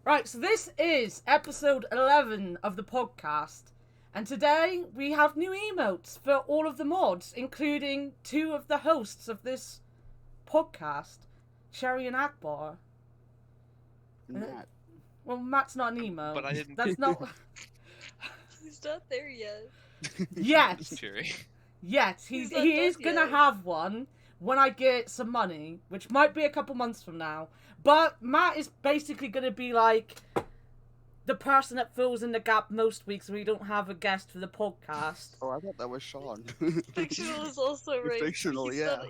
Right, so this is episode 11 of the podcast. And today we have new emotes for all of the mods, including two of the hosts of this podcast, Sherry and Akbar. Matt. Well, Matt's not an emote. But I didn't. That's not. He's not there yet. Yes. Cherry. Yes, he is done gonna yet. have one when I get some money, which might be a couple months from now. But Matt is basically gonna be like the person that fills in the gap most weeks when we don't have a guest for the podcast. Oh, I thought that was Sean. Fictional is also right. Fictional, He's yeah.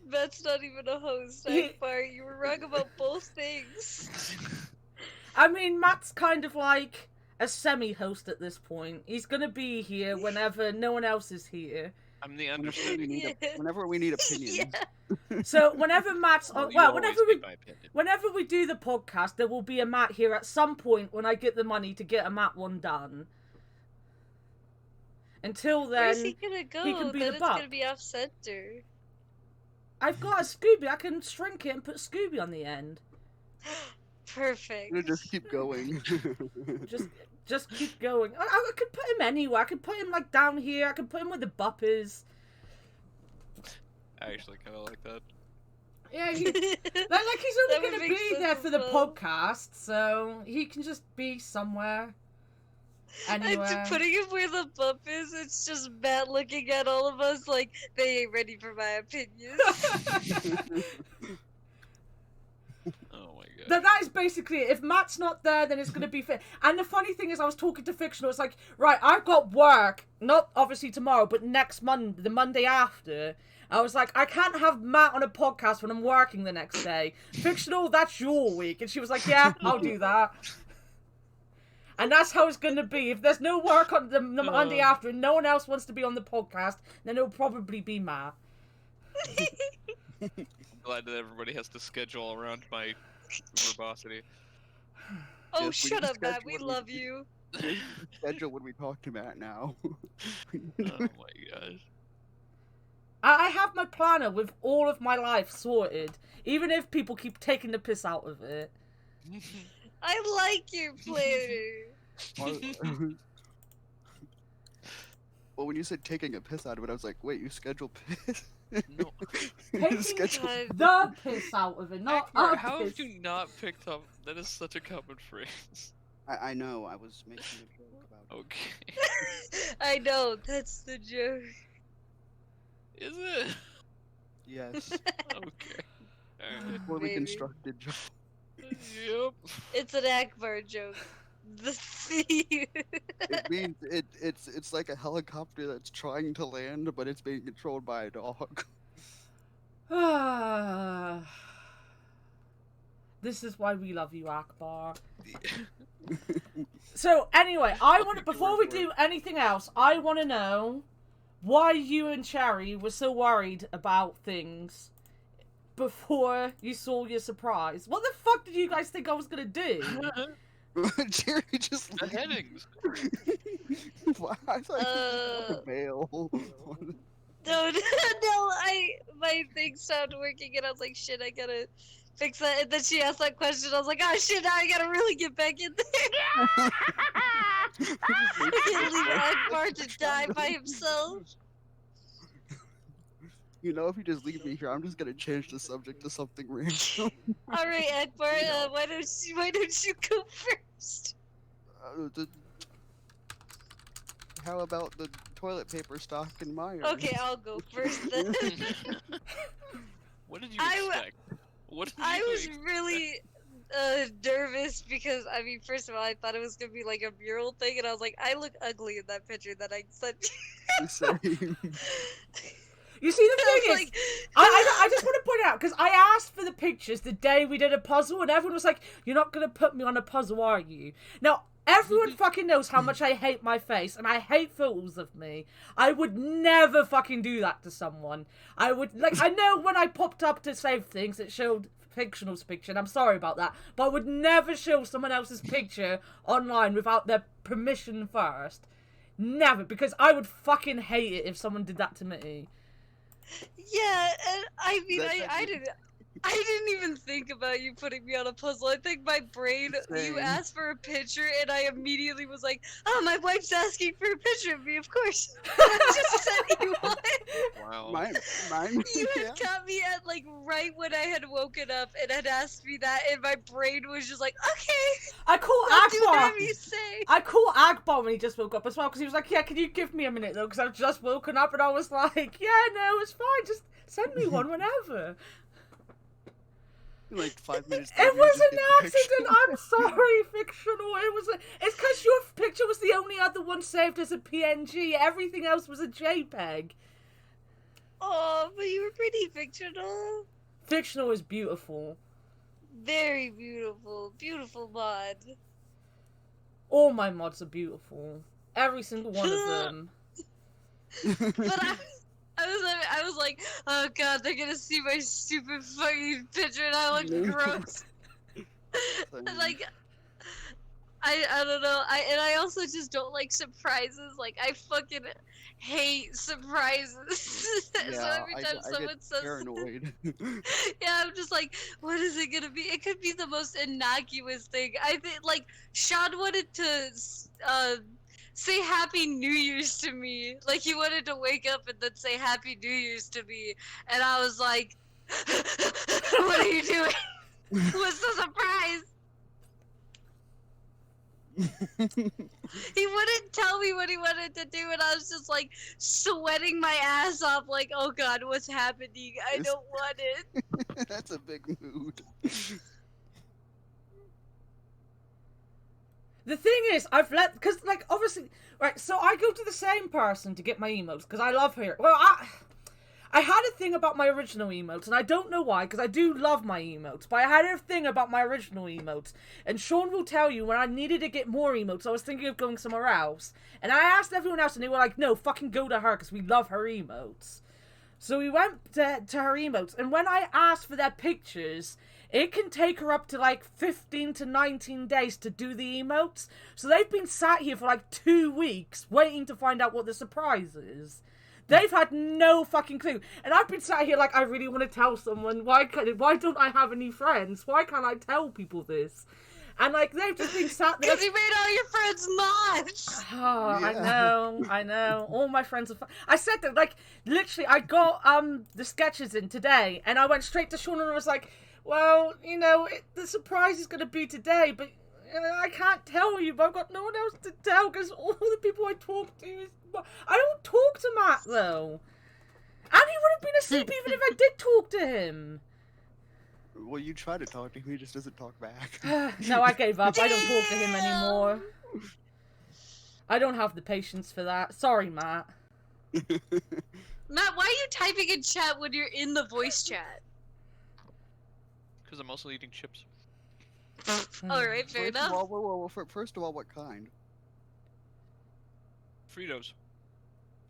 Matt's not even a host. He- Akbar, you were wrong about both things. I mean, Matt's kind of like a semi-host at this point. He's gonna be here whenever no one else is here. I'm the understudy. Whenever we need opinions. Yeah. So whenever Matt's on, You well, always whenever get my opinion. whenever we do the podcast, there will be a Matt here at some point when I get the money to get a Matt one done. Until Where's then, he gonna go? he can be then the it's buck. gonna be off center. I've got a Scooby. I can shrink it and put Scooby on the end. Perfect. We'll just keep going. Just keep going. I could put him anywhere. I could put him like down here. I could put him with the Buppies. I actually kind of like that. Yeah, he's only That would going to make be sense there as for the well. podcast, so he can just be somewhere. And Anywhere. putting him where the bump is, it's just Matt looking at all of us like they ain't ready for my opinions. Oh my god. That is basically it. If Matt's not there, then it's going to be fit. And the funny thing is, I was talking to Fictional. It's like, right, I've got work. Not obviously tomorrow, but next Monday, the Monday after. I was like, I can't have Matt on a podcast when I'm working the next day. Fictional, that's your week. And she was like, yeah, I'll do that. And that's how it's going to be. If there's no work on the Monday after and no one else wants to be on the podcast, then it'll probably be Matt. I'm glad that everybody has to schedule around my verbosity. Oh, Yes, we shut can up, Matt. schedule We it. love you. Schedule when we talk to Matt now. Oh my gosh. I have my planner with all of my life sorted, even if people keep taking the piss out of it. I like your planner. Well, when you said taking a piss out of it, I was like, wait, you schedule piss? No. Taking Schedule- God. the piss out of it, not Akbar, a how piss. have you not picked up? That is such a common phrase. I know, I was making a joke about it. Okay. I know, that's the joke. Is it? Yes, Okay. Alright. poorly Maybe. constructed joke. Yep. It's an Akbar joke. The theme. It means it's like a helicopter that's trying to land, but it's being controlled by a dog. This is why we love you, Akbar. So anyway, I want before we do anything else, I want to know why you and Cherry were so worried about things before you saw your surprise. What the fuck did you guys think I was gonna do? Jerry just The headings. Why? I thought you Uh, were bail. No, my thing stopped working and I was like, shit, I gotta fix that. And then she asked that question. I was like, oh shit, now I gotta really get back in there. I can't leave Akbar to die by himself. You know, if you just leave me here, I'm just gonna change the subject to something random. All right, Akbar, why don't you go first? How about the toilet paper stock in my Okay, I'll go first then. What did you I w- expect? What did you I was expect? really nervous because, I mean, first of all, I thought it was gonna be like a mural thing, and I was like, I look ugly in that picture that I sent you. Same. You see, the I was thing is, like, I just want to point out, because I asked for the pictures the day we did a puzzle, and everyone was like, you're not going to put me on a puzzle, are you? Now, everyone fucking knows how much I hate my face, and I hate photos of me. I would never fucking do that to someone. I would, like, I know when I popped up to save things, it showed Fictional's picture, and I'm sorry about that, but I would never show someone else's picture online without their permission first. Never, because I would fucking hate it if someone did that to me. yeah, and I mean, That's I actually- didn't. I didn't even think about you putting me on a puzzle. I think my brain, you Same. asked for a picture, and I immediately was like, oh, my wife's asking for a picture of me, of course. I just sent you one. Wow. Mine. You Yeah. had got me at, like, right when I had woken up and had asked me that, and my brain was just like, okay, I call I'll do Akbar. whatever you say. I call Akbar when he just woke up as well, because he was like, yeah, can you give me a minute, though, because I've just woken up, and I was like, yeah, no, it's fine, just send me one whenever. Like 5 minutes. It later, you was just an get the picture. accident, I'm sorry, fictional, it's because your picture was the only other one saved as a PNG, everything else was a JPEG. Oh, but you were pretty fictional. Fictional is beautiful. Very beautiful. Beautiful mod. All my mods are beautiful. Every single one of them. But I was like, oh god, they're gonna see my stupid fucking picture and I look gross. Like, I don't know. I also just don't like surprises. Like, I fucking hate surprises. Yeah, So every time I someone get says, paranoid. yeah, I'm just like, what is it gonna be? It could be the most innocuous thing. I think, like, Sean wanted to say Happy New Year's to me. Like, he wanted to wake up and then say Happy New Year's to me. And I was like, what are you doing? What's the surprise? He wouldn't tell me what he wanted to do, and I was just like sweating my ass off, like, oh god, what's happening? I don't want it. That's a big mood. The thing is, I've let, because, like, obviously, right, so I go to the same person to get my emotes, because I love her. Well, I had a thing about my original emotes, and I don't know why, because I do love my emotes, but I had a thing about my original emotes, and Sean will tell you, when I needed to get more emotes, I was thinking of going somewhere else, and I asked everyone else, and they were like, no, fucking go to her, because we love her emotes. So we went to her emotes, and when I asked for their pictures, it can take her up to, like, 15 to 19 days to do the emotes, so they've been sat here for, like, 2 weeks, waiting to find out what the surprise is. They've had no fucking clue. And I've been sat here like, I really want to tell someone. Why don't I have any friends? Why can't I tell people this? And, like, they've just been sat there. Because you made all your friends mods! Oh, Yeah. I know. All my friends are I said that, like, literally, I got, the sketches in today. And I went straight to Sean and was like, well, you know, the surprise is going to be today, but I can't tell you, but I've got no one else to tell because all the people I talk to is... I don't talk to Matt, though. And he would have been asleep even if I did talk to him. Well, you try to talk to him, he just doesn't talk back. No, I gave up. I don't talk to him anymore. I don't have the patience for that. Sorry, Matt. Matt, why are you typing in chat when you're in the voice chat? Because I'm also eating chips. Alright, fair First enough. of all, first of all, what kind? Fritos.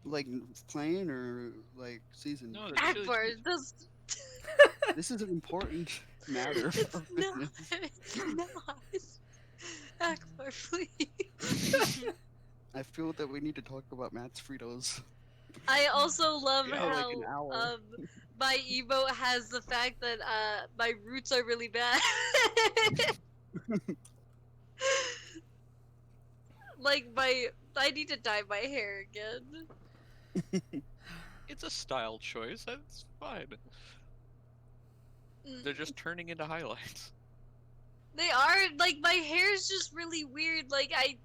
Like plain or like seasoned? No, they're chili Akbar, cheese. This is an important matter. It's of not. business. It's not. Akbar, please. I feel that we need to talk about Matt's Fritos. I also love Yeah, like how an hour. my emote has the fact that my roots are really bad. Like I need to dye my hair again. It's a style choice. That's fine. They're just turning into highlights. They are, like, my hair's just really weird. Like, I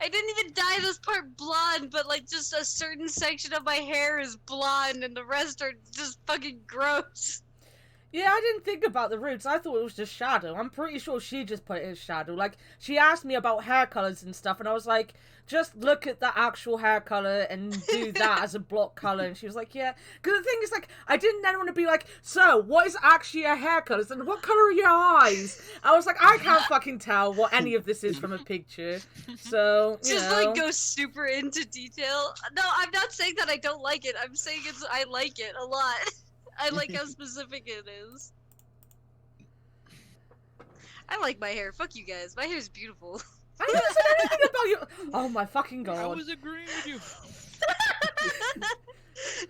didn't even dye this part blonde, but, like, just a certain section of my hair is blonde and the rest are just fucking gross. Yeah, I didn't think about the roots. I thought it was just shadow. I'm pretty sure she just put it as shadow. Like, she asked me about hair colors and stuff, and I was like, just look at the actual hair color and do that as a block color. And she was like, yeah. Because the thing is, like, I didn't then want to be like, so, what is actually your hair colors? And what color are your eyes? I was like, I can't fucking tell what any of this is from a picture. So, you Just, know. like, go super into detail. No, I'm not saying that I don't like it. I'm saying I like it a lot. I like how specific it is. I like my hair. Fuck you guys. My hair is beautiful. I didn't say anything about you. Oh my fucking I god. was agreeing with you.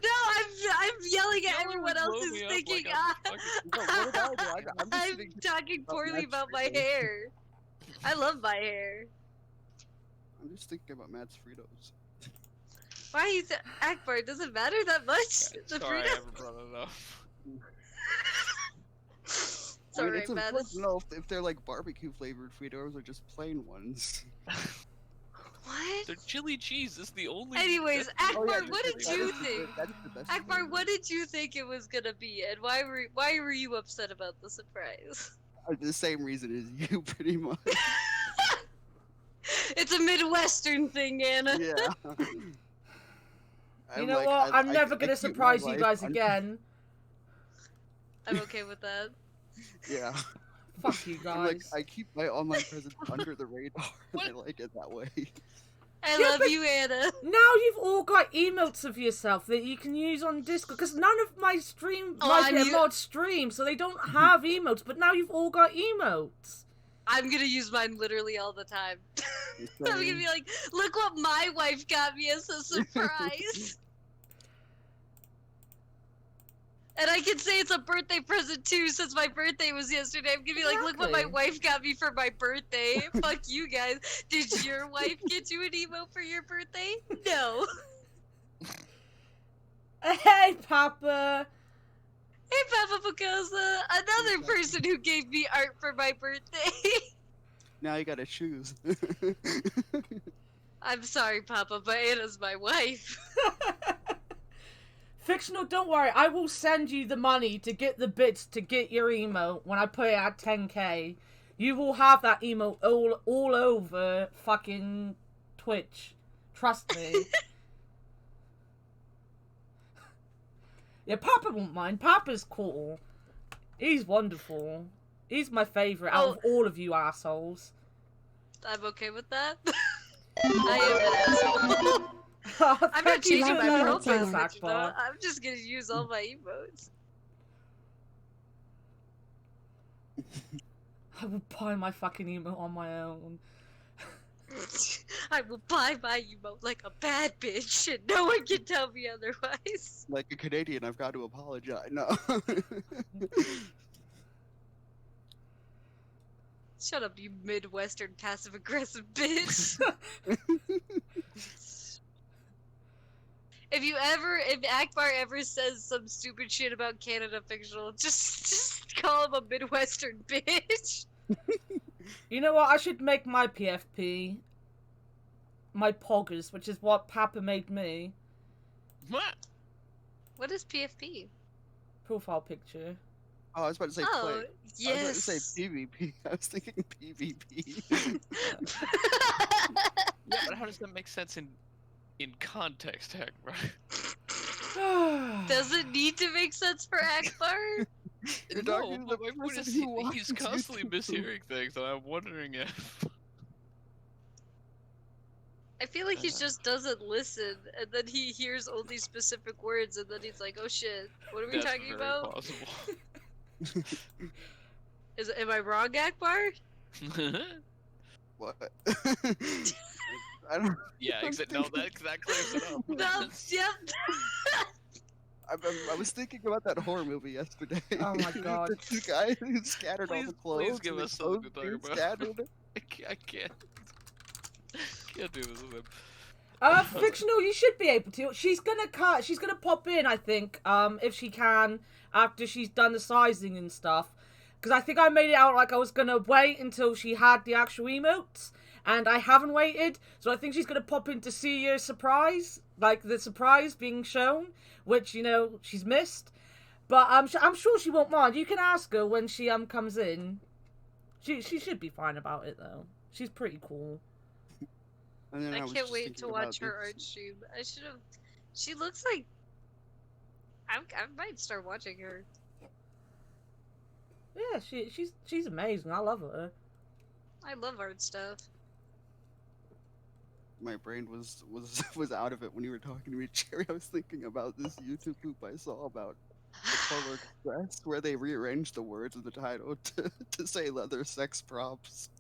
No, I'm I'm yelling at Y'all everyone always else blow who's me up thinking like I'm But what did I do? I'm just I'm sitting here talking poorly Matt's about my freedom. hair. I love my hair. I'm just thinking about Matt's Fritos. Why you Akbar? Does it matter that much? Yeah, The sorry I freedom? haven't brought it up. It's I mean, alright, it's man. important to know if they're like barbecue flavored Fritos or just plain ones. What? They're chili cheese. Is the only. Anyways, that's the Akbar, only what did thing. you That is the think? good- That's the best. Akbar, flavor. what did you think it was gonna be, and why were you upset about the surprise? The same reason as you, pretty much. It's a Midwestern thing, Anna. Yeah. You know what? I'm never gonna keep my surprise you life guys under- again. I'm okay with that. Yeah. Fuck you I'm like, guys. I keep my online presence under the radar. And I like it that way. I Yeah, love but- you, Anna. Now you've all got emotes of yourself that you can use on Discord, because none of my mod stream, so they don't have emotes, but now you've all got emotes. I'm gonna use mine literally all the time. I'm So, gonna be like, look what my wife got me as a surprise. And I can say it's a birthday present too, since my birthday was yesterday. I'm gonna be like, look what my Exactly. wife got me for my birthday. Fuck you guys. Did your wife get you an emote for your birthday? No. Hey, Papa! Hey, Papa Picosa, another person who gave me art for my birthday. now you gotta choose. I'm sorry, Papa, but Anna's my wife. Fictional, don't worry, I will send you the money to get the bits to get your emote when I put it at 10k. You will have that emote all over fucking Twitch. Trust me. Yeah, Papa won't mind. Papa's cool. He's wonderful. He's my favourite out of all of you assholes. I'm okay with that. I am an asshole. I'm not Thank you changing for my that, profile Prince picture though. Akbar. I'm just gonna use all my emotes. I will buy my fucking emote on my own. I will buy my emote like a bad bitch, and no one can tell me otherwise. like a Canadian, I've got to apologize. No. Shut up, you Midwestern passive-aggressive bitch. If Akbar ever says some stupid shit about Canada fictional, just call him a Midwestern bitch. You know what? I should make my PFP. My poggers, which is what Papa made me. What? What is PFP? Profile picture. Oh, I was about to say Oh, play. yes. I was about to say PvP. I was thinking PvP. Yeah, but how does that make sense in context, Heck, right? Does it need to make sense for Akbar? You're No, talking to but the my point person is who he's watches constantly YouTube. mishearing things, and I'm wondering if. I feel like he just doesn't listen, and then he hears only specific words, and then he's like, "Oh shit, what are we That's talking very about?" possible. Am I wrong, Akbar? What? I don't. Yeah, no, that clears it up. No, yep. I was thinking about that horror movie yesterday. Oh my God. The guy who scattered all Please- the clothes. please give and the us something to clothes talk being about. Scattered. I can't do this with him. Fictional, you should be able to. She's gonna pop in, I think, if she can, after she's done the sizing and stuff. Because I think I made it out like I was gonna wait until she had the actual emotes, and I haven't waited, so I think she's gonna pop in to see your surprise, like the surprise being shown, which, you know, she's missed. But I'm sure she won't mind. You can ask her when she comes in. She should be fine about it, though. She's pretty cool. And then I was can't just wait thinking to about watch her this. art stream. I should have. She looks like. I might start watching her. Yeah, she's amazing. I love her. I love art stuff. My brain was out of it when you were talking to me, Cherry. I was thinking about this YouTube poop I saw about the Polar Express, where they rearranged the words in the title to say leather sex props.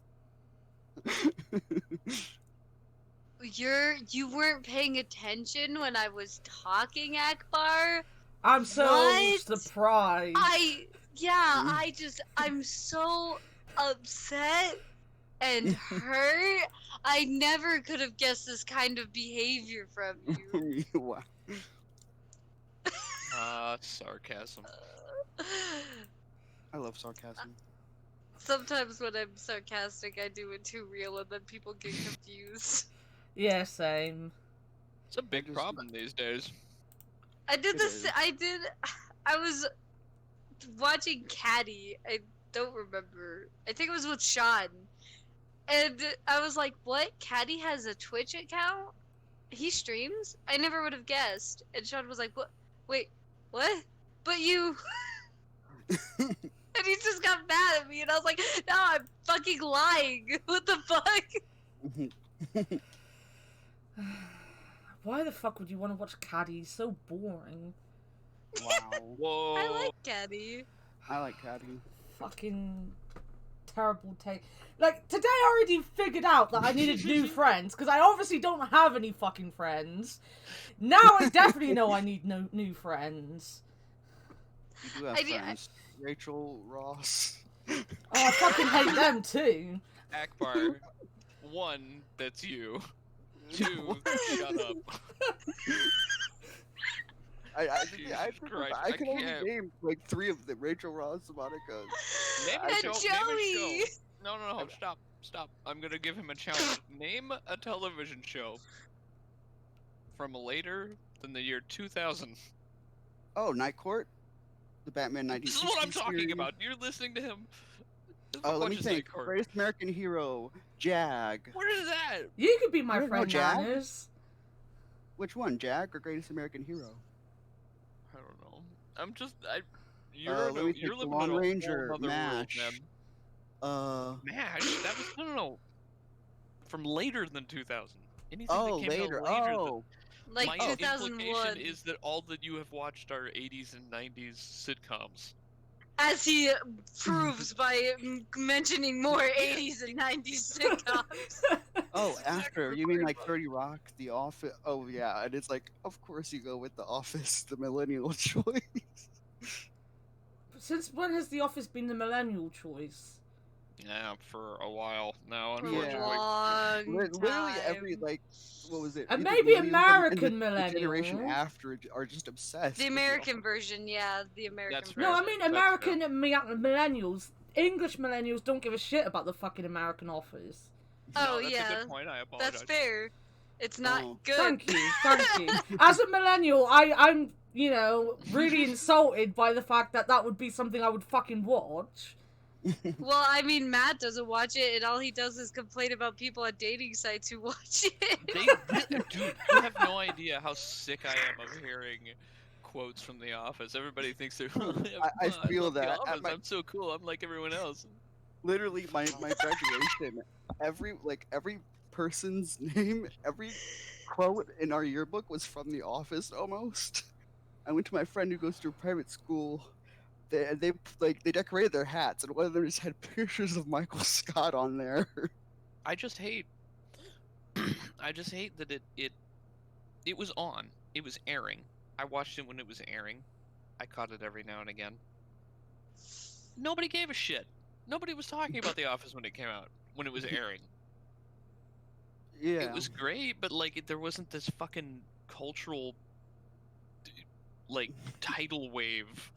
You weren't paying attention when I was talking, Akbar. I'm so What? surprised. I'm so upset and hurt. I never could have guessed this kind of behavior from you. Wow. Sarcasm. I love sarcasm. Sometimes when I'm sarcastic, I do it too real, and then people get confused. Yeah, same. It's a big just- problem these days. I did It this. is. I was watching Caddy. I don't remember. I think it was with Sean, and I was like, "What? Caddy has a Twitch account? He streams? I never would have guessed." And Sean was like, "What? Wait, what? But you?" And he just got mad at me, and I was like, "No, I'm fucking lying. What the fuck?" Why the fuck would you want to watch Caddy? He's so boring. Wow. Whoa. I like Caddy. I like Caddy. Fucking terrible take. Like, today I already figured out that I needed new friends, because I obviously don't have any fucking friends. Now I definitely know I need new friends. You do have I do- friends. Rachel, Ross. Oh, I fucking hate them too. Akbar. 1, that's you. 2, shut up. Jesus Christ, I can only can't. name like 3 of them. Rachel, Ross, Monica. Name I a And show. can't- Name a Joey. show. No, stop. I'm gonna give him a challenge. Name a television show from later than the year 2000. Oh, Night Court? The Batman This is 1960s what I'm talking series. about. You're listening to him. Oh, let me Watches think. Night Court. Greatest American Hero, Jag. What is that? You could be my You don't know friend, Jack? Manners. Which one, Jag or Greatest American Hero? I don't know. I'm just Let me think. you're The living Lone in a Ranger, whole other MASH. world, man. MASH? That was no. From later than 2000. Anything Oh, that came later. out later Oh, Like My 2001. implication is that all that you have watched are 80s and 90s sitcoms. As he proves by mentioning more 80s and 90s sitcoms. oh, after. You mean like 30 Rock, The Office? Oh, yeah. And it's like, of course you go with The Office, the millennial choice. Since when has The Office been the millennial choice? Yeah, for a while now, For unfortunately. a long Literally time. every, like, what was it? And either maybe millennials and American the generation millennials. after are just obsessed. The with American Office. version, yeah, the American That's version. No, fair. I mean That's American millennials. English millennials don't give a shit about the fucking American Office. No, Oh, that's yeah. a good point. I apologize. That's fair. It's not Oh. good. Thank you. As a millennial, I'm, really insulted by the fact that would be something I would fucking watch. Well, I mean, Matt doesn't watch it, and all he does is complain about people on dating sites who watch it. Dude, you have no idea how sick I am of hearing quotes from The Office. Everybody thinks they're. I feel love The that. Office. My- I'm so cool. I'm like everyone else. Literally, my graduation, every person's name, every quote in our yearbook was from The Office almost. I went to my friend who goes to a private school. They decorated their hats, and one of them just had pictures of Michael Scott on there. I just hate. I just hate that it was on. It was airing. I watched it when it was airing. I caught it every now and again. Nobody gave a shit. Nobody was talking about The Office when it came out. When it was airing. Yeah. It was great, but like there wasn't this fucking cultural like tidal wave.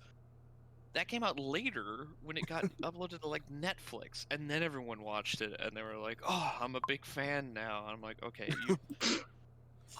That came out later when it got uploaded to like Netflix, and then everyone watched it, and they were like, "Oh, I'm a big fan now." And I'm like, "Okay, you."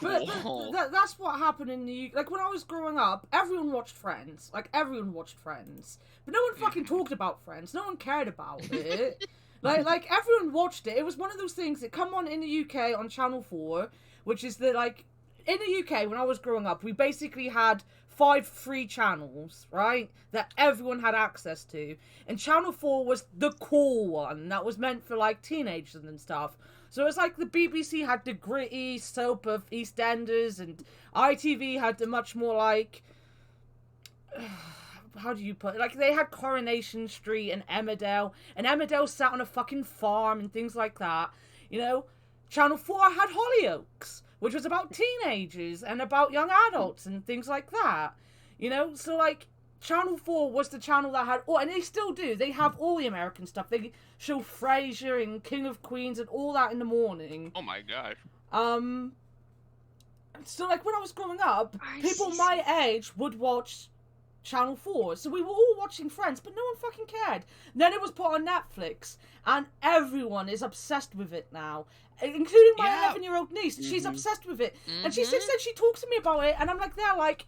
But Cool. that's what happened in the like when I was growing up. Everyone watched Friends, but no one fucking talked about Friends. No one cared about it. like everyone watched it. It was one of those things that come on in the UK on Channel 4, which is that like in the UK when I was growing up, we basically had 5 free channels, right? That everyone had access to. And Channel 4 was the cool one that was meant for like teenagers and stuff. So it's like the BBC had the gritty soap of EastEnders, and ITV had the much more like, how do you put it? Like they had Coronation Street and Emmerdale sat on a fucking farm and things like that. Channel 4 had Hollyoaks, which was about teenagers and about young adults and things like that. You know, so like Channel 4 was the channel that had and they still do. They have all the American stuff. They show Frasier and King of Queens and all that in the morning. Oh my gosh. So like when I was growing up, people my age would watch Channel 4. So we were all watching Friends, but no one fucking cared. And then it was put on Netflix, and everyone is obsessed with it now. Including my 11-year-old niece. She's obsessed with it. And she sits there, she talks to me about it, and I'm like, there, like,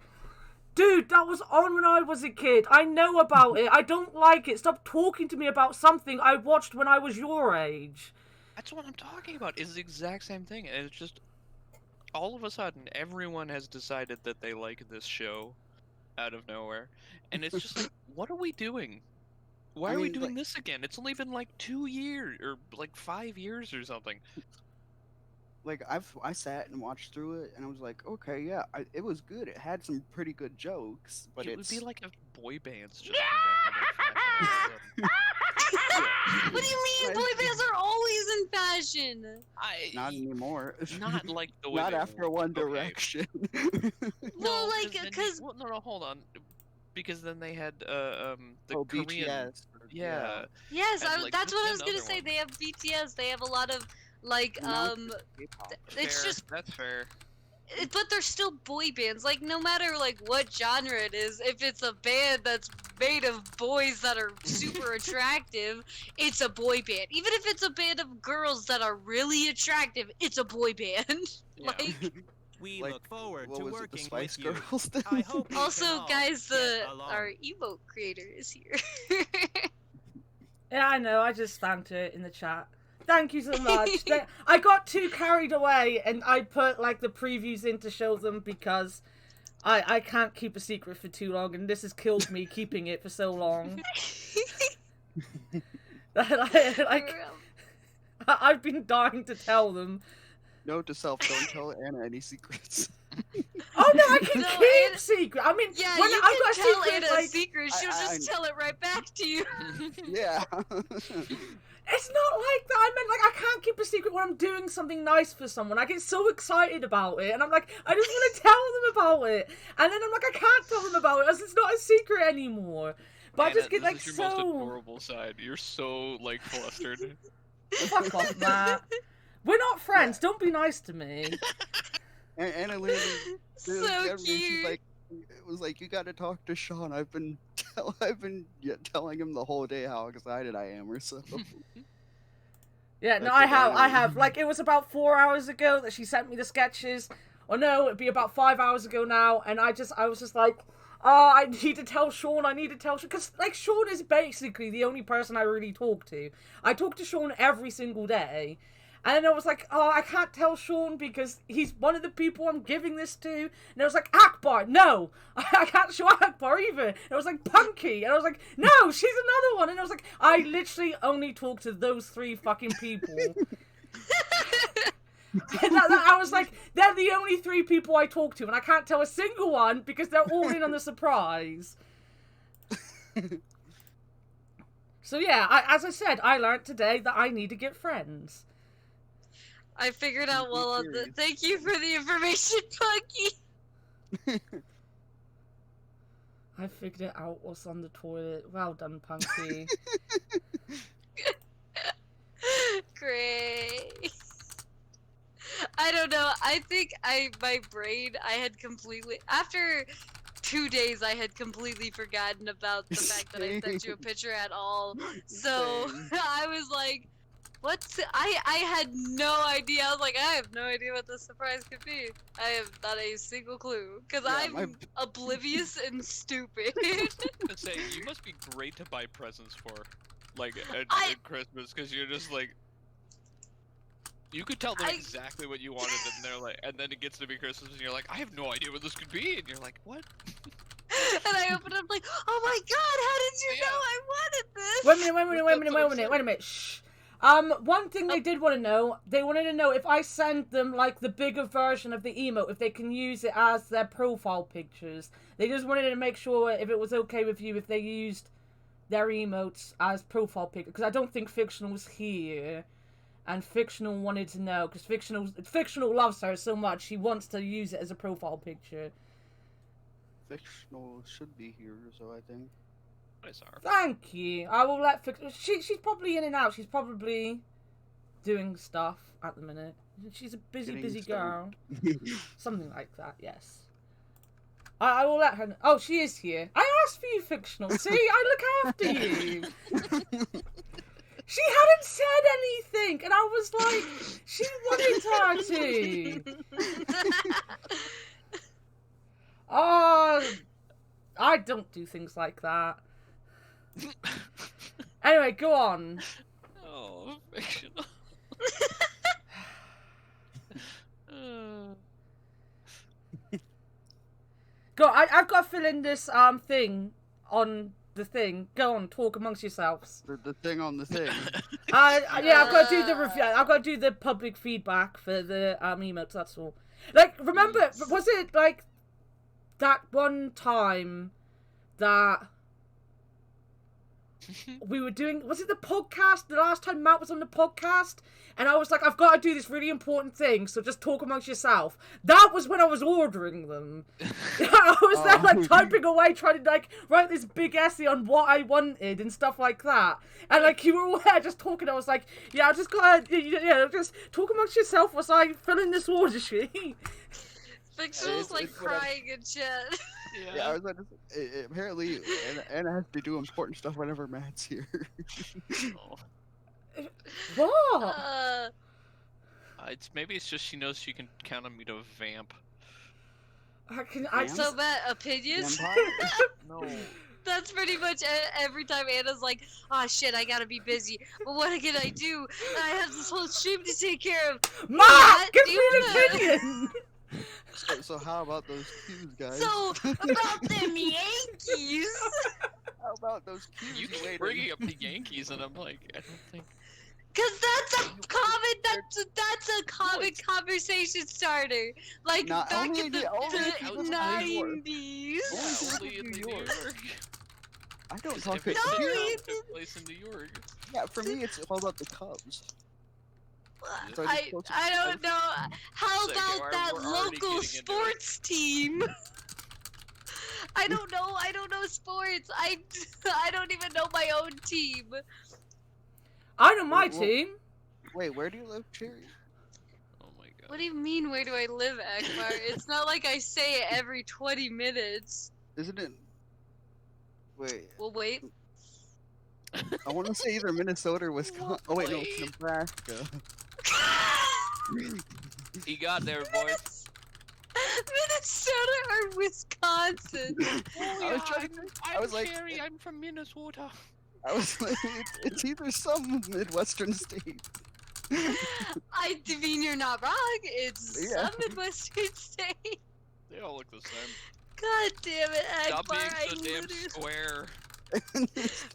dude, that was on when I was a kid. I know about it. I don't like it. Stop talking to me about something I watched when I was your age. That's what I'm talking about. It's the exact same thing. And it's just, all of a sudden, everyone has decided that they like this show out of nowhere. And it's just like, what are we doing? Why are we doing this again? It's only been like 2 years, or like 5 years or something. Like I sat and watched through it, and I was like, okay, yeah, it was good. It had some pretty good jokes, but it would be like if boy bands just What do you mean? Boy bands are always in fashion. Not anymore. Not like the way not after One Direction. No, like because no, hold on. Because then they had the Korean. BTS. Yeah. Yes, like, that's what I was gonna another say. one. They have BTS. They have a lot of like it's just That's fair. but they're still boy bands. Like no matter like what genre it is, if it's a band that's made of boys that are super attractive, it's a boy band. Even if it's a band of girls that are really attractive, it's a boy band. Yeah. Like We Like, look forward what to was it, the working Spice with you. Girls thing? I hope we also, can all guys, get along. our emote creator is here. Yeah, I know. I just spammed it in the chat. Thank you so much. I got too carried away, and I put like the previews in to show them because I can't keep a secret for too long, and this has killed me keeping it for so long. like, I've been dying to tell them. Note to self: don't tell Anna any secrets. Oh no, I can No, keep secret. I mean, Yeah, when you I've got can tell secrets, Anna a like, secret. She'll just tell it right back to you. Yeah. it's not like that. I meant like I can't keep a secret when I'm doing something nice for someone. I get so excited about it, and I'm like, I just want to tell them about it, and then I'm like, I can't tell them about it, as it's not a secret anymore. But Anna, I just get this like is your so. most adorable side. You're so like flustered. Fuck off, Matt. We're not friends. Don't be nice to me. And Anna literally, So she's cute. like, it was like, you got to talk to Sean. I've been telling him the whole day how excited I am, or so. Yeah, no, That's I what have. I I have. Like, it was about 4 hours ago that she sent me the sketches. Or no, it'd be about 5 hours ago now. And I was just like, oh, I need to tell Sean. I need to tell Sean. Because, like, Sean is basically the only person I really talk to. I talk to Sean every single day. And then I was like, oh, I can't tell Sean because he's one of the people I'm giving this to. And I was like, Akbar, no. I can't show Akbar either. And I was like, Punky. And I was like, no, she's another one. And I was like, I literally only talk to those 3 fucking people. And I was like, they're the only 3 people I talk to. And I can't tell a single one because they're all in on the surprise. So yeah, as I said, I learned today that I need to get friends. I figured out well on the. Thank you for the information, Punky. I figured it out what's on the toilet. Well done, Punky. Great. I don't know. I think my brain I had completely after 2 days I had completely forgotten about the fact that I sent you a picture at all. So I was like, what's I had no idea. I was like, I have no idea what the surprise could be. I have not a single clue because I'm oblivious and stupid. To say, you must be great to buy presents for, like at Christmas, because you're just like, you could tell them exactly what you wanted, and they're like, and then it gets to be Christmas, and you're like, I have no idea what this could be, and you're like, what? And I opened up like, oh my god, how did you know I wanted this? Wait a minute. Shh. One thing they did want to know, they wanted to know if I send them, like, the bigger version of the emote, if they can use it as their profile pictures. They just wanted to make sure if it was okay with you if they used their emotes as profile pictures. Because I don't think Fictional was here. And Fictional wanted to know, because Fictional loves her so much, he wants to use it as a profile picture. fictional should be here, so I think. I saw her. Thank you. I will let she's probably in and out. She's probably doing stuff at the minute. She's a busy Getting girl. stoned. Something like that, yes. I will let her know. Oh, she is here. I asked for you, fictional. See, I look after you. She hadn't said anything, and I was like, she wanted her to. Oh, I don't do things like that. Anyway, go on. Oh, fictional. Go. I've got to fill in this thing on the thing. Go on, talk amongst yourselves. The thing on the thing. Yeah, I've got to do the review. I've got to do the public feedback for the emotes. That's all. Like, remember, was it like that one time that we were doing? Was it the podcast? The last time Matt was on the podcast, and I was like, I've got to do this really important thing, so just talk amongst yourself. That was when I was ordering them. I was there like typing away, trying to like write this big essay on what I wanted and stuff like that. And like you were all there just talking. I was like, yeah, I just gotta, just talk amongst yourself whilst I fill in this order sheet. Fictional's like crying and shit. Yeah, I was like, apparently, Anna has to do important stuff whenever Matt's here. Oh. What? Maybe it's just she knows she can count on me to vamp. So Matt, opinions? No. That's pretty much every time Anna's like, oh shit, I gotta be busy. But what can I do? I have this whole stream to take care of. Matt, give me an opinion! So how about those cues, guys? So, about them Yankees! How about those cues? You keep bringing up the Yankees, and I'm like, I don't think. Cause that's a common conversation starter. Like Not back only in the the- 90s. Yeah, only in New York. I don't talk to Everything No, else took place in New York. Yeah, for me, it's all about the Cubs. So I don't know. How Sick, about that we're already local getting into it. sports team? I don't know sports. I don't even know my own team. I know my Well- team. Wait, where do you live, Cherry? Oh my god. What do you mean, where do I live, Akbar? It's not like I say it every 20 minutes. Isn't it? Wait, Well, wait. I want to say either Minnesota or Wisconsin. Oh wait, no, it's Nebraska. He got there, boys. Minnesota or Wisconsin? I was trying to. I was like, Sherry, I'm from Minnesota. I was like, it's either some Midwestern state. I mean, you're not wrong. It's Yeah. some Midwestern state. They all look the same. God damn it, Stop Akbar. being so damn square.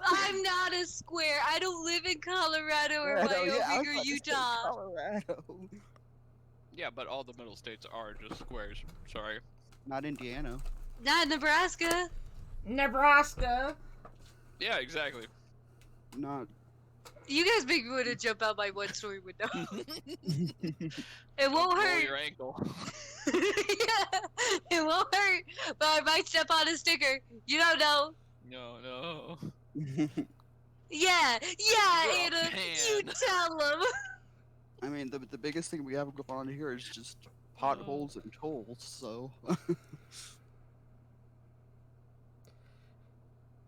I'm not a square. I don't live in Colorado or Colorado, Wyoming yeah, I was or about to say Utah. Colorado. Yeah, but all the middle states are just squares. Sorry. Not Indiana. Not Nebraska. Nebraska. Yeah, exactly. Not. You guys make me want to jump out my one-story window. It Don't won't roll hurt. your ankle. Yeah, it won't hurt, but I might step on a sticker. You don't know. No. Yeah, You're a Anna, you pan. tell them. I mean, the biggest thing we have going on here is just potholes and tolls. So.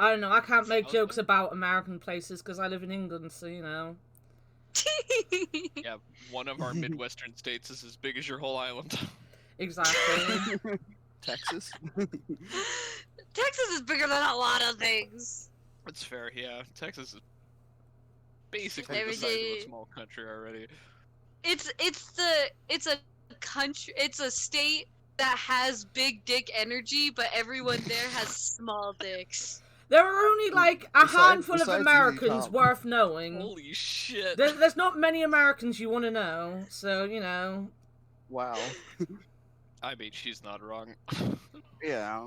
I don't know. I can't make jokes about American places because I live in England, so you know. Yeah, one of our Midwestern states is as big as your whole island. Exactly. Texas. Texas is bigger than a lot of things. That's fair, yeah. Texas is basically Every the size of day- a small country already. It's a country. It's a state that has big dick energy, but everyone there has small dicks. There are only like a handful of besides Americans Tom. worth knowing. Holy shit. There's not many Americans you want to know, so you know. Wow. I mean, she's not wrong. Yeah.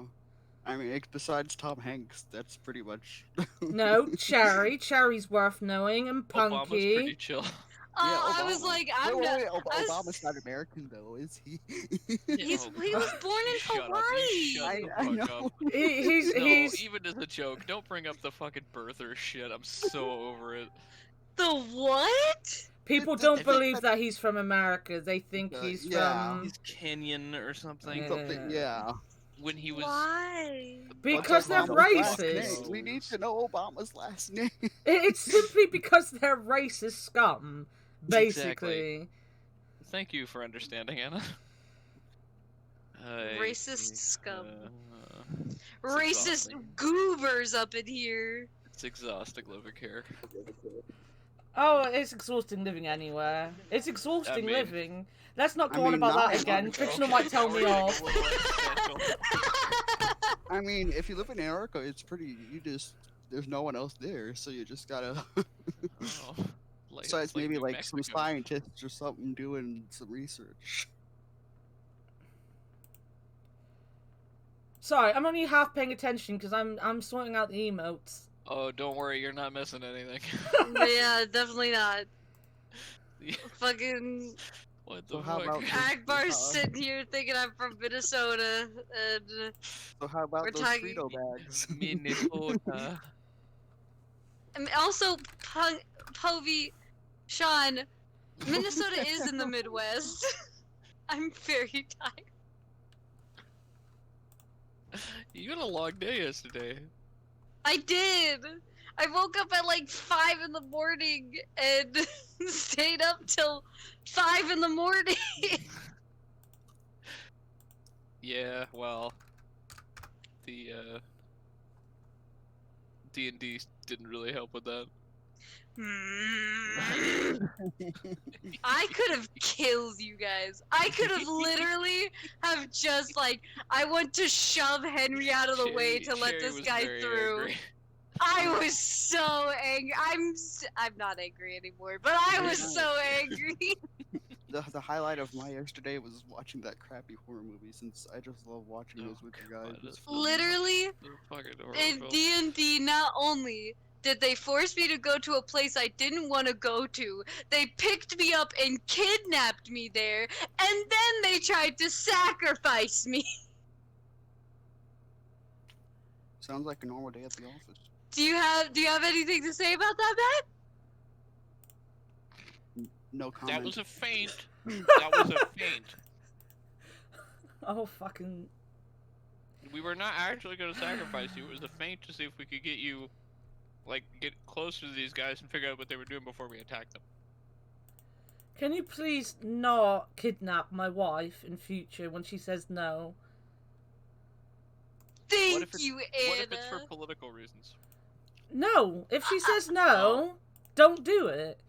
I mean, besides Tom Hanks, that's pretty much. No, Cherry. Cherry's worth knowing, and Obama's Punky. pretty chill. I was Obama. like, Wait, I'm wait, not. wait. I was- Obama's not American though, is he? He was born in Shut up, you Hawaii. shut the I fuck know. up. He's No, he's even as a joke, don't bring up the fucking birther shit. I'm so over it. The what? people The- don't the- believe that he's from America. They think he's yeah. from He's Kenyan or something. Something, yeah. When he was Why? because they're Obama's last racist. name? We need to know Obama's last name. It's simply because they're racist scum, basically. Thank you for understanding, Anna. Racist scum. It's Racist exhausting. goobers up in here. It's exhausting living here. Oh, it's exhausting living anywhere. It's exhausting mean- living. Let's not I go on mean, about not that in again. America. Fictional might tell Now me we're getting off. a little existential. I mean, if you live in America, it's pretty. There's no one else there, so you just gotta. Oh, like, Besides, it's like maybe New like some Mexico. scientists or something doing some research. Sorry, I'm only half paying attention because I'm sorting out the emotes. Oh, don't worry, you're not missing anything. Yeah, definitely not. Fucking What the So how fuck? about this? Akbar's sitting here thinking I'm from Minnesota, and So how about We're those talking- Frito bags? Minnesota. and also Povey, Sean, Minnesota is in the Midwest. I'm very tired. You had a long day yesterday. I did. I woke up at like 5 in the morning and stayed up till 5 in the morning. Yeah, well, the D&D didn't really help with that. I could have killed you guys. I could have literally have just like I want to shove Henry out of the way to let Sherry this was guy very through. angry. I was so angry. I'm not angry anymore, but I was so angry. The highlight of my yesterday was watching that crappy horror movie. Since I just love watching those with you guys. God, It's that's fun. Literally, They're fucking horror in films. D&D, not only did they force me to go to a place I didn't want to go to, they picked me up and kidnapped me there, and then they tried to sacrifice me. Sounds like a normal day at the office. Do you have anything to say about that, Matt? No comment. That was a feint. That was a feint. Oh fucking. We were not actually going to sacrifice you. It was a feint to see if we could get you, like, get closer to these guys and figure out what they were doing before we attacked them. Can you please not kidnap my wife in future when she says no? Thank if it's- you, What Anna. if it's for political reasons? No. If she says no, don't do it.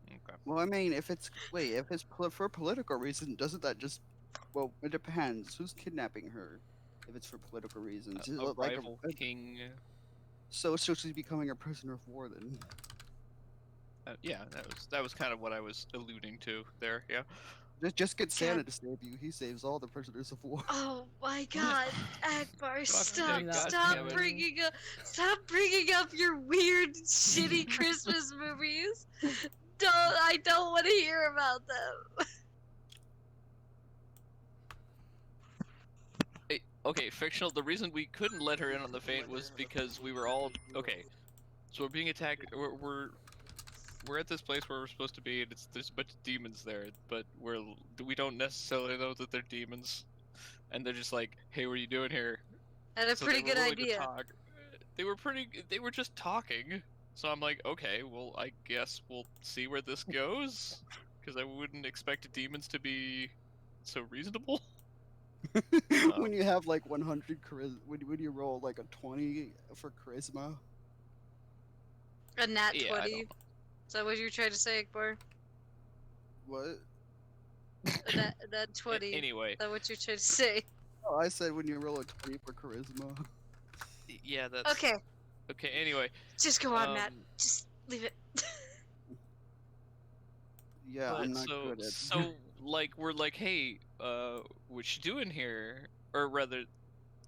Okay. Well, I mean, if it's for political reason, doesn't that just? Well, it depends. Who's kidnapping her? If it's for political reasons, is A it like rival king. so she's becoming a prisoner of war then? Yeah, that was kind of what I was alluding to there. Yeah. Just get Santa God. to save you. He saves all the prisoners of war. Oh my God, Akbar! Fucking God damn it. Stop bringing up your weird, shitty Christmas movies. I don't want to hear about them. Okay, fictional. The reason we couldn't let her in on the feint was because we were all okay. So we're being attacked. We're at this place where we're supposed to be, and there's a bunch of demons there, but we don't necessarily know that they're demons, and they're just like, "Hey, what are you doing here?" And a So pretty they were good willing to idea. talk. They were just talking. So I'm like, okay, well, I guess we'll see where this goes, because I wouldn't expect demons to be so reasonable. When you have like 100 charisma, when you roll like a 20 for charisma. A nat Yeah, I 20. don't- Is that what you were trying to say, Akbar? What? A nat 20. Anyway, Is that what you're trying to say? Oh, I said when you roll a 20 for charisma. yeah, that's Okay, okay. Anyway, just go on, Matt. um, Just leave it. Yeah, but I'm not so good at. so like we're like, hey, what you doing here? Or rather,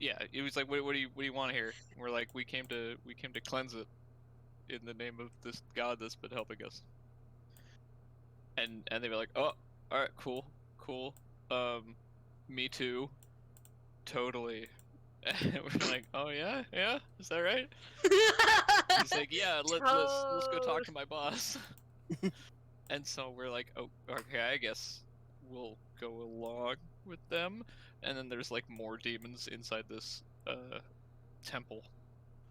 yeah, it was like, what do you want here? We're like, we came to cleanse it in the name of this god that's been helping us. and they'd be like, oh, all right, cool, me too, totally. And we're like, oh yeah, is that right? He's like, yeah, let's go talk to my boss. And so we're like, oh, okay, I guess we'll go along with them. And then there's like more demons inside this temple.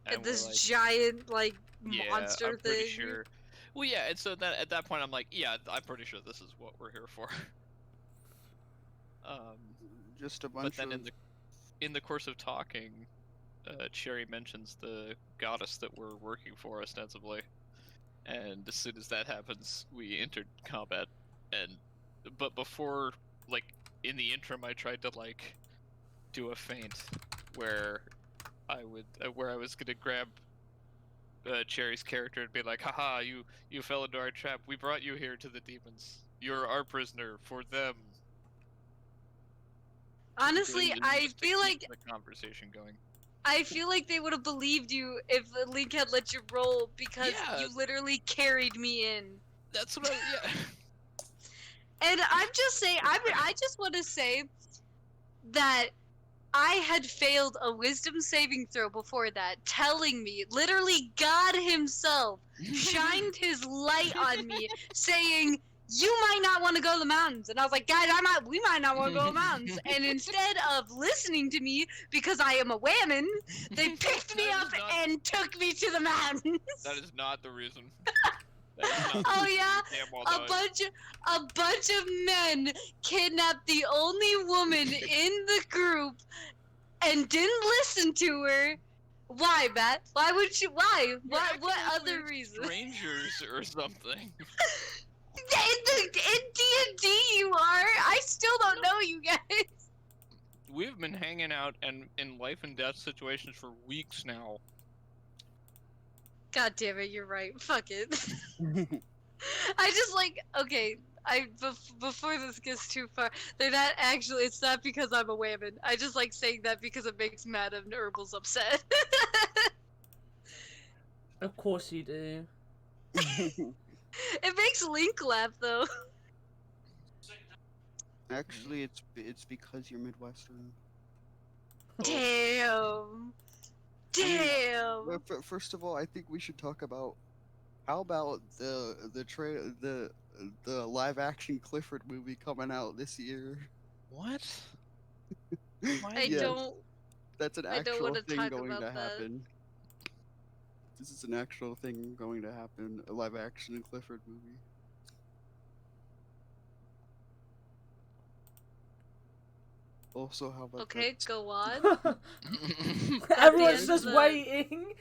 And we're this like, giant like yeah, monster I'm pretty thing. sure. Well, yeah, and so at that point I'm like, yeah, I'm pretty sure this is what we're here for. Just a But bunch then of. in the course of talking, Cherry mentions the goddess that we're working for ostensibly, and as soon as that happens, we entered combat. But before, like in the interim, I tried to like do a feint where I was gonna grab Cherry's character and be like, haha, you fell into our trap. We brought you here to the demons. You're our prisoner for them. Honestly, And I just to feel keep like the conversation going. they would have believed you if Link had let you roll because Yeah. you literally carried me in. That's what yeah. And I'm just saying, I just want to say that I had failed a wisdom saving throw before that, telling me, literally God himself shined his light on me, saying, you might not want to go to the mountains. And I was like, guys, we might not want to go to the mountains. And instead of listening to me, because I am a whammon, they picked me up and took me to the mountains. That is not the reason. That is not Oh the yeah, damn well a done. bunch of men kidnapped the only woman in the group and didn't listen to her. Why, Matt? Why would you? Why? What Actually, other reason? Strangers or something. In D&D you are. I still don't know you guys. We've been hanging out and in life and death situations for weeks now. God damn it, you're right. Fuck it. I just like, okay, before this gets too far, they're not actually, it's not because I'm a woman. I just like saying that because it makes Madame Herbals upset. Of course you do. It makes Link laugh though. Actually, it's because you're Midwestern. Damn. Damn. First of all, I think we should talk about how about the live action Clifford movie coming out this year. What? I Yes, don't. that's an I don't actual wanna thing talk going to about that. happen. This is an actual thing going to happen. A live action Clifford movie. Also, how about Okay, that? go on. Everyone's end just of the- waiting.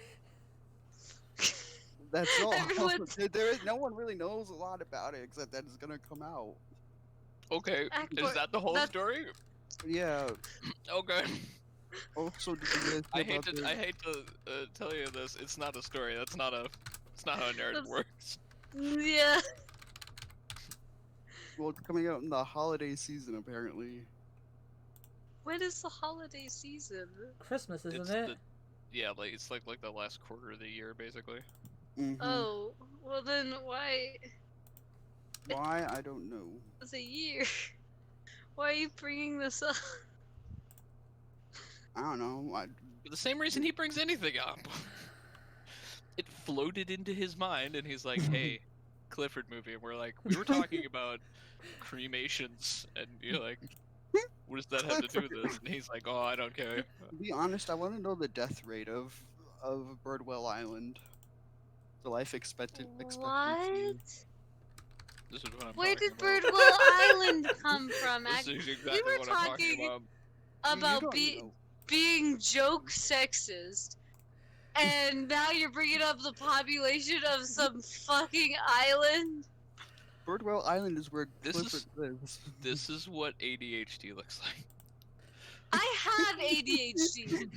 That's all. Everyone's- No one really knows a lot about it except that it's gonna come out. Okay, Actor- is that the whole that's- story? Yeah. Okay. Also, did you guys I hear hate about to the- I hate to tell you this. It's not a story. It's not how a narrative That's- works. Yeah. Well, it's coming out in the holiday season apparently. When is the holiday season? Christmas, isn't It's it? Yeah, like it's like the last quarter of the year basically. Mhm. Oh, well then why Why? I don't know. is a year? Why are you bringing this up? I don't know. For the same reason he brings anything up. It floated into his mind, and he's like, "Hey, Clifford movie," and we're like, "We were talking about cremations," and you're like, "What does that have to do with this?" And he's like, "Oh, I don't care." To be honest, I want to know the death rate of Birdwell Island. The life expectancy. What? This is what I'm Where talking did about. Birdwell Island come from? This is exactly we were what I'm talking talking about. about You don't know. being joke sexist, and now you're bringing up the population of some fucking island. Birdwell Island is where This Clifford is- lives. This is what ADHD looks like. I have ADHD.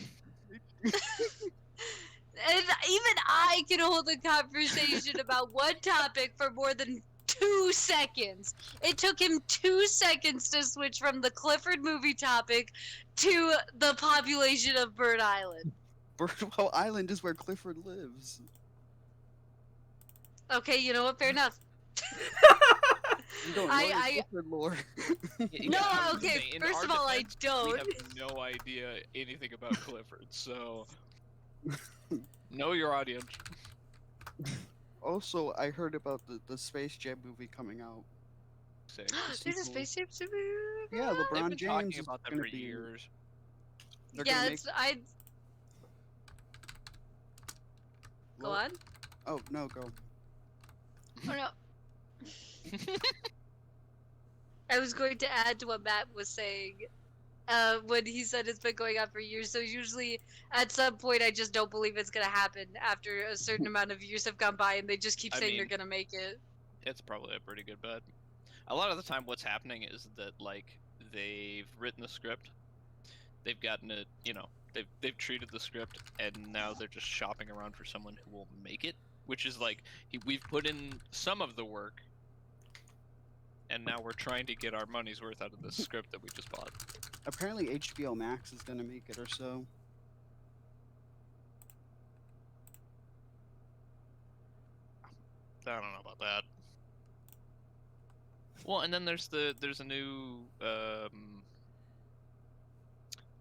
And even I can hold a conversation about one topic for more than 2 seconds. It took him 2 seconds to switch from the Clifford movie topic to the population of Bird Island. Birdwell Island is where Clifford lives. Okay, you know what? Fair enough. You don't know your Clifford lore. No, I was okay, saying, in first our of all, I defense, don't. We have no idea anything about Clifford, so know your audience. Also, I heard about the Space Jam movie coming out. Sick. There's a sequel. Space Jam super. Yeah, They've LeBron been James talking is about that gonna for be. years. They're Yeah, gonna make. it's I. Go Well, on. oh no, go. Oh no. I was going to add to what Matt was saying. When he said it's been going on for years, so usually at some point I just don't believe it's gonna happen after a certain amount of years have gone by, and they just keep I saying they're mean- gonna make it. It's probably a pretty good bet. A lot of the time, what's happening is that like they've written the script, they've gotten it, they've treated the script, and now they're just shopping around for someone who will make it. Which is like we've put in some of the work, and now we're trying to get our money's worth out of this script that we just bought. Apparently, HBO Max is gonna make it or so. I don't know about that. Well, and then there's a new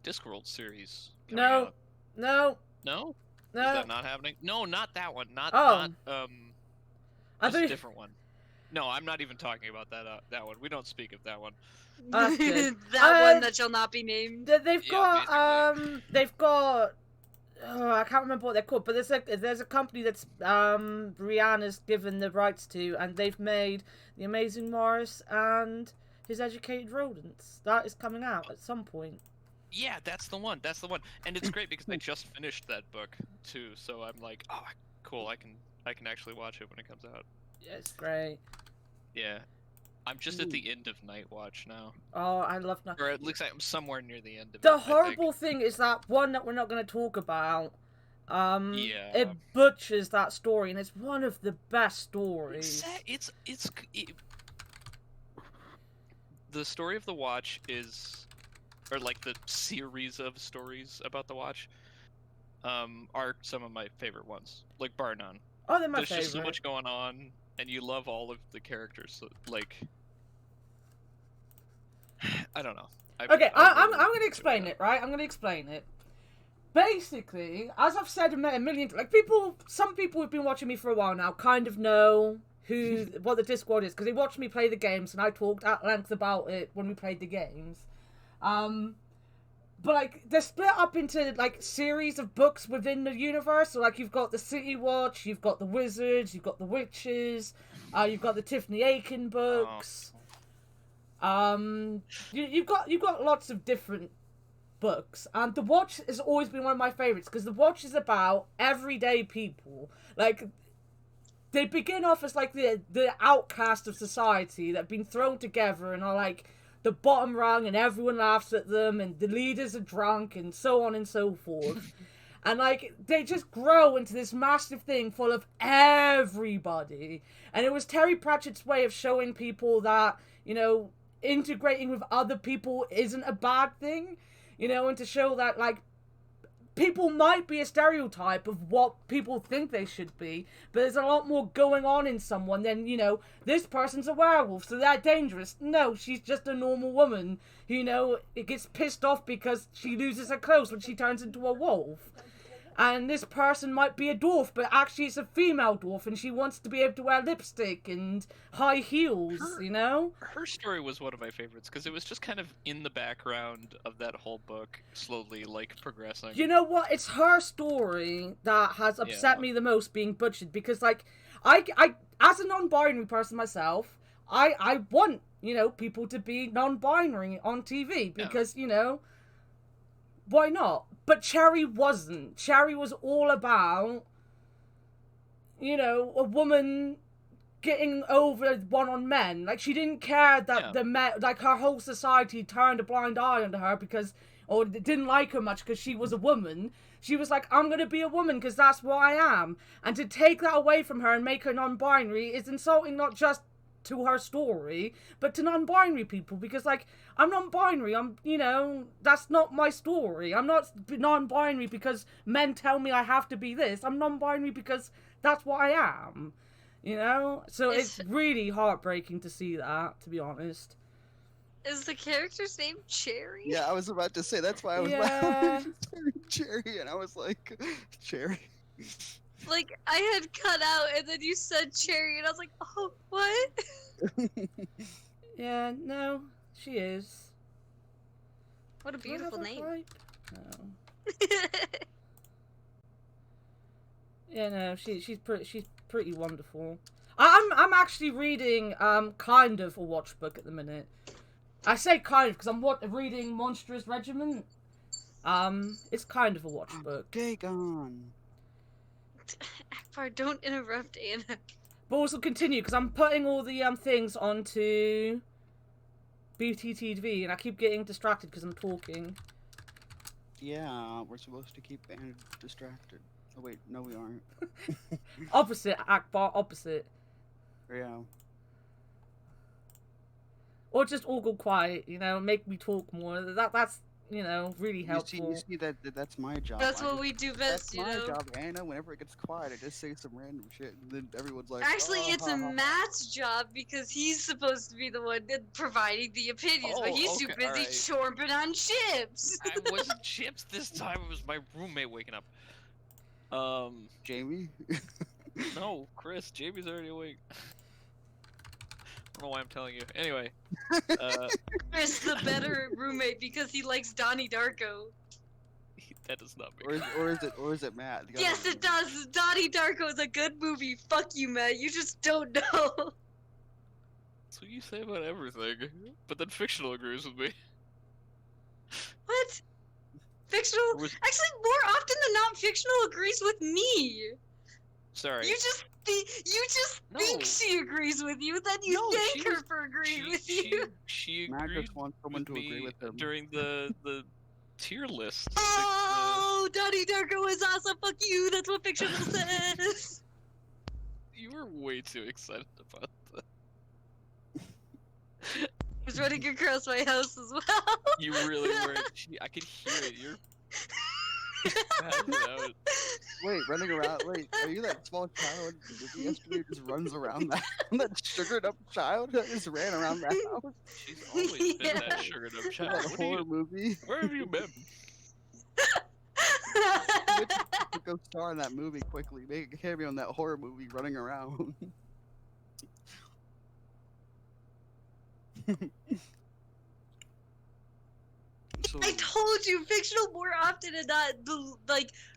Discworld series coming No, out. no, No? Is no. that not happening? No, not that one. Not Oh. I just a think different one. No, I'm not even talking about that one. We don't speak of that one. That's good. That one that shall not be named. they've Yeah, got they've got. Oh, I can't remember what they're called, but there's a company that's Rihanna's given the rights to, and they've made The Amazing Morris and His Educated Rodents. That is coming out at some point. Yeah, that's the one. That's the one. And it's great because I just finished that book too, so I'm like, oh, cool. I can actually watch it when it comes out. Yeah, it's great. Yeah. I'm just at the end of Night Watch now. Oh, I love that. Or it looks like I'm somewhere near the end of it. The I think. horrible thing is that one that we're not going to talk about. Yeah. It butchers that story, and it's one of the best stories. The story of the Watch is, or like the series of stories about the Watch, are some of my favorite ones. Like bar none. Oh, they're my There's favorite. just so much going on, and you love all of the characters. So, like, I don't know. Okay, I'm really going to explain it, right? I'm going to explain it. Basically, as I've said a million, like some people who've been watching me for a while now kind of know what the Discord is, because they watched me play the games, and I talked at length about it when we played the games. But like they're split up into like series of books within the universe. So like you've got the City Watch, you've got the Wizards, you've got the Witches, you've got the Tiffany Aiken books. You've got lots of different books, and the Watch has always been one of my favorites because the Watch is about everyday people. Like they begin off as like the outcast of society that have been thrown together and are like the bottom rung, and everyone laughs at them, and the leaders are drunk, and so on and so forth. And like they just grow into this massive thing full of everybody. And it was Terry Pratchett's way of showing people that, integrating with other people isn't a bad thing, and to show that like people might be a stereotype of what people think they should be, but there's a lot more going on in someone than, this person's a werewolf, so they're dangerous. No, she's just a normal woman who, it gets pissed off because she loses her clothes when she turns into a wolf. And this person might be a dwarf, but actually it's a female dwarf, and she wants to be able to wear lipstick and high heels, Her story was one of my favorites, because it was just kind of in the background of that whole book, slowly, like, progressing. You know what? It's her story that has upset me the most being butchered, because, like, I as a non-binary person myself, I want, people to be non-binary on TV, because, why not? But Cherry wasn't. Cherry was all about, a woman getting over one on men. Like, she didn't care that the men, like, her whole society turned a blind eye onto her or didn't like her much because she was a woman. She was like, I'm going to be a woman because that's what I am. And to take that away from her and make her non-binary is insulting not just to her story, but to non-binary people, because like I'm non-binary, that's not my story. I'm not non-binary because men tell me I have to be this. I'm non-binary because that's what I am. You know? So It's- it's really heartbreaking to see that, to be honest. Is the character's name Cherry? Yeah, I was about to say that's why I was Yeah. laughing. Cherry, and I was like, Cherry. Like, I had cut out, and then you said Cherry, and I was like, oh, what? Yeah, no, she is. What a Do I have beautiful a name. pipe? No. Yeah, no, she's pretty wonderful. I'm actually reading kind of a watch book at the minute. I say kind of because I'm reading Monstrous Regiment. It's kind of a watch book. Dagon. Akbar, don't interrupt Anna. But also continue because I'm putting all the things onto BTTV and I keep getting distracted because I'm talking. Yeah, we're supposed to keep Anna distracted. Oh wait, no we aren't. Opposite, Akbar, opposite. Yeah. Or just all go quiet, you know, make me talk more. That's really helpful. You see that's my job. That's what we do best, That's you my know? job, Anna. Whenever it gets quiet, I just say some random shit, and then everyone's like, Actually, oh, it's ha, a ha, ha." Matt's job because he's supposed to be the one providing the opinions, but Oh, he's too okay, busy alright. chorping on chips. I wasn't chips this time. It was my roommate waking up. Jamie. No, Chris. Jamie's already awake. I don't know why I'm telling you. Anyway, Chris, the better roommate because he likes Donnie Darko. that does not make or is it Matt? The Yes, other it does. Donnie Darko is a good movie. Fuck you, Matt. You just don't know. That's what you say about everything. But then fictional agrees with me. What? Fictional? Was- Actually, more often than not, fictional agrees with me. Sorry. You just No. think she agrees with you, then you No, thank she her was- for agreeing with you. She Matt agreed just wants someone with to me agree with him. during the tier list. Oh, Donnie Darko is awesome. Fuck you. That's what fictional says. You were way too excited about that. I was running across my house as well. You really weren't. I could hear it. You're passing out. Wait, running around. Wait, are you that small child that yesterday who just runs around that sugared up child that just ran around the house? She's always been Yeah. that sugared up child. That What do horror you, movie. where have you been? To go star in that movie quickly. Make a cameo in that horror movie running around. So, I told you, fictional more often than not,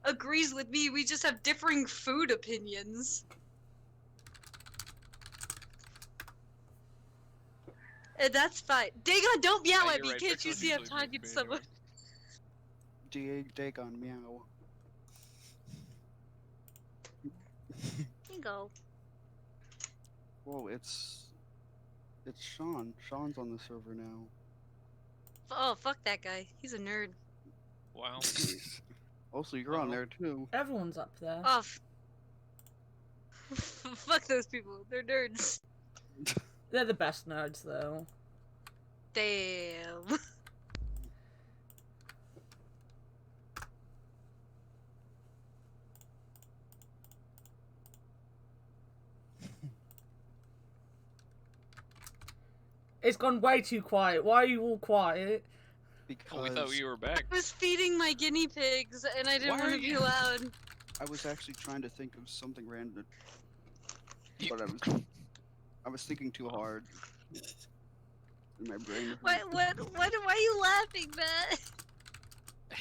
agrees with me. We just have differing food opinions. And that's fine. Dagon, don't yell Yeah, at you're me. right, Can't you fictional see I'm usually talking to agrees with me someone? Dagon meow. Bingo. Whoa, it's Sean. Sean's on the server now. Oh, fuck that guy. He's a nerd. Wow. Also, you're on there too. Everyone's up there. Oh, fuck those people. They're nerds. They're the best nerds, though. Damn. It's gone way too quiet. Why are you all quiet? Because Oh, we thought you were back. I was feeding my guinea pigs and I didn't Why want are to be you- loud. I was actually trying to think of something random, You- but I was thinking too hard. In my brain. Why are you laughing, Matt? I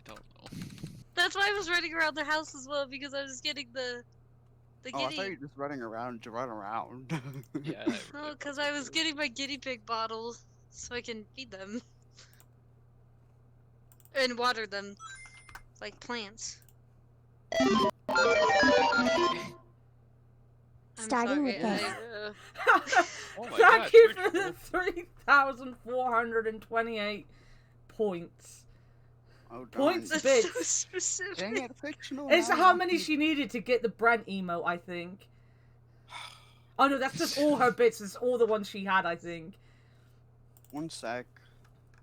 don't know. That's why I was running around the house as well, because I was getting the Oh, I guinea. thought you were just running around to run around. Yeah. Oh, because I was getting my guinea pig bottle so I can feed them. And water them. Like plants. I'm Starting sorry, with this. Oh my Thank gosh, you you're for the 3,428 points. Oh, Points darn. That's so bits. specific. Dang it, fictional. It's now how you many can- she needed to get the Brent emote, I think. Oh no, that's just all her bits. It's all the ones she had, I think. One sec.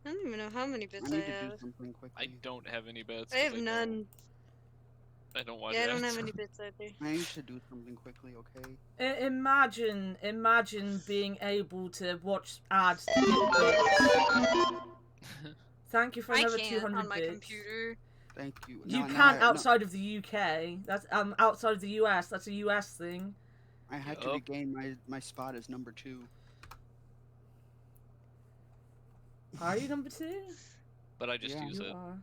I don't even know how many I bits need to do have. something I quickly. don't have any bets. I have 'cause none. I don't watch Yeah, I don't ads. have any bits either. I need to do something quickly, okay? Imagine being able to watch ads to get bits. Thank you for I another can't 200 on my bits. computer. Thank you. You Now can't outside of the UK. That's outside of the US. That's a US thing. I had to Yup. regain my spot as number 2. Are you number 2? But I just Yeah. use You it. are.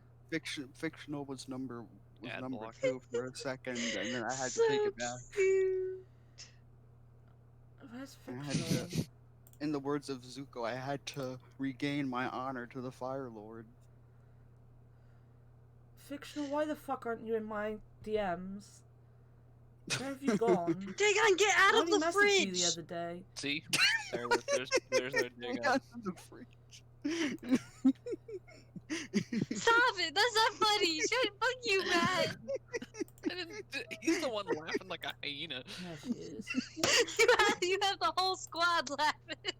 Fictional was number Ad block. 2 for a second, and then I had to So take it back. cute. Where's I had fictional? to, in the words of Zuko, I had to regain my honor to the Fire Lord. Fictional, why the fuck aren't you in my DMs? Where have you gone? Dagon, get I out of only the messaged you the fridge! other day. See? There's our I dig got out. in the fridge. Stop it! That's not funny! Fuck you, Matt! He's the one laughing like a hyena. There she is. you have the whole squad laughing.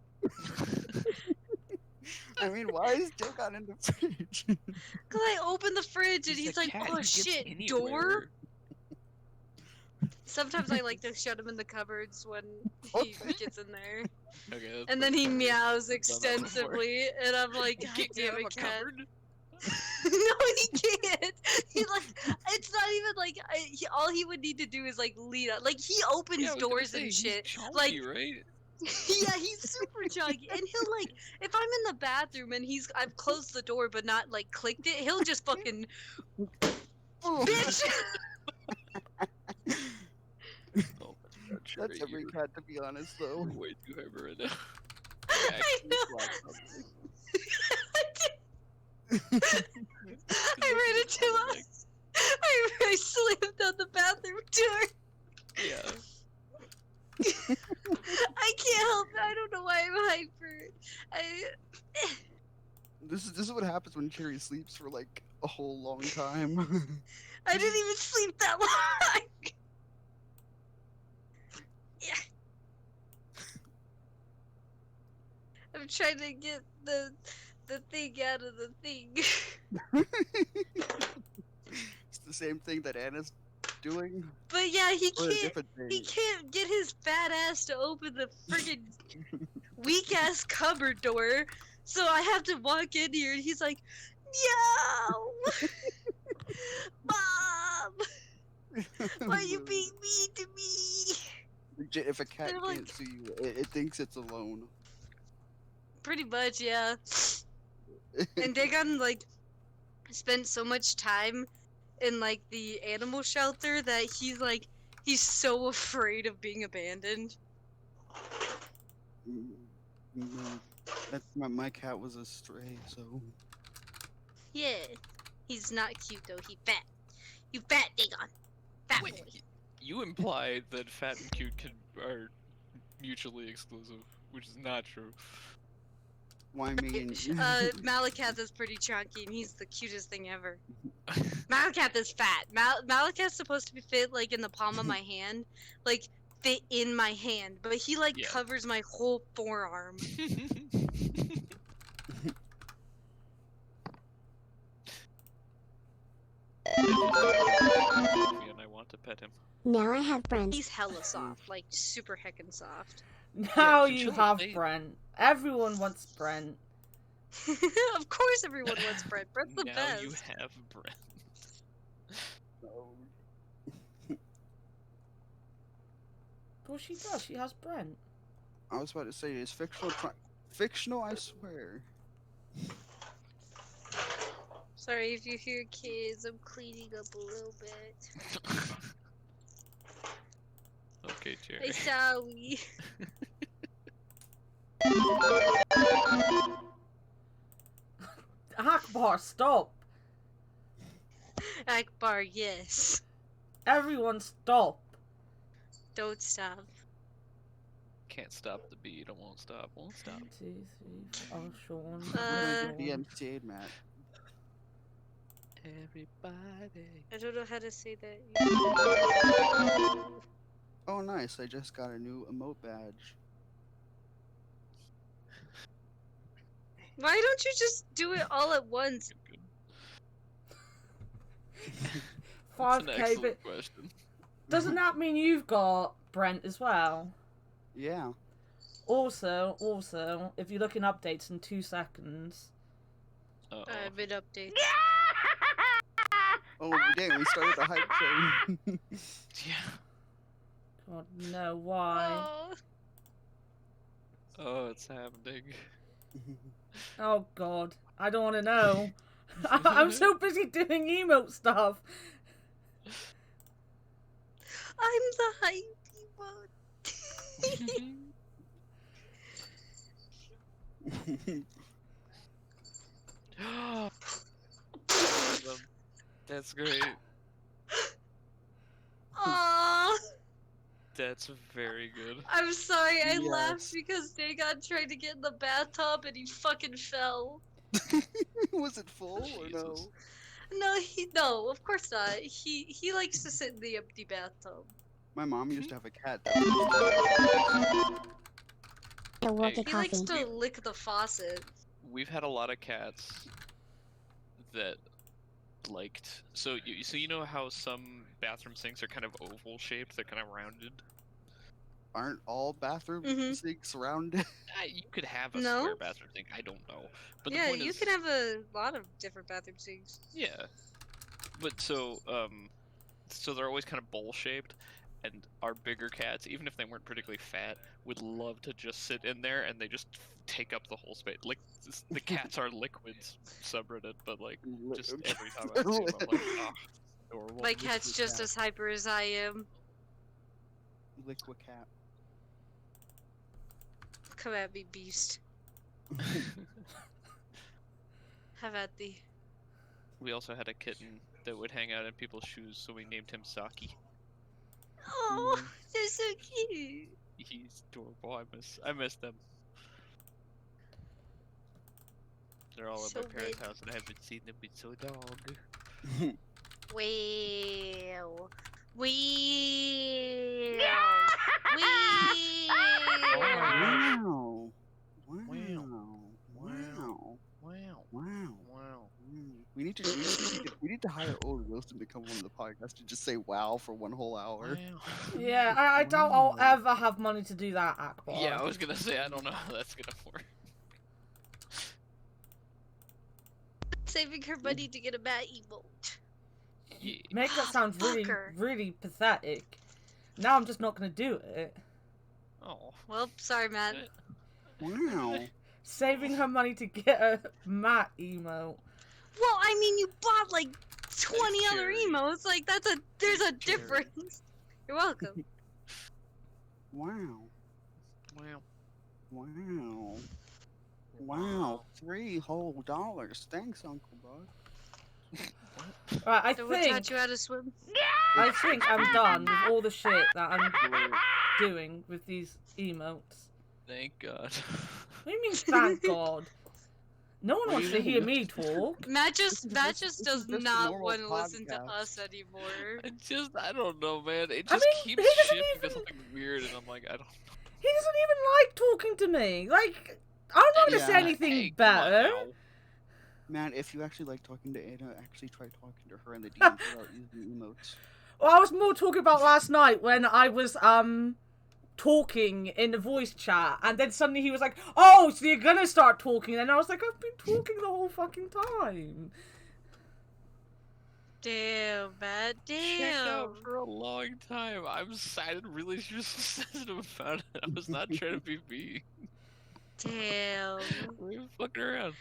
I mean, why is Dagon in the fridge? Cause I opened the fridge and he's a like, cat, oh he gets shit, door? anywhere. Sometimes I like to shut him in the cupboards when he gets in there. Okay, that's And then pretty he funny. meows I've done that before. extensively, and I'm like, God Kick me damn out of it, a cat. cupboard? No, he can't. He like, it's not even like all he would need to do is like lead up. Like he opens Yeah, I was gonna doors say, and he's shit. chunky, Like, right? yeah, he's super chunky, and he'll like, if I'm in the bathroom and I've closed the door but not like clicked it, he'll just fucking bitch. Oh, God, That's Sherry, every you're cat, to be honest, though. way too hyper right now. I know. I ran into us. I slammed down the bathroom door. Yeah. I can't help it. I don't know why I'm hyper. This is what happens when Cherry sleeps for like a whole long time. I didn't even sleep that long. Yeah. I'm trying to get the thing out of the thing. It's the same thing that Anna's doing. But yeah, he Or a can't. different thing. He can't get his fat ass to open the friggin' weak ass cupboard door. So I have to walk in here, and he's like, "Meow, Mom, why you being mean to me?" Legit, if a cat They're like- can't see you, it thinks it's alone. Pretty much, yeah. And Dagon like spent so much time in like the animal shelter that he's so afraid of being abandoned. No, that's my cat was a stray, so Yeah, he's not cute though. He fat. You fat Dagon. Fat Wait, boy. you imply that fat and cute are mutually exclusive, which is not true. why mean? Malakath is pretty chunky and he's the cutest thing ever. Malakath is fat. Malakath's supposed to be fit like in the palm of my hand, like fit in my hand, but he like Yeah. covers my whole forearm. And I want to pet him. Now I have friends. He's hella soft, like super heckin' soft. Now can you children have date? Brent. Everyone wants Brent. Of course everyone wants Brent. Brent's the now best. you have Brent. Well, she does. She has Brent. I was about to say, is fictional fictional? I swear. Sorry if you hear kids, I'm cleaning up a little bit. Okay, Jerry. I'm sorry. Akbar, stop. Akbar, yes. Everyone stop. Don't stop. Can't stop the beat. I won't stop. Won't stop. 1, 2, 3, 4. Oh, Sean. DMCA, Matt. Everybody. I don't know how to say that. Oh, nice! I just got a new emote badge. Why don't you just do it all at once? That's an 5k. excellent But question. doesn't that mean you've got Brent as well? Yeah. Also, if you look in updates in 2 seconds. Uh-oh. Mid update. Oh, dang, we started the hype train. Yeah. God, no, why? Oh. Oh, it's happening. Oh God, I don't want to know. I'm so busy doing emote stuff. I'm the hype emote. That's great. Aww. That's very good. I'm sorry, I laughed Yes. because Dagon tried to get in the bathtub and he fucking fell. Was it full or no? Jesus. No, of course not. He likes to sit in the empty bathtub. My mom used to have a cat that I will Hey, get He likes coffee. to lick the faucet. We've had a lot of cats that liked. So you know how some bathroom sinks are kind of oval shaped? They're kind of rounded. aren't all bathroom Mhm. sinks rounded. You could have a No. square bathroom sink. I don't know. But the Yeah, point you is, can have a lot of different bathroom sinks. yeah. But so they're always kind of bowl shaped, and our bigger cats, even if they weren't particularly fat, would love to just sit in there, and they just take up the whole space. Like the cats are liquids subreddit, but like just every time I see them, I'm like, ah, adorable. My cat's Liquid just cat. as hyper as I am. Liquid cat. Come at me, beast. Have at thee. We also had a kitten that would hang out in people's shoes, so we named him Saki. Oh, they're so cute. He's adorable. I miss them. They're all So at my parents' big. house, and I haven't seen them in so long. Well. Well. Wow. Wow. Wow. Wow. Wow. Wow. Wow. We need to hire Owen Wilson to come on the podcast to just say wow for one whole hour. Wow. Yeah, I doubt I'll ever have money to do that, Akbar. Yeah, I was gonna say, I don't know how that's gonna work. Saving her money to get a bat emote. Yeah. Make that sound really, Fucker. really pathetic. Now I'm just not gonna do it. Oh. Well, sorry, Matt. Wow. Saving her money to get a Matt emote. Well, I mean, you bought like 20 Thanks, other Jerry. emotes. Like, there's a Thanks, Jerry. difference. You're welcome. Wow. Wow. Wow. Wow. $3 whole. Thanks, Uncle Bud. Right, I So we taught think you how to swim? I'm done with all the shit that I'm doing with these emotes. Thank God. What do you mean, thank God? No one wants to hear me talk. Matt just This does is just a not normal want to listen to podcast. us anymore. I don't know, man. It I just mean, keeps he doesn't shifting even- to something weird, and I'm like, I don't know. He doesn't even like talking to me. Like, I'm not gonna say Yeah. anything Hey, come on better. now. Matt, if you actually like talking to Anna, actually try talking to her in the DMs without using emotes. Well, I was more talking about last night when I was talking in the voice chat, and then suddenly he was like, "Oh, so you're gonna start talking?" And I was like, "I've been talking the whole fucking time." Damn, Matt. Checked Damn. out for a long time. I didn't really just sensitive about it. I was not trying to be mean. Damn. We were fucking around.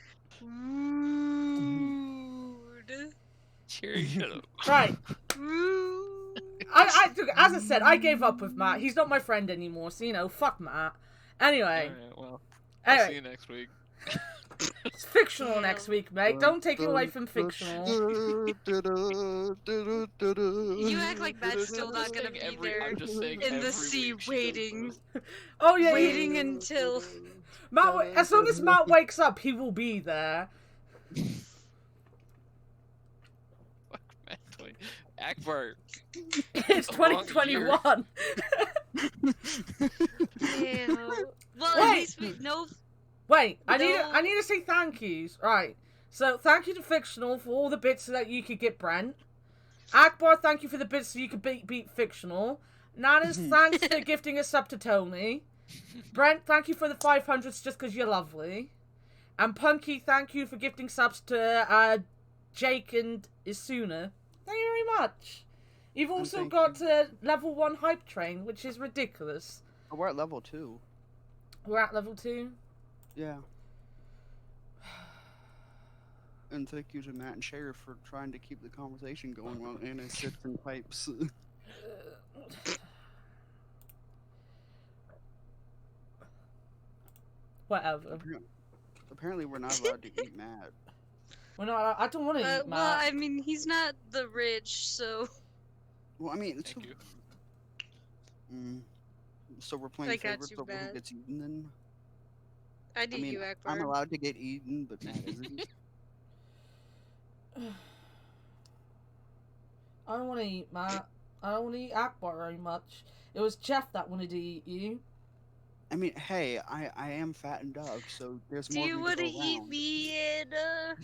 Rude. Cherry, shut up. Right. Rude. As I said, I gave up with Matt. He's not my friend anymore, so fuck Matt. Anyway, Alright, well, I'll see anyway, you next week. it's fictional next week, mate. Don't take it away from fictional. You act like Matt's still not gonna be there I'm just saying in the every sea week she does waiting. this. Oh yeah, Waiting until. Matt. As soon as Matt wakes up, he will be there. Fuck, man. Akbar. It's The wrong 2021. Damn. Well, at Wait. least we know. Wait, I No. need to say thank yous. Right. So thank you to Fictional for all the bits so that you could get Brent. Akbar, thank you for the bits so you could beat fictional. Nanas, thanks for gifting a sub to Tony. Brent, thank you for the 500s just because you're lovely. And Punky, thank you for gifting subs to Jake and Isuna. Thank you very much. You've also got level 1 hype train, which is ridiculous. Oh, we're at level 2. We're at level 2? Yeah. And thank you to Matt and Cher for trying to keep the conversation going while Anna sits and types. Whatever. Apparently we're not allowed to eat Matt. We're not. I don't want to eat Matt. Well, I mean, he's not the rich, so. Well, I mean, Thank you. So we're playing I got favorites you, over who Matt. gets eaten then? I need I mean, you, Akbar. I'm allowed to get eaten, but Matt isn't. I don't want to eat Matt. I don't want to eat Akbar very much. It was Jeff that wanted to eat you. I mean, hey, I am fat and dog, so there's Do more you of me want to to go eat around. me, Anna?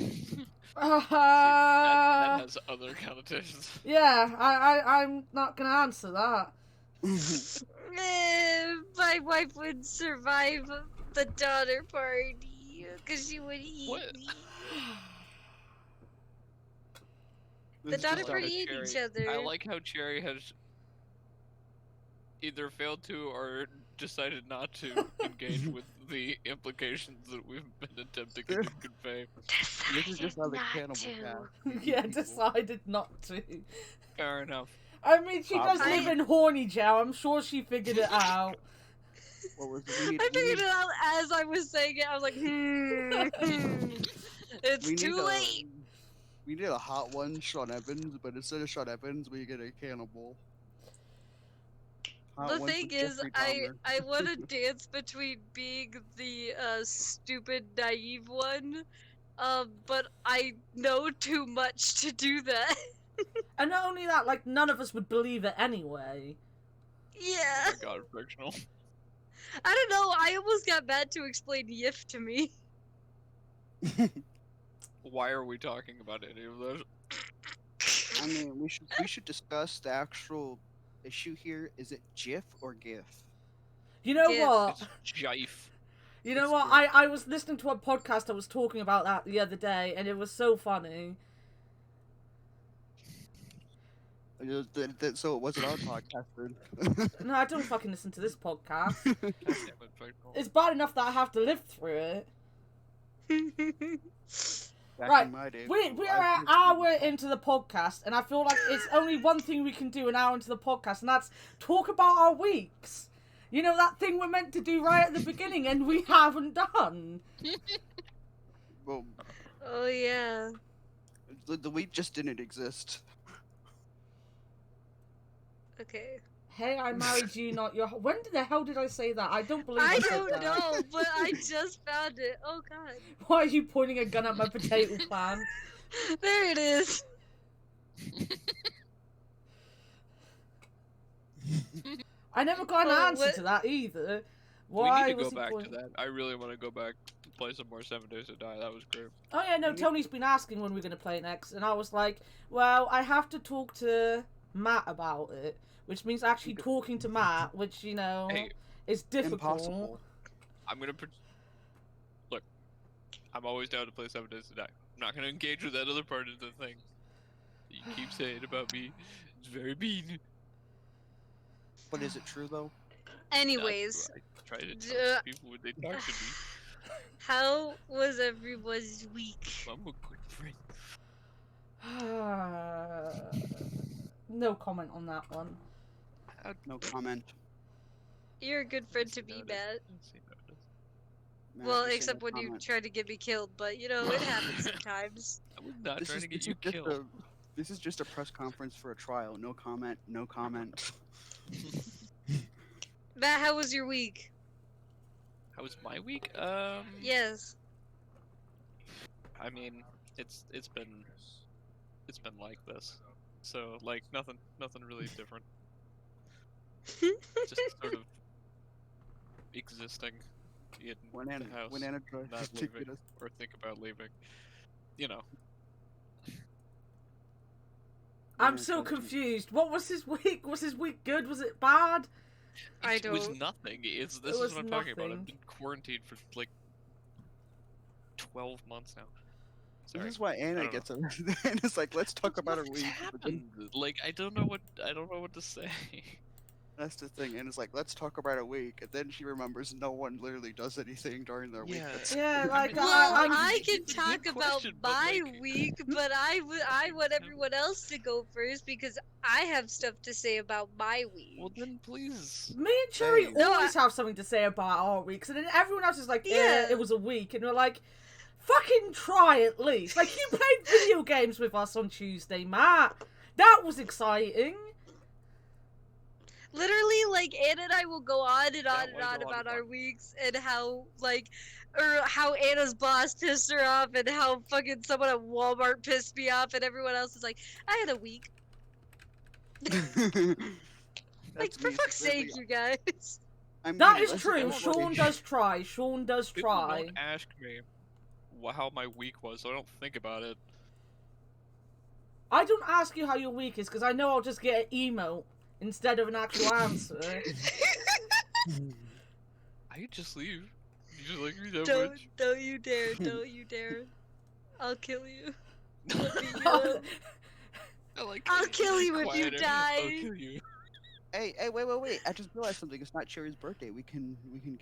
That has other connotations. Yeah, I'm not gonna answer that. My wife would survive the daughter party because she would eat What? me. This The is daughter just party like- eat Cherry. each other. I like how Cherry has either failed to or decided not to engage with the implications that we've been attempting to convey. This is just how the Not cannibal to. cast. Yeah, decided not to. Fair enough. I mean, she does I- live in horny jail. I'm sure she figured it out. What was it? We I figured need- it out as I was saying it. I was like, it's we too need late. We need a hot one, Sean Evans, but instead of Sean Evans, we get a cannibal. Hot The ones thing with is, Jeffrey I Dahmer. want to dance between being the stupid, naive one, but I know too much to do that. And not only that, like, none of us would believe it anyway. Yeah. Oh my god, fictional. I don't know. I almost got Matt to explain Yif to me. Why are we talking about any of those? I mean, we should discuss the actual issue here. Is it GIF or GIF? You know Yeah. what? It's jive. You know It's what? good. I was listening to a podcast that was talking about that the other day, and it was so funny. So it wasn't our podcast then. No, I don't fucking listen to this podcast. God damn it, fictional. It's bad enough that I have to live through it. Back Right, in my day, We are an hour into the podcast, and I feel like it's only one thing we can do an hour into the podcast, and that's talk about our weeks. You know, that thing we're meant to do right at the beginning, and we haven't done. Well, Oh yeah. the week just didn't exist. Okay. Hey, I married you, not your... When the hell did I say that? I don't believe I said don't that. know, but I just found it. Oh god. Why are you pointing a gun at my potato plant? There it is. I never got an Oh, answer what? to that either. We Why need to was go he back pointing... to that. I really want to go back to play some more 7 Days to Die. That was great. Oh yeah, no, We need- Tony's been asking when we're going to play next, and I was like, well, I have to talk to Matt about it, which means actually talking to Matt, which, you know, Hey, is difficult. Impossible. I'm gonna look. I'm always down to play 7 Days to Die. I'm not gonna engage with that other part of the thing. You keep saying about me. It's very mean. But is it true though? Anyways, I try to tell people when they talk to me. how was everyone's week? I'm a good friend. No comment on that one. No comment. You're a good friend to See me, notice. Matt. See notice. Matt, Well, just say except no when you comment. tried to get me killed, but you know, it happens sometimes. I was not This trying is- to get this you is just killed. This is just a press conference for a trial. No comment. No comment. Matt, how was your week? How was my week? Yes. I mean, it's been like this. So like nothing really different. Just sort of existing in When Anna, the house, when Anna tries not to get leaving us. or think about leaving. You know. I'm so confused. What was his week? Was his week good? Was it bad? It was nothing. This is was what I'm talking about. nothing. I've been quarantined for like 12 months now. Sorry. This is why I Anna don't gets arrested. And it's like, let's talk about her What's week. happened? Like I don't know what to say. That's the thing. And it's like, let's talk about her week. And then she remembers no one literally does anything during their week. Yeah. That's- Yeah, I like mean, Well, I can it's a talk good about question, but, my like- week, but I want everyone else to go first because I have stuff to say about my week. Well then, please. me and Cherry Hey. No, always have something to say about our weeks, and then everyone else is like, Yeah. it was a week, and we're like, fucking try at least. Like, you played video games with us on Tuesday, Matt. That was exciting. Literally, like, Anna and I will go on and on That and was a on lot of about our fun. weeks and how, like, or how Anna's boss pissed her off and how fucking someone at Walmart pissed me off and everyone else is like, I had a week. Like, That's for me, fuck's literally. sake, you guys. I mean, That is that's true. everybody. Sean does try. Sean does People try. don't ask me how my week was, so I don't think about it. I don't ask you how your week is, because I know I'll just get an emote instead of an actual answer. I could just leave. You just like me that Don't, much. don't you dare, don't you dare. I'll kill you. I'll beat you Oh, up. I like I'll it. kill you Be if you quieter. die. I'll kill you. Hey, wait! I just realized something. It's not Cherry's birthday. We can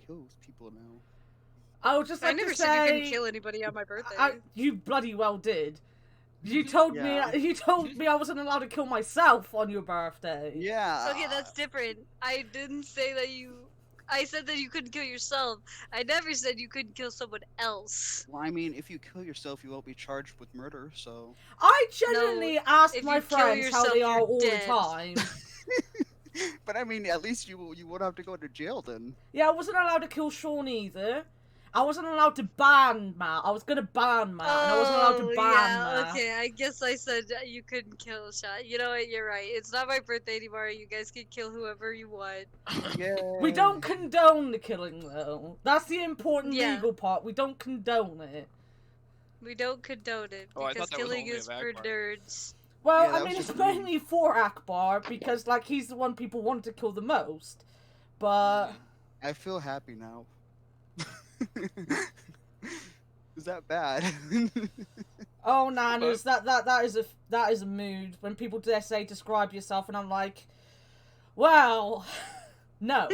kill people now. I would just I like never to said you say, couldn't kill anybody on my birthday. you bloody well did. You told Yeah. me I wasn't allowed to kill myself on your birthday. Yeah. Okay, that's different. I didn't say that you. I said that you couldn't kill yourself. I never said you couldn't kill someone else. Well, I mean, if you kill yourself, you won't be charged with murder. So. I genuinely ask if my you kill friends how yourself, they are you're all dead. the time. But I mean, at least you won't have to go to jail then. Yeah, I wasn't allowed to kill Sean either. I wasn't allowed to ban Matt. I was gonna ban Matt, and I wasn't allowed to ban Matt. Okay, I guess I said you couldn't kill Shot. You know what? You're right. It's not my birthday anymore. You guys can kill whoever you want. Yeah. We don't condone the killing, though. That's the important Yeah. legal part. We don't condone it. We don't condone it Oh, I because thought that was killing only is of for Akbar. nerds. Well, Yeah, I that mean, was it's just me. mainly for Akbar, because, like, he's the one people want to kill the most. But... I feel happy now. Is that bad? Oh, nanas, that is a mood when people dare say describe yourself, and I'm like, well, no.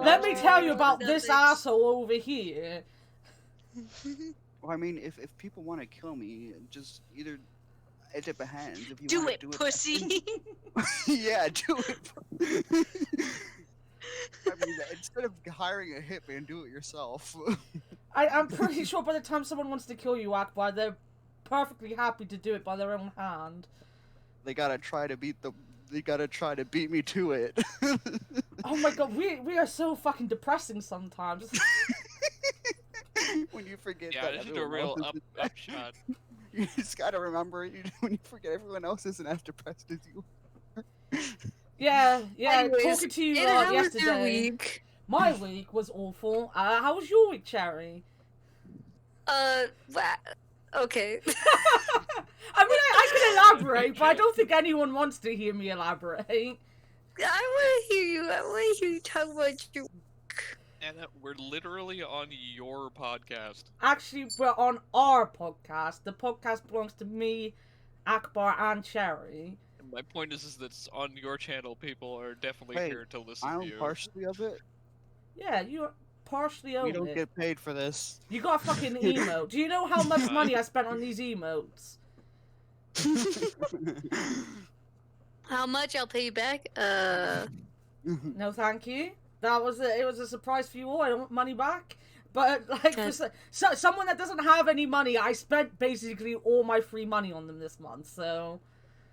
Let me tell you about this asshole over here. Well, I mean, if people want to kill me, just either it depends. If you Do wanna it, pussy. Yeah, do it. I mean, instead of hiring a hitman, do it yourself. I'm pretty sure by the time someone wants to kill you, Akbar, they're perfectly happy to do it by their own hand. They gotta try to beat me to it. Oh my god, we are so fucking depressing sometimes. When you forget Yeah, that this is a everyone real else is- upshot. You just gotta remember when you forget everyone else isn't as depressed as you. Yeah, Anyways, talking to you Anna, how was yesterday. your week? My week was awful. How was your week, Cherry? Okay. I mean, I can elaborate, but I don't think anyone wants to hear me elaborate. I want to hear you. I want to hear you talk about your. And we're literally on your podcast. Actually, we're on our podcast. The podcast belongs to me, Akbar, and Cherry. And my point is that it's on your channel. People are definitely Hey, here to listen I to own you. partially of it. Yeah, you partially own We don't it. get paid for this. You got a fucking emote. Do you know how much money I spent on these emotes? How much? I'll pay you back. No, thank you. It was a surprise for you all. I don't want money back. But like, Okay. for someone that doesn't have any money, I spent basically all my free money on them this month. So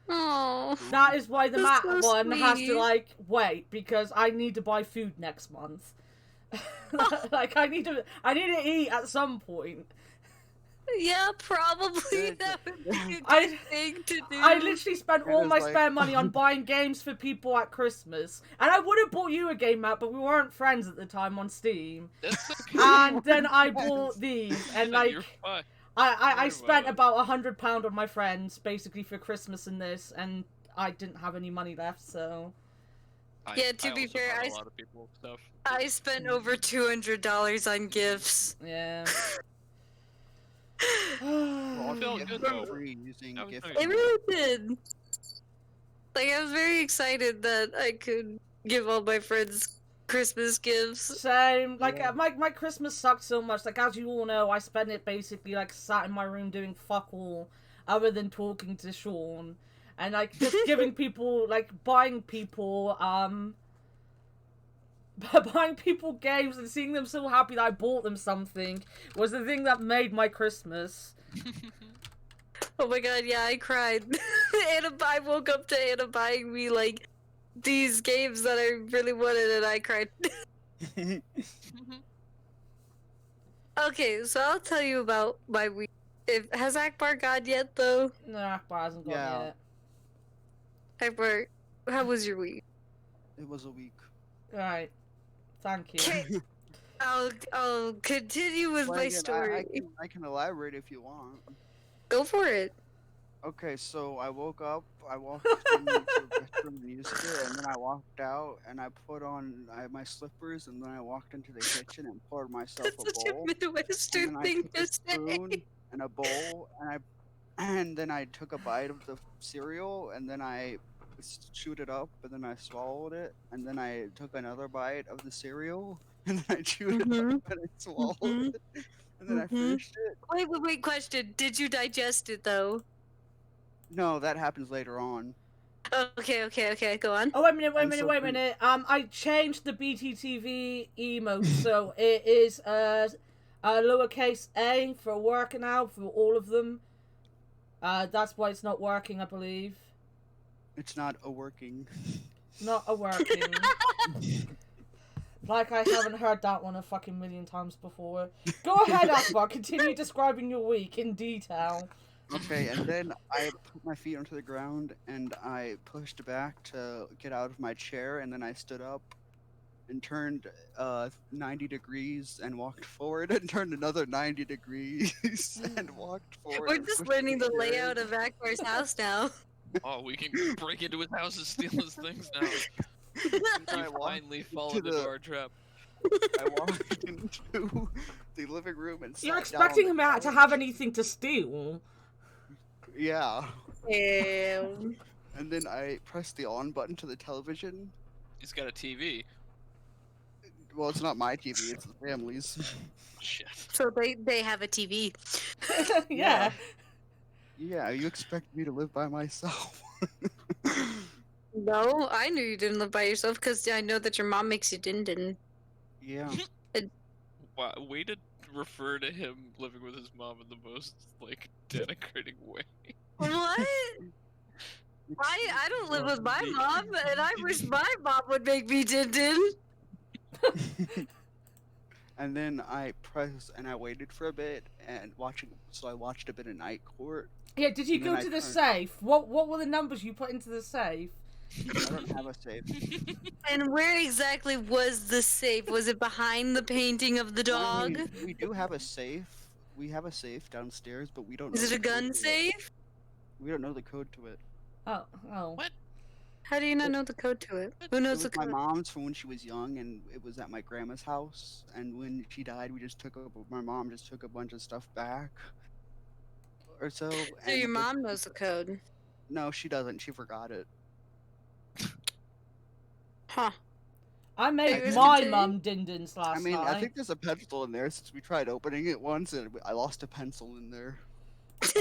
Oh. that is why the That's Matt so one has to sweet. like wait, because I need to buy food next month. Like I need to eat at some point. Yeah, probably. Good. That would be a good I- thing to do. I literally spent all is my like- spare money on buying games for people at Christmas. And I would have bought you a game, Matt, but we weren't friends at the time on Steam. That's okay. And then I bought these, and You're like, fine. I Very spent well. about £100 on my friends basically for Christmas and this, and I didn't have any money left, so Yeah, to I be also fair, bought I a lot of people's stuff. spent over $200 on gifts. yeah. Well, all Felt the good, gifts though. are free using That was gift nice. It cards. really did. Like, I was very excited that I could give all my friends Christmas gifts. Same. Like, Yeah. my Christmas sucked so much. Like, as you all know, I spent it basically, like, sat in my room doing fuck all other than talking to Sean. And, like, just giving people, like, buying people games and seeing them so happy that I bought them something was the thing that made my Christmas. Oh my god, yeah, I cried. I woke up to Anna buying me, like, these games that I really wanted, and I cried. Okay, so I'll tell you about my week. Has Akbar gone yet, though? No, Akbar hasn't gone Yeah. yet. Akbar, how was your week? It was a week. Right. Thank you. Okay, I'll continue with Well, my again, story. I can elaborate if you want. Go for it. Okay, so I woke up, I walked into the restroom and used it, and then I walked out and I put on my slippers, and then I walked into the kitchen and poured myself That's a such a bowl. Midwestern And then I thing took to a say. spoon and a bowl, and then I took a bite of the cereal, and then I chewed it up, and then I swallowed it, and then I took another bite of the cereal, and then I chewed it Mhm. up, and I swallowed Mhm. it, and then I Mhm. finished it. Wait, question. Did you digest it, though? No, that happens later on. Okay, go on. Oh, wait a minute. And so then- I changed the BTTV emote, so it is a lowercase a for working out for all of them. That's why it's not working, I believe. It's not a working. Not a working. Like I haven't heard that one a fucking million times before. Go ahead, Akbar. Continue describing your week in detail. Okay, and then I put my feet onto the ground and I pushed back to get out of my chair, and then I stood up and turned 90 degrees and walked forward, and turned another 90 degrees and walked forward. We're and just pushed learning the chair. layout of Akbar's house now. Oh, we can break into his house and steal his things now. I You walked finally into fall into the- our trap. I walked into the living room and You're sat down on expecting the him out to couch. have anything to steal. Yeah. Ew. And then I pressed the on button to the television. He's got a TV. Well, it's not my TV, it's the family's. Shit. So they have a TV. Yeah. Yeah, you expect me to live by myself. No, I knew you didn't live by yourself because I know that your mom makes you din. Yeah. Wow, way to refer to him living with his mom in the most, like, denigrating way. What? I don't live with my mom, and I wish my mom would make me din. And then I pressed and I waited for a bit and so I watched a bit of Night Court. Yeah, did you And go then to I the turned- safe? What were the numbers you put into the safe? I don't have a safe. And where exactly was the safe? Was it behind the painting of the I dog? mean, we do have a safe. We have a safe downstairs, but we don't. Is know it a the code gun to it. safe? We don't know the code to it. Oh. What? How do you not know the code to it? Who It knows was the my code? mom's from when she was young, and it was at my grandma's house. And when she died, my mom just took a bunch of stuff back, or so. So and your the- mom knows the code. No, she doesn't. She forgot it. Huh. I made Anyways, my continue. mum din-dins last I mean, night. I think there's a pencil in there since we tried opening it once, and I lost a pencil in there. So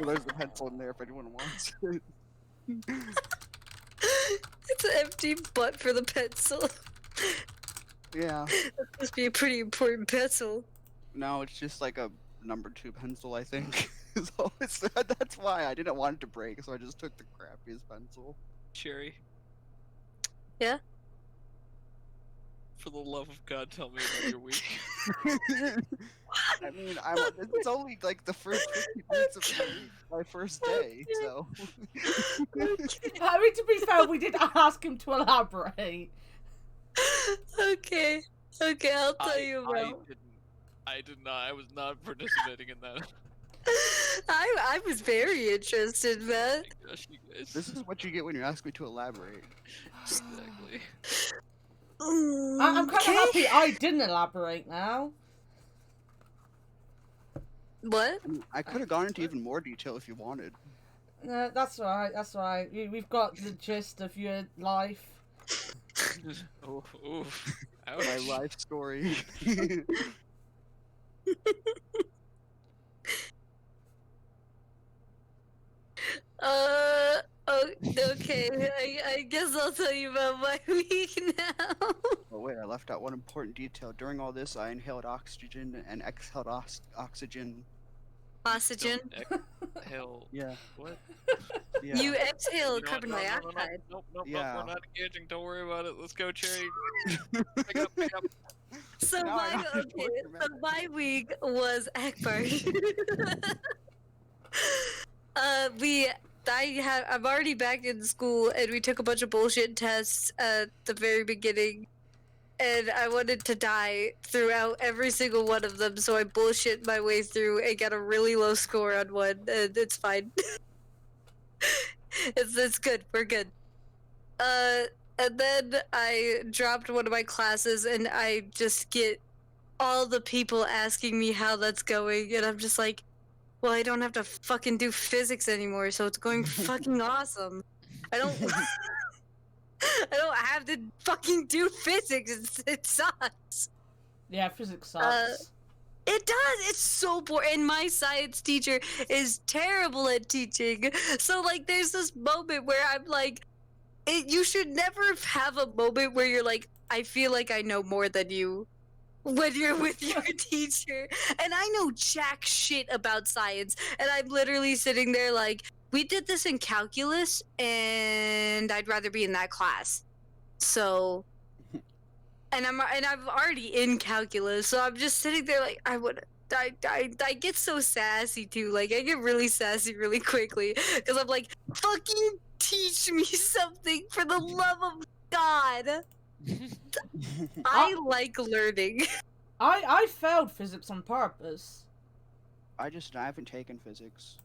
there's a pencil in there if anyone wants it. It's an empty butt for the pencil. Yeah. That must be a pretty important pencil. No, it's just like a number 2 pencil, I think. So that's why I didn't want it to break, so I just took the crappiest pencil. Cherry. Yeah? For the love of God, tell me about your week. I mean, it's only like the first 50 minutes of my first day, so. I mean, to be fair, we did ask him to elaborate. Okay, I'll tell you about. I did not. I was not participating in that. I was very interested, man. Gosh, you guys. This is what you get when you ask me to elaborate. Exactly. I'm kind of happy I didn't elaborate now. What? I mean, I could have gone into even more detail if you wanted. That's alright, that's alright. We've got the gist of your life. Oh, oof. My Ouch. life story. Oh, okay. I guess I'll tell you about my week now. Oh wait, I left out one important detail. During all this, I inhaled oxygen and exhaled oxygen. Oxygen. Hell. Yeah. What? Yeah. You exhale You know what? carbon dioxide. Nope, Yeah. we're not engaging. Don't worry about it. Let's go, Cherry. Pick up. So Now I my know what you meant. my week was Akbar. I'm already back in school, and we took a bunch of bullshit tests at the very beginning, and I wanted to die throughout every single one of them, so I bullshit my way through and got a really low score on one, and it's fine. It's good. We're good. And then I dropped one of my classes, and I just get all the people asking me how that's going, and I'm just like, well, I don't have to fucking do physics anymore, so it's going fucking awesome. I don't I don't have to fucking do physics. It sucks. Yeah, physics sucks. It does. It's so boring. And my science teacher is terrible at teaching. So like there's this moment where I'm like, you should never have a moment where you're like, I feel like I know more than you when you're with your teacher. And I know jack shit about science. And I'm literally sitting there like, we did this in calculus and I'd rather be in that class. So and I'm already in calculus, so I'm just sitting there like I get so sassy too. Like I get really sassy really quickly because I'm like, fucking teach me something for the love of God. I like learning. I failed physics on purpose. I haven't taken physics.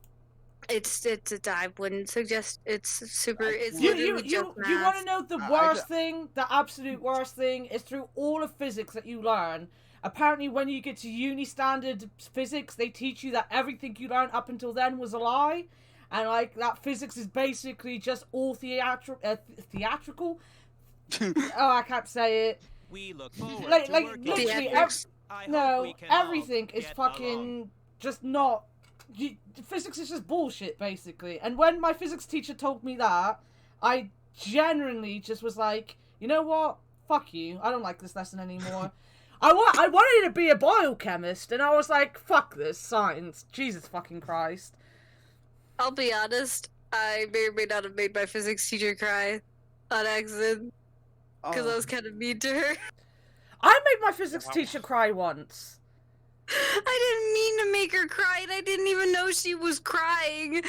I wouldn't suggest. It's super. It's You literally just want math. to know the I worst thing? The absolute worst thing is through all of physics that you learn. Apparently, when you get to uni standard physics, they teach you that everything you learned up until then was a lie, and like that physics is basically just all theatrical. Oh, I can't say it. We look forward Like to like working literally, together. I hope no, we can all everything is get fucking along. just not. Physics is just bullshit, basically. And when my physics teacher told me that, I genuinely just was like, you know what? Fuck you. I don't like this lesson anymore. I wanted to be a biochemist, and I was like, fuck this science. Jesus fucking Christ. I'll be honest. I may or may not have made my physics teacher cry on accident because I was kind of mean to her. I made my physics teacher cry once. I didn't mean to make her cry, and I didn't even know she was crying.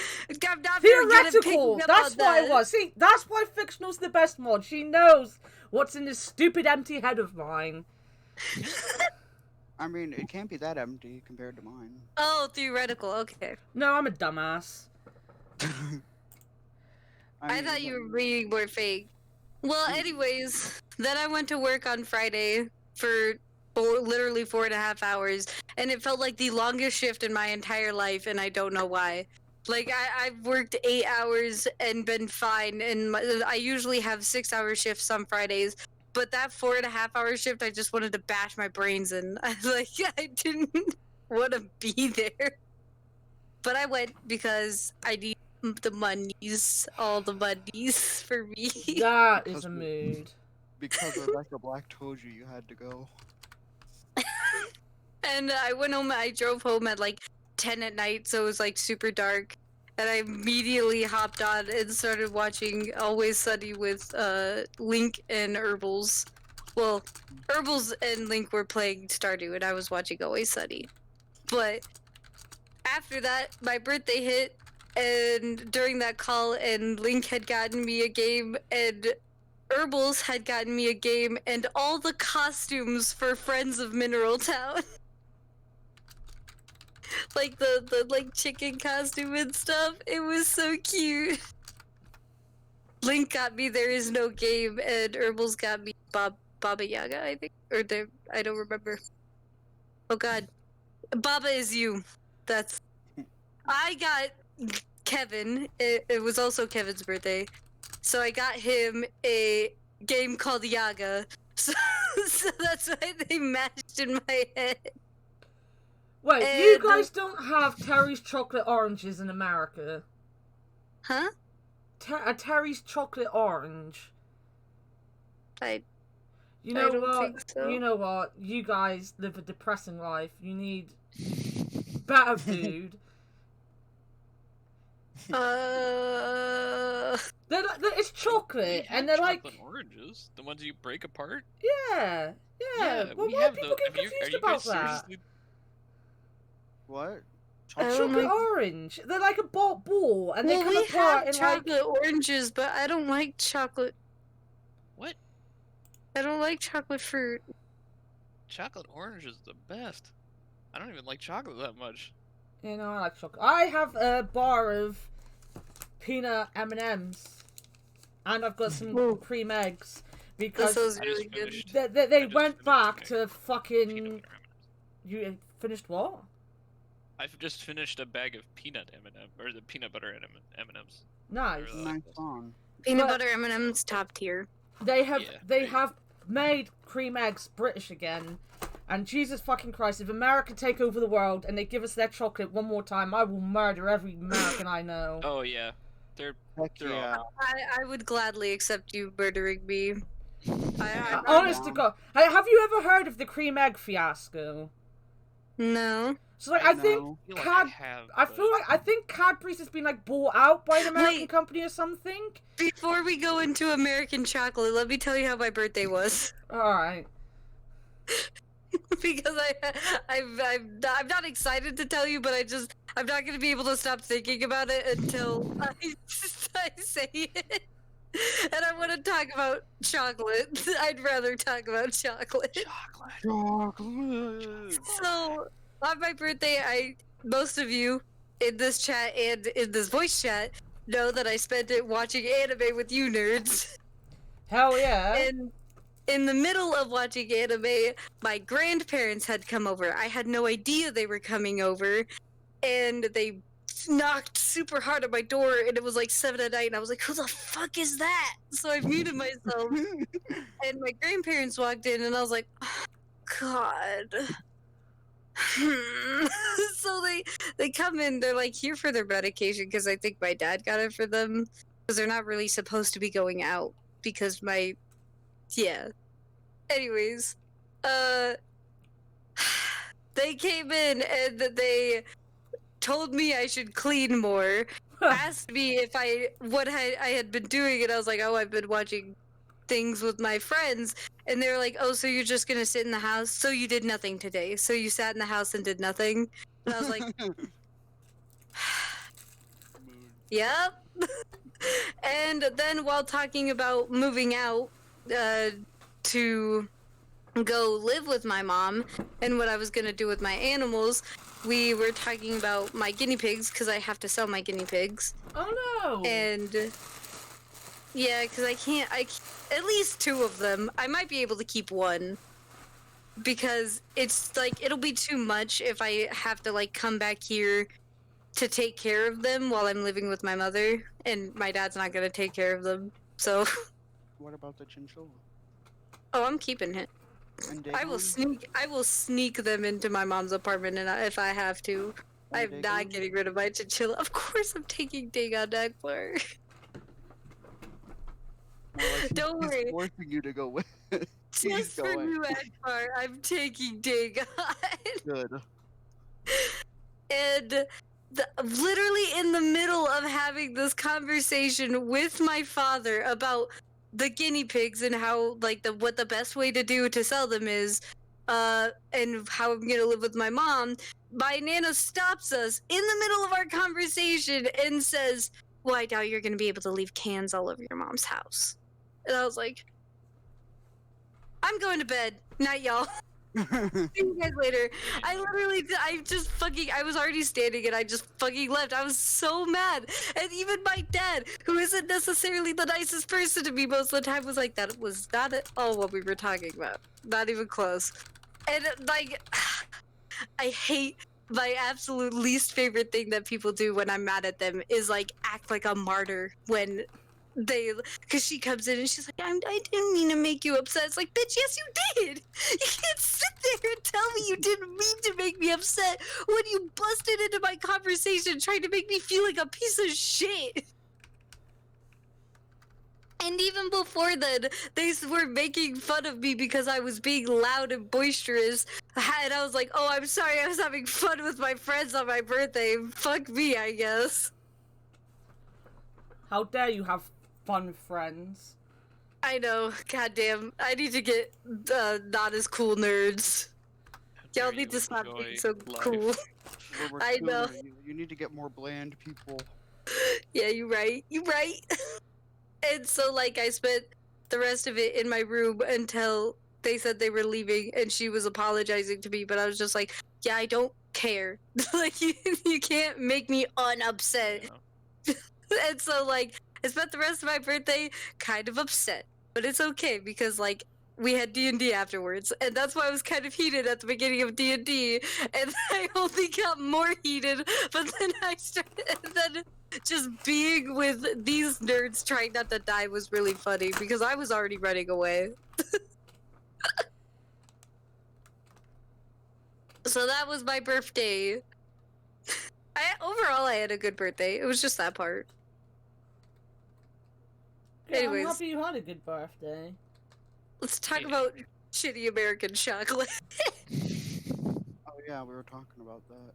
I'm not very good at Theoretical. picking up That's on what that. it was. See, that's why fictional's the best mod. She knows what's in this stupid empty head of mine. I mean, it can't be that empty compared to mine. Oh, theoretical. Okay. No, I'm a dumbass. I mean, thought you were being more fake. Well, anyways, then I went to work on Friday for literally 4.5 hours, and it felt like the longest shift in my entire life, and I don't know why. Like, I've worked 8 hours and been fine, and I usually have 6-hour shifts on Fridays, but that 4.5-hour shift, I just wanted to bash my brains in. I didn't want to be there. But I went because I need the monies, all the monies for me. That is a mood. Because Rebecca Black told you you had to go. And I went home, I drove home at like 10 at night, so it was like super dark. And I immediately hopped on and started watching Always Sunny with Link and Herbals. Well, Herbals and Link were playing Stardew, and I was watching Always Sunny. But after that, my birthday hit, and during that call, and Link had gotten me a game, and Herbals had gotten me a game, and all the costumes for Friends of Mineral Town. like the like chicken costume and stuff. It was so cute. Link got me There Is No Game, and Herbal's got me Baba Yaga, I think, or I don't remember. Oh God, Baba Is You. That's. I got Kevin. It was also Kevin's birthday, so I got him a game called Yaga. So that's why they matched in my head. Wait, you And- guys don't have Terry's chocolate oranges in America? Huh? A Terry's chocolate orange. You know I don't what? think so. You know what? You guys live a depressing life. You need better food. It's chocolate, We and have they're like, chocolate oranges, the ones you break apart. yeah. Well, we why have people those. get confused about that? What? I don't Chocolate like- orange. They're like a ball, and they Well, come we apart have in like. chocolate oranges, but I don't like chocolate. What? I don't like chocolate fruit. Chocolate orange is the best. I don't even like chocolate that much. You know, I like chocolate. I have a bar of peanut M&Ms, and I've got some Ooh. cream eggs That because sounds I really just good. finished. they I just went finished back an to peanut fucking. butter M&Ms. You finished what? I've just finished a bag of peanut M&M or the peanut butter M&Ms. Nice. Really? Nice song. Peanut But- butter M&M's top tier. They have Yeah, they right. have made cream eggs British again. And Jesus fucking Christ, if America take over the world and they give us their chocolate one more time, I will murder every American I know. Oh yeah, they're Heck They're yeah. I would gladly accept you murdering me. I Honest to God. Hey, have you ever heard of the cream egg fiasco? no. So like I think No. I feel like Cad I have. I think Cadbury's has been like bought out by an American Wait. company or something. Before we go into American chocolate, let me tell you how my birthday was. Alright. Because I'm not excited to tell you, but I'm not gonna be able to stop thinking about it until I say it. And I want to talk about chocolate. I'd rather talk about chocolate. Chocolate. So on my birthday, most of you in this chat and in this voice chat know that I spent it watching anime with you nerds. Hell yeah. And in the middle of watching anime, my grandparents had come over. I had no idea they were coming over, and they knocked super hard at my door, and it was like 7 at night, and I was like, who the fuck is that? So I muted myself, and my grandparents walked in, and I was like, oh, God. So they come in, they're like here for their medication, because I think my dad got it for them, because they're not really supposed to be going out, because yeah. Anyways, they came in and they told me I should clean more. Asked me if I had been doing, and I was like, oh, I've been watching things with my friends. And they were like, oh, so you're just gonna sit in the house? So you did nothing today? So you sat in the house and did nothing? And I was like, yep. And then while talking about moving out to go live with my mom and what I was going to do with my animals, we were talking about my guinea pigs because I have to sell my guinea pigs. Oh no. And yeah, because at least 2 of them. I might be able to keep 1. Because it's like, it'll be too much if I have to like come back here to take care of them while I'm living with my mother, and my dad's not gonna take care of them. So, What about the chinchilla? oh, I'm keeping it. And I will Dagon? sneak them into my mom's apartment, and if I have to. And I'm not Dagon? getting rid of my chinchilla. Of course, I'm taking Dagon Dagmar. More like Don't he's worry. forcing you to go with. He's Just for going. you, Akbar, I'm taking Dagon. Good. And literally in the middle of having this conversation with my father about the guinea pigs and how like what the best way to do to sell them is, and how I'm gonna live with my mom, my nana stops us in the middle of our conversation and says, well, I doubt you're gonna be able to leave cans all over your mom's house. And I was like, I'm going to bed. Night, y'all. See you guys later. I literally, I was already standing and I just fucking left. I was so mad. And even my dad, who isn't necessarily the nicest person to me most of the time, was like, that was not at all what we were talking about. Not even close. And like, I hate my absolute least favorite thing that people do when I'm mad at them is like act like a martyr when because she comes in and she's like, I didn't mean to make you upset. It's like, bitch, yes you did. You can't sit there and tell me you didn't mean to make me upset when you busted into my conversation trying to make me feel like a piece of shit. And even before then, they were making fun of me because I was being loud and boisterous. And I was like, oh, I'm sorry, I was having fun with my friends on my birthday. Fuck me, I guess. How dare you have fun friends? I know, goddamn. I need to get not as cool nerds. How Y'all dare need you to stop enjoy being so life. cool. I know. You need to get more bland people. Yeah, you right. You right. And so, like, I spent the rest of it in my room until they said they were leaving, and she was apologizing to me. But I was just like, yeah, I don't care. Like, you can't make me unupset. Yeah. And so, like, I spent the rest of my birthday kind of upset, but it's okay because, like, we had D&D afterwards, and that's why I was kind of heated at the beginning of D&D, and I only got more heated, but then I started, and then just being with these nerds trying not to die was really funny because I was already running away. So that was my birthday. Overall, I had a good birthday. It was just that part. Yeah, Anyways. I'm happy you had a good birthday. Let's talk Yeah. about shitty American chocolate. Oh yeah, we were talking about that.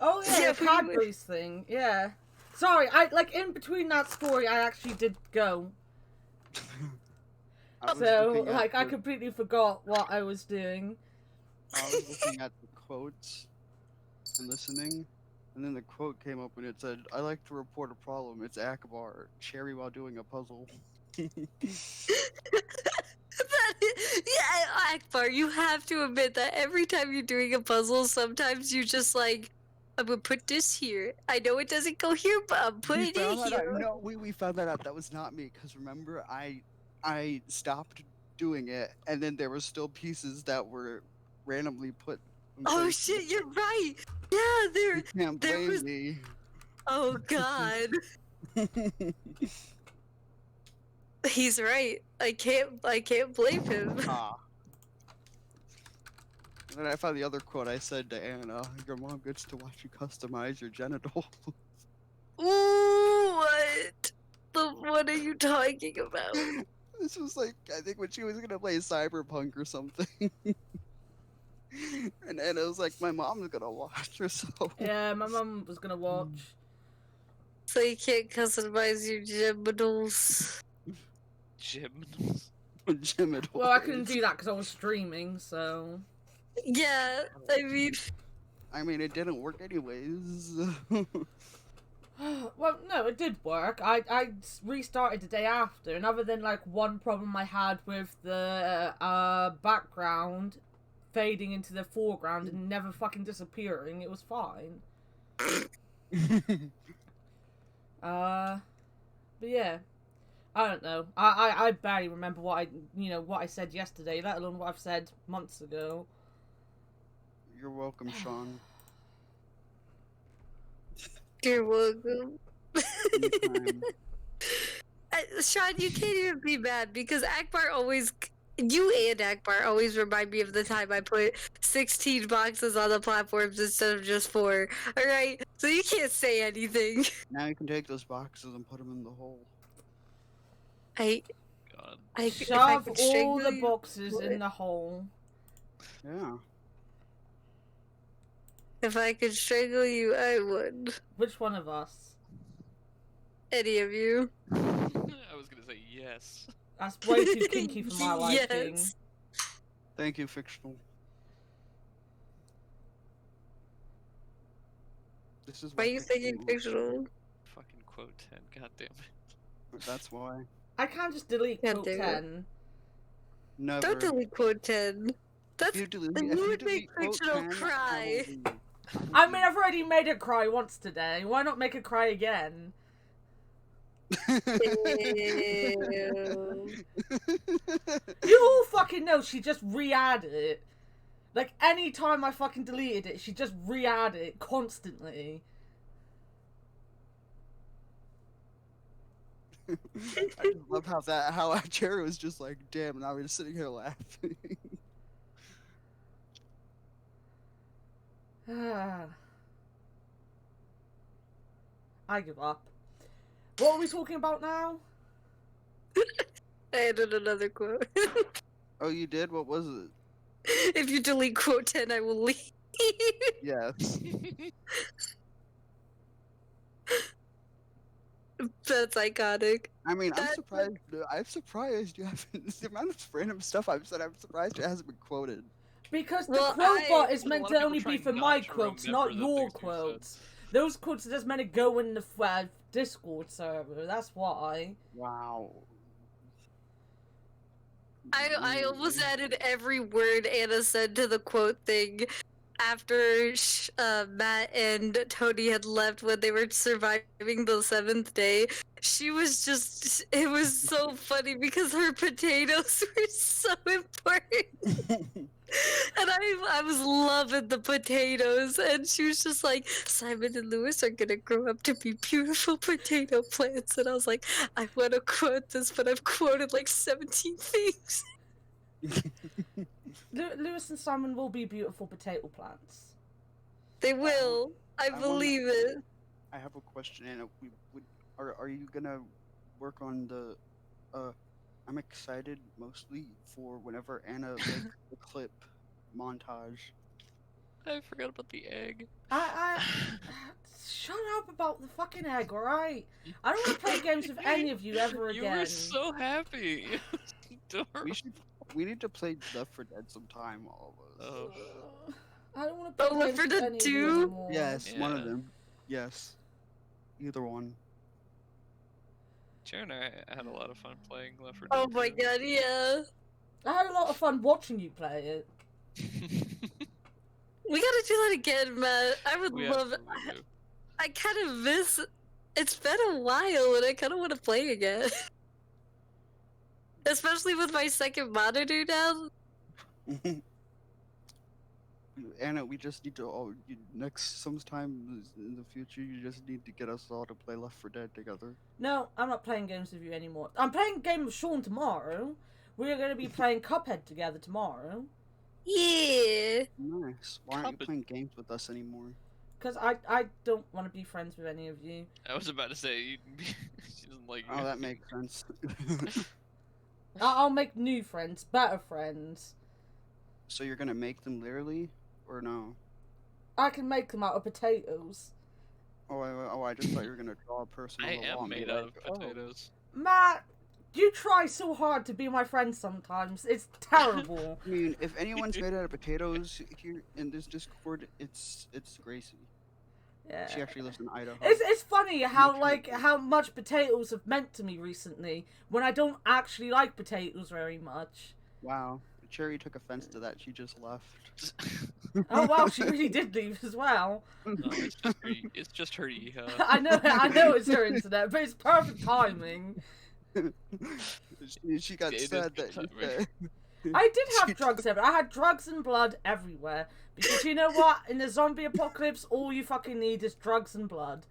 Oh yeah, Yeah, the Cadbury's thing. Yeah. Sorry, in between that story, I actually did go. I was So, looking at I the- completely forgot what I was doing. I was looking at the quotes and listening, and then the quote came up and it said, "I like to report a problem. It's Akbar, cherry while doing a puzzle." Yeah, Akbar, you have to admit that every time you're doing a puzzle, sometimes you just like, I'm gonna put this here. I know it doesn't go here, but I'm We putting it found that out. here. No, we found that out. That was not me. Because remember, I stopped doing it, and then there were still pieces that were randomly put. In Oh places. shit, you're right. Yeah, You can't there blame was. me. Oh god, he's right. I can't blame him. Ah. And then I found the other quote. I said to Anna, "Your mom gets to watch you customize your genitals." Ooh, what are you talking about? This was like, I think when she was gonna play Cyberpunk or something. And Anna was like, "My mom's gonna watch herself." Yeah, my mum was gonna watch. So you can't customize your genitals. Gymnals. Genitals. Well, I couldn't do that because I was streaming, so. Yeah, I mean, it didn't work anyways. Well, no, it did work. I restarted the day after, and other than one problem I had with the background fading into the foreground and never fucking disappearing, it was fine. But yeah, I don't know. I barely remember what I said yesterday, let alone what I've said months ago. You're welcome, Sean. you're welcome. Anytime. Sean, you can't even be mad because Akbar always. You and Akbar always remind me of the time I put 16 boxes on the platforms instead of just 4. Alright? So you can't say anything. Now you can take those boxes and put them in the hole. God. if I Shove could all strangle the you, boxes would. in the hole. Yeah. If I could strangle you, I would. Which one of us? Any of you. I was gonna say yes. That's way too kinky for my liking. Yes. Thank you, fictional. This is Why what are you thinking fictional- fictional? Fucking quote 10. God damn it. That's why. I can't just delete God quote damn it. 10. Never. Don't delete quote 10. That's If you then if you you would make delete quote Fictional 10, cry. I mean, I've already made her cry once today. Why not make her cry again? Ew. You all fucking know she just re-added it. Like, any time I fucking deleted it, she just re-added it constantly. I just love how Jerry was just like, damn, and I was sitting here laughing. I give up. What are we talking about now? I added another quote. Oh, you did? What was it? If you delete quote 10, I will leave. Yes. That's iconic. I mean, I'm That- surprised. I'm surprised you haven't. The amount of random stuff I've said, I'm surprised it hasn't been quoted. Because the Well, quote bot is There's a meant lot to of people only be trying for not my to quotes, remember not the your things you said. quotes. Those quotes are just meant to go in the Discord server, that's why. Wow. I almost added every word Anna said to the quote thing after Matt and Tony had left when they were surviving the 7th day. She was just, it was so funny because her potatoes were so important. And I was loving the potatoes, and she was just like, Simon and Lewis are gonna grow up to be beautiful potato plants. And I was like, I want to quote this, but I've quoted like 17 things. Lewis and Simon will be beautiful potato plants. They will. I wanna- believe it. I have a question, Anna. Are you gonna work on the? I'm excited mostly for whenever Anna makes the clip montage. I forgot about the egg. I shut up about the fucking egg, alright? I don't want to play games with any of you ever You again. were so happy. We need to play Left 4 Dead sometime, all of us. Oh. I don't want to play Left games 4 with Dead any of you 2? anymore. Yes, one of Yeah. them. Yes, either one. Chair and I had a lot of fun playing Left 4 Dead. Oh my 2. god, yeah. I had a lot of fun watching you play it. We gotta do that again, Matt. I would We love it. absolutely do. I kind of miss. It's been a while, and I kind of want to play again. Especially with my second monitor now. Anna, we just need to sometime in the future. You just need to get us all to play Left 4 Dead together. No, I'm not playing games with you anymore. I'm playing a game with Sean tomorrow. We're going to be playing Cuphead together tomorrow. Yeah. Nice. Why aren't you Cuphead. playing games with us anymore? Because I don't want to be friends with any of you. I was about to say, she doesn't like Oh, you. that makes sense. I'll make new friends, better friends. So you're gonna make them literally, or no? I can make them out of potatoes. I just thought you were gonna draw a person on I the am wall and be made out like, of potatoes. Matt, you try so hard to be my friend sometimes. It's terrible. I mean, if anyone's made out of potatoes here in this Discord, it's Gracie. Yeah. She actually lives in Idaho. It's funny how Literally. like how much potatoes have meant to me recently when I don't actually like potatoes very much. Wow. Cherry took offense to that. She just left. Oh wow, she really did leave as well. No, it's just her ego. I know it's her internet, but it's perfect timing. she got It is sad good that you timing. said. I did She have drugs everywhere. I had drugs and blood everywhere. Because you know what? In the zombie apocalypse, all you fucking need is drugs and blood.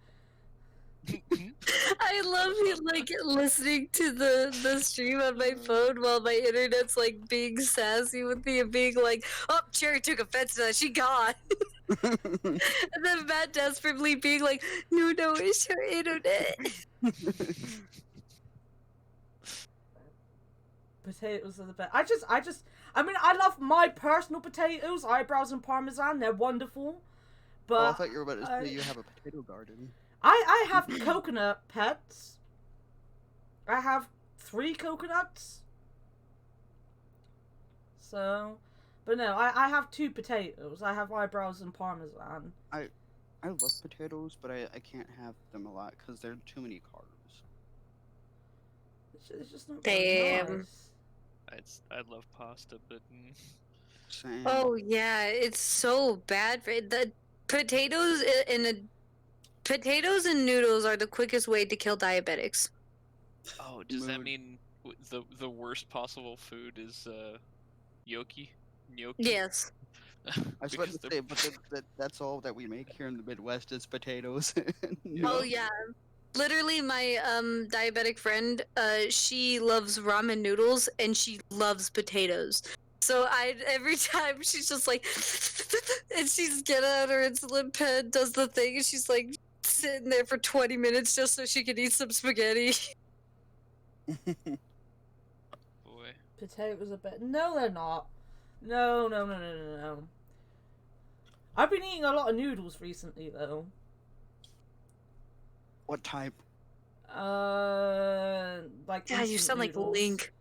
I love you, like listening to the stream on my phone while my internet's like being sassy with me and being like, "Oh, Cherry took offense to that. She gone." And then Matt desperately being like, "No, it's her internet." Potatoes are the best. I mean, I love my personal potatoes, eyebrows and parmesan. They're wonderful. But Oh, I thought you were about to say you have a potato garden. I have coconut pets. I have 3 coconuts. So, but no, I have 2 potatoes. I have eyebrows and parmesan. I love potatoes, but I can't have them a lot because they're too many carbs. It's just not very Damn. nice. I love pasta, but Same. Oh yeah, it's so bad for the potatoes potatoes and noodles are the quickest way to kill diabetics. oh, does that Mood. mean the worst possible food is gnocchi? Gnocchi? Yes. I was about Because to say, but that's all that we make here in the Midwest is potatoes. and Oh noodles. yeah. Literally my diabetic friend, she loves ramen noodles and she loves potatoes. So I every time she's just like and she's get out her insulin pen, does the thing, and she's like sitting there for 20 minutes just so she can eat some spaghetti. boy. Potatoes are better. No, they're not. No, no, no, no, no, no. I've been eating a lot of noodles recently, though. What type? Like God, you instant sound like noodles. Link.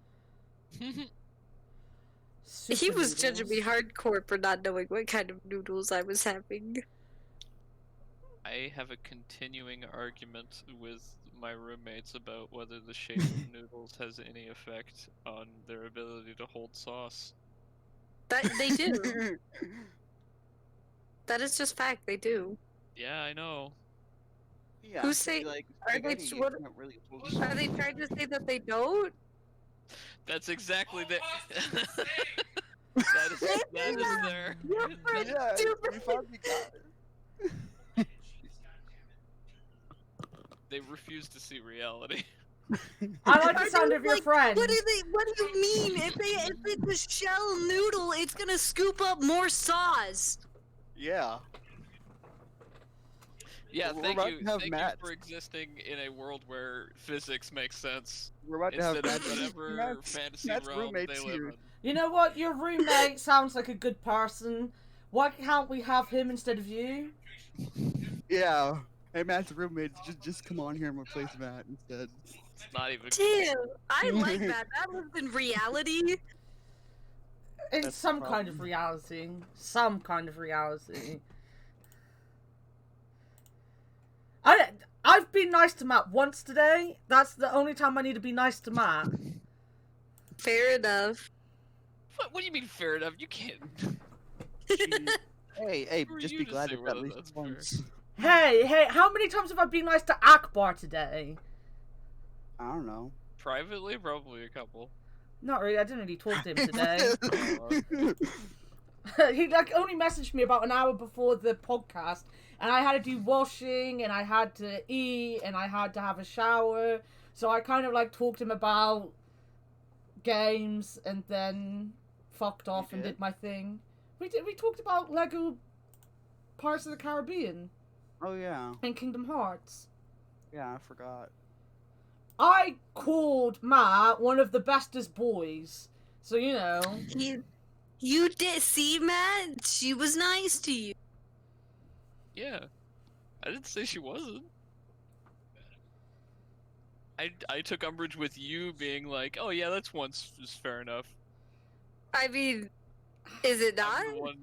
Super He was judging me noodles. hardcore for not knowing what kind of noodles I was having. I have a continuing argument with my roommates about whether the shape of noodles has any effect on their ability to hold sauce. That they do. That is just fact. They do. Yeah, I know. Yeah. Who's saying? Like Are they? spaghetti, What? it's not really Are they trying to say that they don't? That's exactly the. that is there. You're Yeah, stupid. we finally got it. They refuse to see reality. I like the Are sound they, of your like, friend. What do you mean? If it's a shell noodle, it's gonna scoop up more sauce. Yeah. Yeah, We're thank about you. to have Thank Matt. you for existing in a world where physics makes sense We're about to have instead of Matt's, whatever Matt's, fantasy Matt's realm they roommates live here. in. You know what? Your roommate sounds like a good person. Why can't we have him instead of you? Yeah. Hey, Matt's roommates, just come on here and replace Matt instead. It's not even. Damn, I like that. That lives in reality. In That's the some kind of problem. reality. Some kind of reality. I've been nice to Matt once today. That's the only time I need to be nice to Matt. Fair enough. What do you mean fair enough? You can't. Jeez. Hey, Who are just you be to glad say it's whether at least that's fair? once. Hey, how many times have I been nice to Akbar today? I don't know. Privately, probably a couple. Not really, I didn't really talk to him today. Oh, He only messaged me about an hour before the podcast, and I had to do washing, and I had to eat, and I had to have a shower. So I kind of talked to him about games, and then fucked off and did? did my thing. We talked about Lego Pirates of the Caribbean Oh yeah, and Kingdom Hearts. yeah, I forgot. I called Matt one of the bestest boys, so you know. You did see, Matt? She was nice to you. yeah. I didn't say she wasn't. I took umbrage with you being like, oh yeah, that's once is fair enough. I mean, is it not? I'm the one.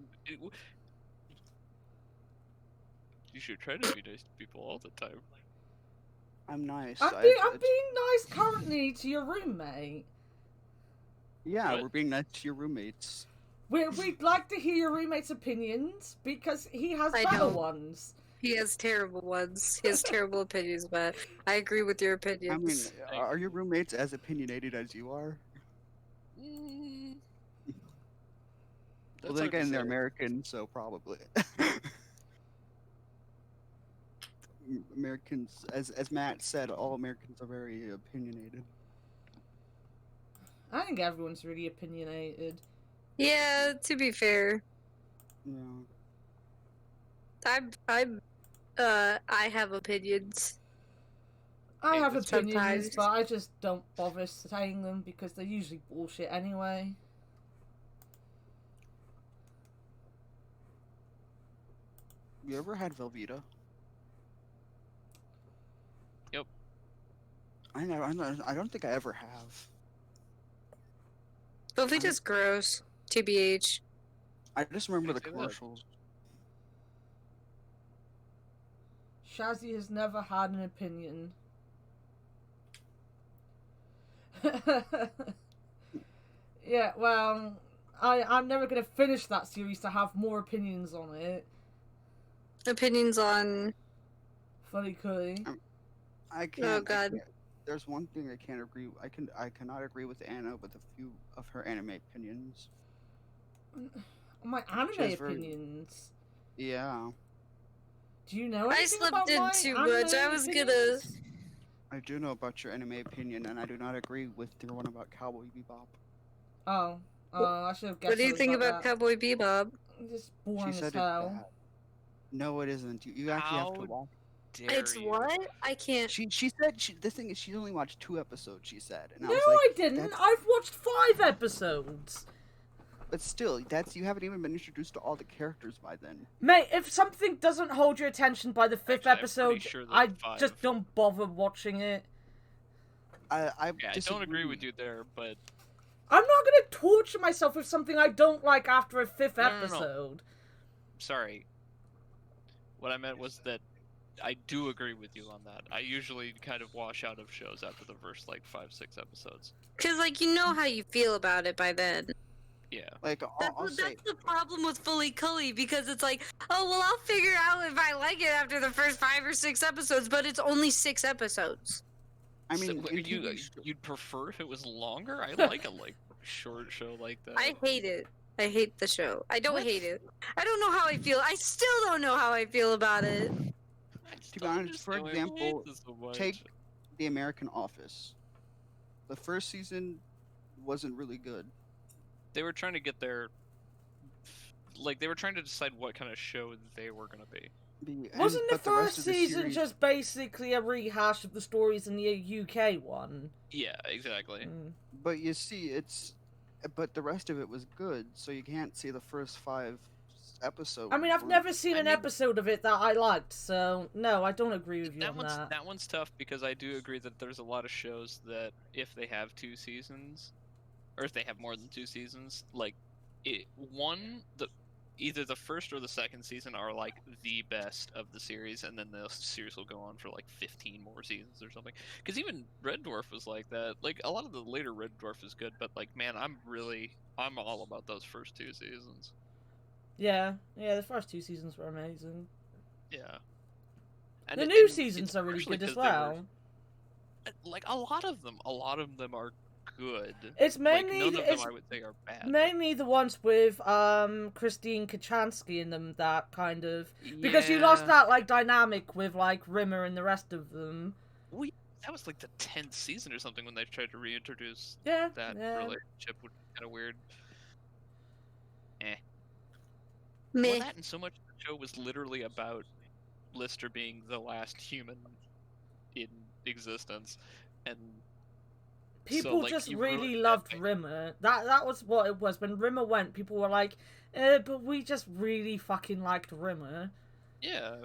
You should try to be nice to people all the time. I'm nice. I'm being nice currently to your roommate. Yeah, What? we're being nice to your roommates. We'd like to hear your roommate's opinions because he has I better don't. ones. He has terrible ones. He has terrible opinions, but I agree with your I mean, opinions. are your roommates as opinionated as you are? Mm, Well, that's then hard to again, they're say. American, so probably. Americans, as Matt said, all Americans are very opinionated. I think everyone's really opinionated. Yeah, to be fair, Yeah. I have opinions. I Hey, have that's opinions, sometimes. but I just don't bother saying them because they're usually bullshit anyway. You ever had Velveeta? Yep. I don't think I ever have. Velveeta's gross. TBH. I just remember Why the do you say that? commercials. Shazzy has never had an opinion. Yeah, well, I'm never gonna finish that series to have more opinions on it. Opinions on... Fully could. I can't. Oh, God. I can't. There's one thing I can't agree. I cannot agree with Anna with a few of her anime opinions. My anime She has very- opinions. Yeah, Do you know I anything slept about in my too anime much. I was gonna... opinions? I do know about your anime opinion, and I do not agree with your one about Cowboy Bebop. Oh, I should have guessed. What do you think about that. Cowboy Bebop? Just She boring as said it's hell. bad. No, it isn't. You actually have to How watch. Dare It's you. what? I can't... She said the thing is she only watched 2 episodes. She said, and No, I was like, I didn't. That's, I've watched 5 episodes. but still, that's you haven't even been introduced to all the characters by then. Mate, if something doesn't hold your attention by the 5th Actually, I'm pretty episode, sure I there's 5. just don't bother watching it. I Yeah, I don't agree with you there, but I'm not gonna torture myself with something I don't like after a 5th No. episode. sorry. What I meant was that I do agree with you on that. I usually kind of wash out of shows after the first, like, 5-6 episodes. Because, like, you know how you feel about it by then. Yeah. Like I'll say, That's the problem with Fully Cully, because it's like, oh, well, I'll figure out if I like it after the first 5 or 6 episodes, but it's only 6 episodes. I mean, So, in you, TV show- you'd prefer if it was longer? I like a, like, short show like that. I hate it. I hate the show. I don't What? hate it. I don't know how I feel. I still don't know how I feel about it. I just To be don't honest, for understand why everyone example, hates it so much. take The American Office. The first season wasn't really good. They were trying to get their... Like, they were trying to decide what kind of show they were gonna be. Wasn't the but rest first of the season series- just basically a rehash of the stories in the UK one? Yeah, exactly. But you see, but the rest of it was good, so you can't see the first 5 episodes. I mean, I've were- never seen I an mean- episode of it that I liked, so no, I don't agree with you That on one's that. that one's tough because I do agree that there's a lot of shows that if they have 2 seasons, or if they have more than 2 seasons, like either the first or the second season are like the best of the series, and then the series will go on for like 15 more seasons or something. Because even Red Dwarf was like that. Like a lot of the later Red Dwarf is good, but like man, I'm all about those first 2 seasons. Yeah, the first 2 seasons were amazing. Yeah. The And new it's seasons are really partially good as 'cause they were- well. Like a lot of them are good. It's Like mainly none of them it's I would say are bad. but- mainly the ones with Christine Kachansky in them that kind of, because you lost Yeah. that like dynamic with like Rimmer and the rest of them. That was like the 10th season or something when they tried to reintroduce Yeah, that yeah. relationship, would be kind of weird. Meh. Well, that and so much of the show was literally about Lister being the last human in existence, and People like, just you really ruined loved that. Rimmer. That was what it was. When Rimmer went, people were like, but we just really fucking liked Rimmer. Yeah,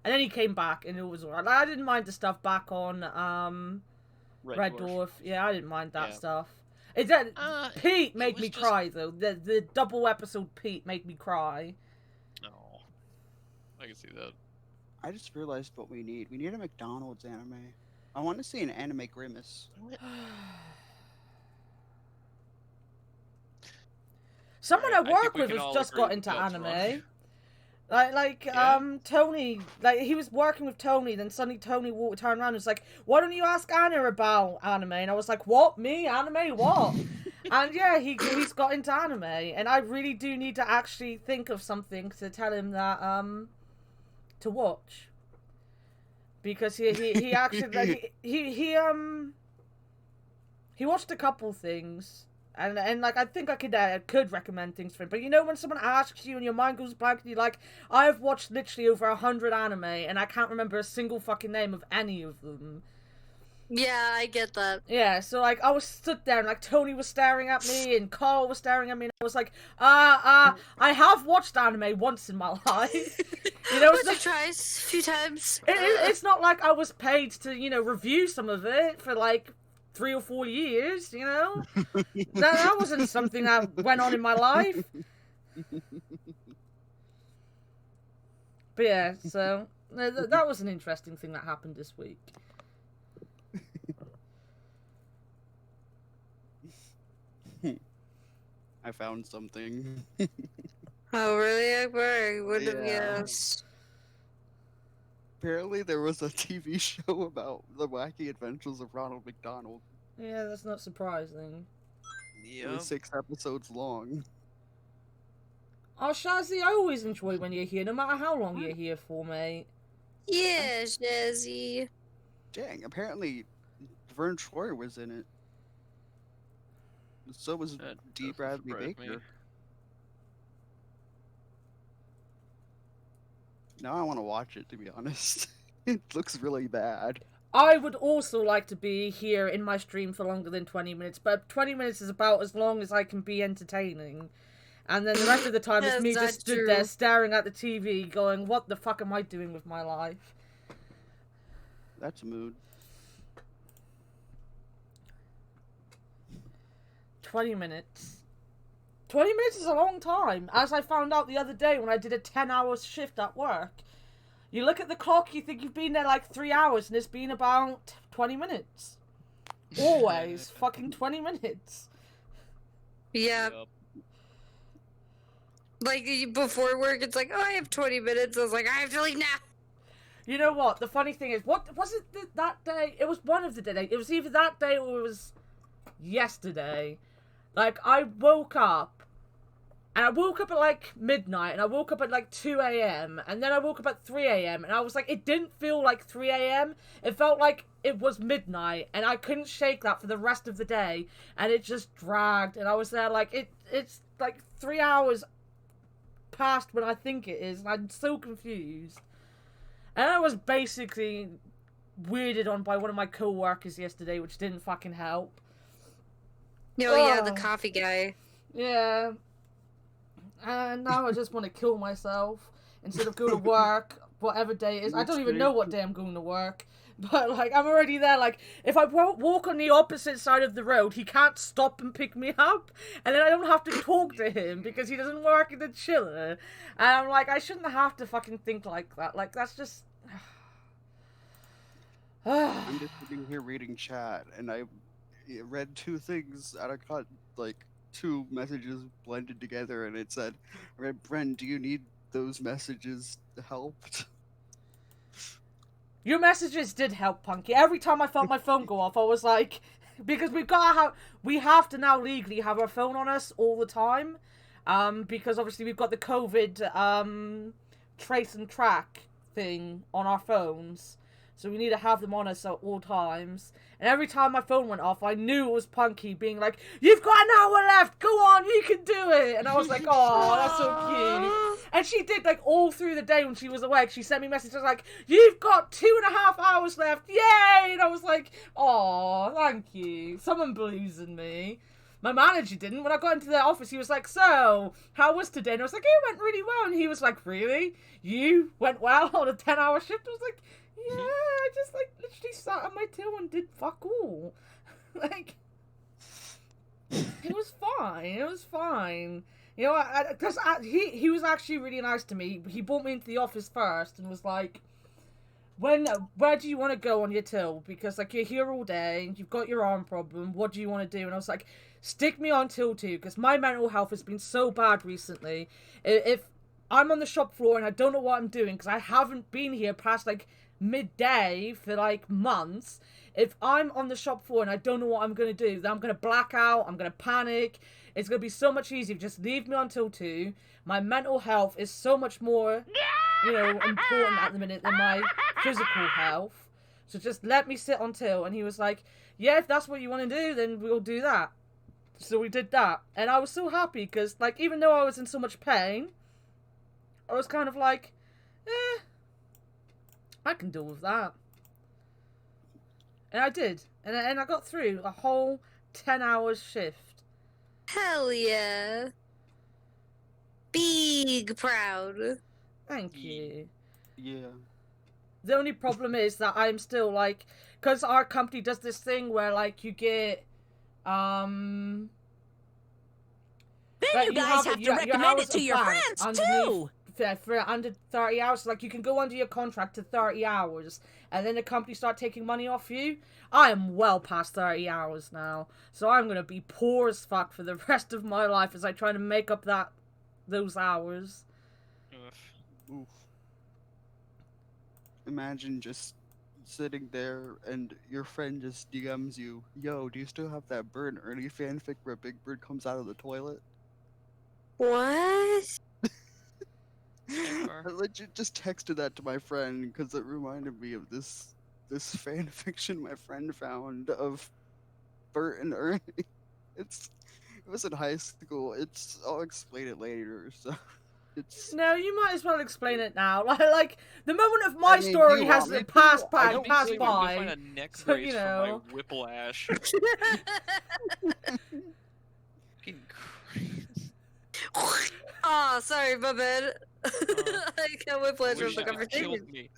And then he came back, and it was alright. Like, I didn't mind the stuff back on Red Dwarf. Yeah, I didn't mind that Yeah. stuff. It did. Pete it made was me just- cry though. The double episode Pete made me cry. Oh, I can see that. I just realized what we need. We need a McDonald's anime. I want to see an anime Grimace. Someone Alright, I I think work we with can has all just agree got that into that's anime. wrong. Like Tony, like he was working with Tony, then suddenly Tony turned around and was like, "Why don't you ask Anna about anime?" And I was like, "What? Me? Anime? What?" And yeah, he's got into anime, and I really do need to actually think of something to tell him that to watch, because he actually like he watched a couple things. And like I think I could recommend things for him, but you know when someone asks you and your mind goes blank and you're like, I've watched literally over 100 anime and I can't remember a single fucking name of any of them. Yeah, I get that. Yeah, so like I was stood there and like Tony was staring at me and Carl was staring at me and I was like, I have watched anime once in my life. You know, Once or twice, a few times. it's not like I was paid to review some of it for like 3 or 4 years, that wasn't something that went on in my life. But yeah, so that was an interesting thing that happened this week. I found something. Oh, really, Akbar? I wouldn't have Yeah. guessed. Apparently, there was a TV show about the wacky adventures of Ronald McDonald. Yeah, that's not surprising. It was 6 episodes long. Oh, Shazzy, I always enjoy when you're here, no matter how long you're here for, mate. Yeah, Shazzy. Dang, apparently Vern Troyer was in it. So was That D. doesn't Bradley surprise Baker. me. Now I want to watch it, to be honest. It looks really bad. I would also like to be here in my stream for longer than 20 minutes, but 20 minutes is about as long as I can be entertaining. And then the rest of the time it's me That's just stood true. there staring at the TV going, what the fuck am I doing with my life? That's a mood. 20 minutes. 20 minutes is a long time, as I found out the other day when I did a 10-hour shift at work. You look at the clock, you think you've been there like 3 hours, and it's been about 20 minutes. Always fucking 20 minutes. Yeah. Yup. Like, before work, it's like, oh, I have 20 minutes. I was like, I have to leave now. You know what? The funny thing is, what was it that day? It was one of the days. It was either that day or it was yesterday. Like, I woke up, and I woke up at like midnight, and I woke up at like 2 a.m., and then I woke up at 3 a.m., and I was like, it didn't feel like 3 a.m. It felt like it was midnight, and I couldn't shake that for the rest of the day, and it just dragged, and I was there like, it's like 3 hours past when I think it is, and I'm so confused. And I was basically weirded on by one of my co-workers yesterday, which didn't fucking help. Oh, yeah, the Oh. coffee guy. Yeah. And now I just want to kill myself instead of go to work, whatever day it is. I don't even know what day I'm going to work. But, like, I'm already there. Like, if I walk on the opposite side of the road, he can't stop and pick me up. And then I don't have to talk to him because he doesn't work in the chiller. And I'm like, I shouldn't have to fucking think like that. Like, that's just... I'm just sitting here reading chat, and I read 2 things, and I got, like, 2 messages blended together, and it said, Brent, do you need those messages helped? Your messages did help, Punky. Every time I felt my phone go off, I was like, because we have to now legally have our phone on us all the time, because obviously we've got the COVID trace and track thing on our phones, so we need to have them on us at all times. And every time my phone went off, I knew it was Punky being like, "You've got an hour left. Go on, you can do it." And I was like, "Oh, that's so cute." And she did, like, all through the day when she was awake. She sent me messages like, "You've got 2.5 hours left. Yay!" And I was like, "Oh, thank you." Someone believes in me. My manager didn't. When I got into the office, he was like, "So, how was today?" And I was like, "It went really well." And he was like, "Really? You went well on a 10-hour shift?" I was like, "Yeah, I just, like, literally sat on my tail and did fuck all." Like, it was fine. It was fine. You know, because he was actually really nice to me. He brought me into the office first and was like, where do you want to go on your till? Because, like, you're here all day, you've got your arm problem, what do you want to do? And I was like, stick me on till 2, because my mental health has been so bad recently. If I'm on the shop floor and I don't know what I'm doing, because I haven't been here past, like, midday for, like, months. If I'm on the shop floor and I don't know what I'm going to do, then I'm going to black out, I'm going to panic. It's going to be so much easier. Just leave me on till 2. My mental health is so much more, you know, important at the minute than my physical health. So just let me sit on till. And he was like, yeah, if that's what you want to do, then we'll do that. So we did that. And I was so happy because, like, even though I was in so much pain, I was kind of like, I can deal with that. And I did. And I got through a whole 10 hours shift. Hell yeah. Big proud. Thank you. Yeah. The only problem is that I'm still, like, because our company does this thing where, like, you get, Then like, you guys have to recommend it to your friends too. for under 30 hours. Like, you can go under your contract to 30 hours, and then the company start taking money off you. I am well past 30 hours now, so I'm gonna be poor as fuck for the rest of my life as I try to make up those hours. Oof. Imagine just sitting there and your friend just DMs you, "Yo, do you still have that Bert and Ernie fanfic where Big Bird comes out of the toilet?" What? Sidebar. I legit just texted that to my friend because it reminded me of this fan fiction my friend found of Bert and Ernie. It was in high school. I'll explain it later. So it's. No, you might as well explain it now. Like the moment of my I mean, story you has want me to? passed I by, don't passed blame Go you. find by. a neck So, brace you for know. my whiplash. Fucking Christ. Oh, sorry, my bad. I got whiplash Wish from the you had killed conversation. me.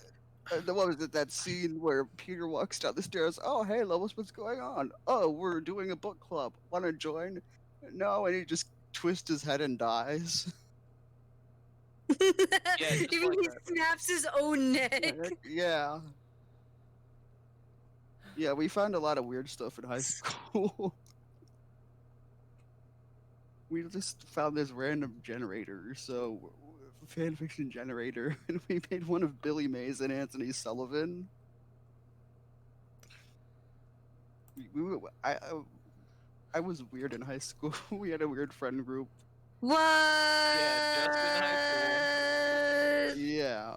What was it? That scene where Peter walks down the stairs. "Oh, hey, Lois, what's going on? Oh, we're doing a book club. Want to join?" "No," and he just twists his head and dies. Yeah, just Even like he that. snaps his own neck. Yeah. Yeah, we found a lot of weird stuff in high school. We just found this random generator, so fanfiction generator, and we made one of Billy Mays and Anthony Sullivan. I was weird in high school. We had a weird friend group. What? just in high Yeah.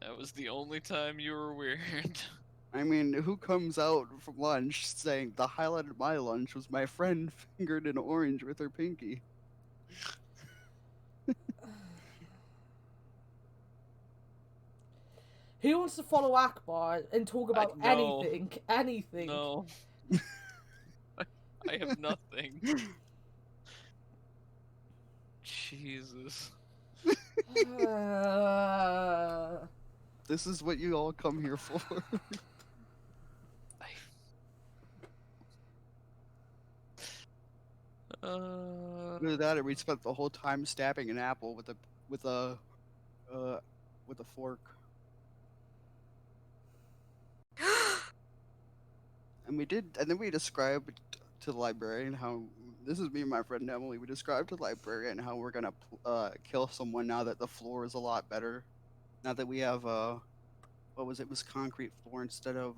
That was the only time you were weird. I mean, who comes out from lunch saying the highlight of my lunch was my friend fingered an orange with her pinky? Who wants to follow Akbar and talk about no. anything? Anything. No. I have nothing. Jesus. This is what you all come here for. Either that, or we spent the whole time stabbing an apple with a fork. And then we described to the librarian how this is me and my friend Emily. We described to the librarian how we're gonna kill someone now that the floor is a lot better. Now that we have what was it? It was concrete floor instead of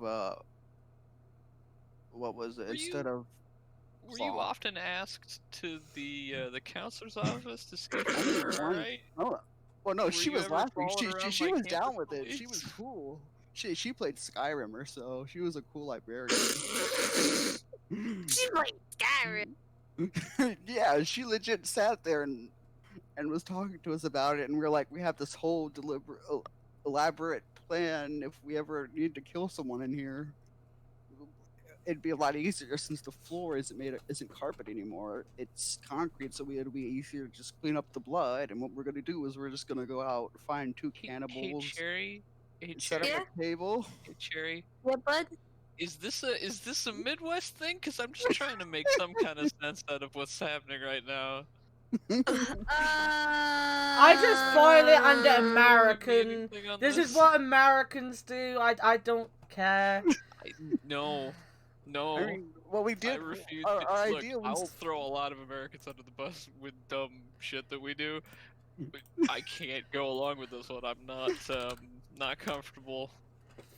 what was it? Were you cloth. often asked to the counselor's office to see if you were alright? Oh, well, no, Were she you was ever laughing. followed around She by was campus down with it. She was police? cool. She played Skyrimmer, so she was a cool librarian. She played Skyrim. Yeah, she legit sat there and was talking to us about it, and we're like, we have this whole elaborate plan if we ever need to kill someone in here. It'd be a lot easier since the floor isn't carpet anymore. It's concrete, so it'll be easier to just clean up the blood. And what we're gonna do is we're just gonna go out, find two cannibals, Hey, Cherry. Hey, set up Cherry. a table. Hey, Cherry. What, bud? Is this a Midwest thing? Because I'm just trying to make some kind of sense out of what's happening right now. I just file it under American. This is what Americans do. I don't care. No. I mean, what we did. I refuse. Our Look, idea was. I'll throw a lot of Americans under the bus with dumb shit that we do. But I can't go along with this one. I'm not comfortable.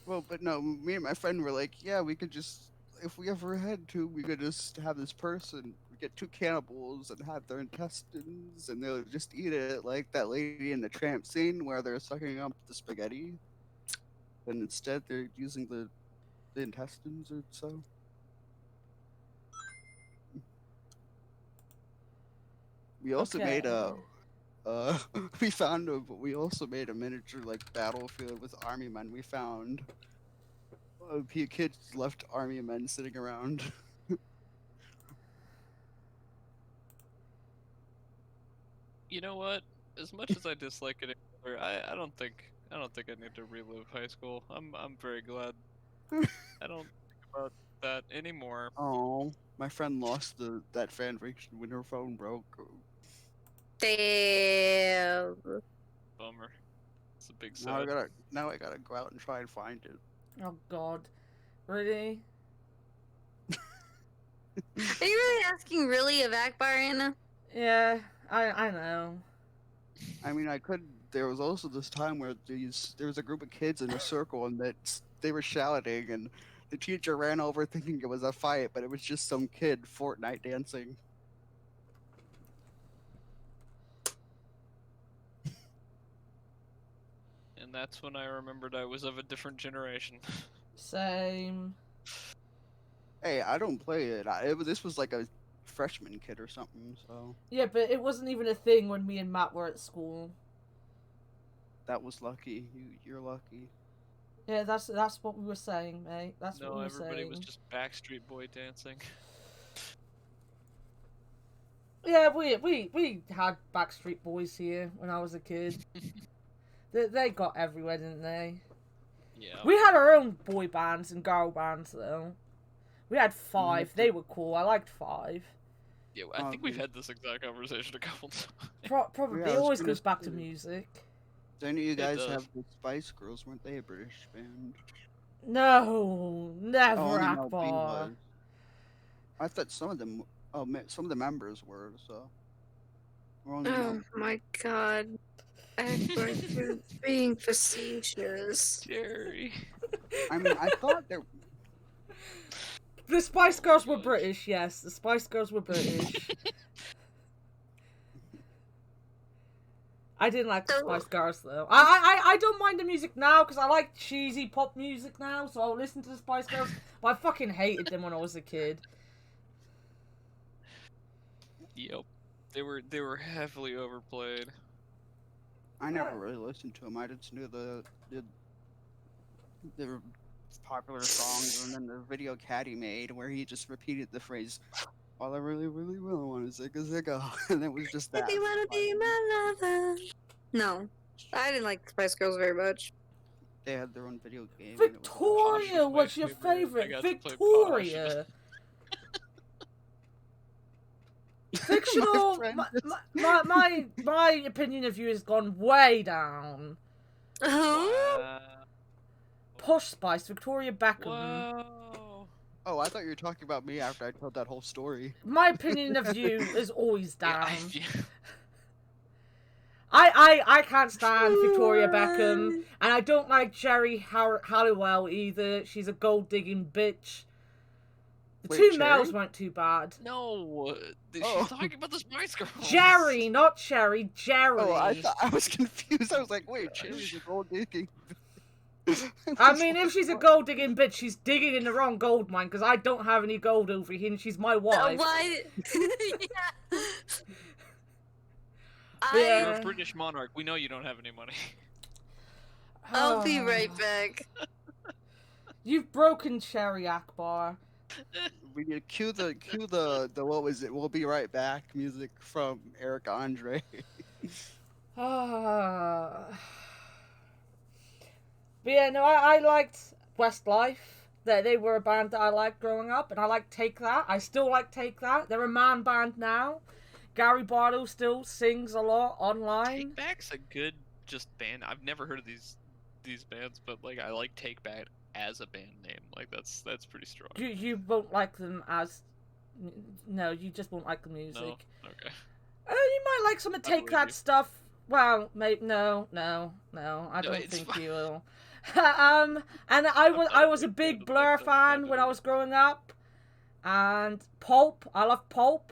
Well, but no, me and my friend were like, yeah, we could just, if we ever had to, we could just have this person get two cannibals and have their intestines, and they'll just eat it like that lady in the tramp scene where they're sucking up the spaghetti, and instead they're using the intestines or so. We also made we also made a miniature like battlefield with army men. We found kids left army men sitting around. You know what? As much as I dislike it, I don't think I need to relive high school. I'm very glad. I don't think about that anymore. Oh, my friend lost that fan fiction when her phone broke. Damn. Bummer. It's a big Now I sad. gotta go out and try and find it. Oh God, really? Are you really asking really of Akbar, Anna? Yeah, I know. I mean, I could. There was also this time where there was a group of kids in a circle, and they were shouting, and the teacher ran over thinking it was a fight, but it was just some kid Fortnite dancing. And that's when I remembered I was of a different generation. Same. Hey, I don't play it. This was like a freshman kid or something, so Yeah, but it wasn't even a thing when me and Matt were at school. that was lucky. You're lucky. Yeah, that's what we were saying, mate. That's what No, we were everybody saying. was just Backstreet Boy dancing. Yeah, we had Backstreet Boys here when I was a kid. They got everywhere, didn't they? Yeah. We had our own boy bands and girl bands though. We had Five. Mhm. They were cool. I liked Five. Yeah, I think we've had this exact conversation a couple times. Probably. Yeah, I It was always gonna goes back to say. music. Did any of you It guys does. have the Spice Girls? Weren't they a British band? No, never Only Mel B Akbar. was. I thought some of them. Oh, some of the members were. So. Or only Oh Mel. my God, Akbar, you're being facetious. Jerry. I mean, I thought there. The Spice Oh my Girls were gosh. British. Yes, the Spice Girls were British. I didn't like the So- Spice Girls though. I don't mind the music now because I like cheesy pop music now, so I'll listen to the Spice Girls. But I fucking hated them when I was a kid. Yep. They were heavily overplayed. I never really listened to them. I just knew the popular songs, and then the video Caddy made where he just repeated the phrase, "All I really, really, really want is zigga zigga," and it was just that. If you wanna be my lover. No, I didn't like the Spice Girls very much. They had their own video game. Victoria Posh was was my your favorite. I favorite. got to play Victoria. Fictional. friend My opinion of you has gone way down. Oh, Posh Spice, Victoria Beckham. Whoa. Oh, I thought you were talking about me after I told that whole story. My opinion of you is always Yeah, down. yeah. I can't stand Victoria Beckham, and I don't like Jerry Halliwell either. She's a gold digging bitch. The Wait, two Jerry? males weren't too bad. No, she's Oh. talking about the Spice Girls. Jerry, not Cherry. Jerry. Oh, I was confused. I was like, wait, Cherry's a gold digging. I mean, if she's a gold digging bitch, she's digging in the wrong gold mine because I don't have any gold over here, and she's my wife. why? Yeah. Yeah. You're a British monarch. We know you don't have any money. I'll be right back. You've broken Cherry Akbar. We need cue the what was it? We'll be right back music from Eric Andre. But yeah, no, I liked Westlife. They were a band that I liked growing up, and I like Take That. I still like Take That. They're a man band now. Gary Barlow still sings a lot online. Take Back's a good just band. I've never heard of these bands, but like I like Take Back as a band name. Like that's pretty strong. You won't like them as... No, you just won't like the music. No? Okay. You might like some of I Take believe That you. stuff. Well, maybe no. I No, don't it's think fine. you will. And I was a big Blur fan when I was growing up, and Pulp. I love Pulp.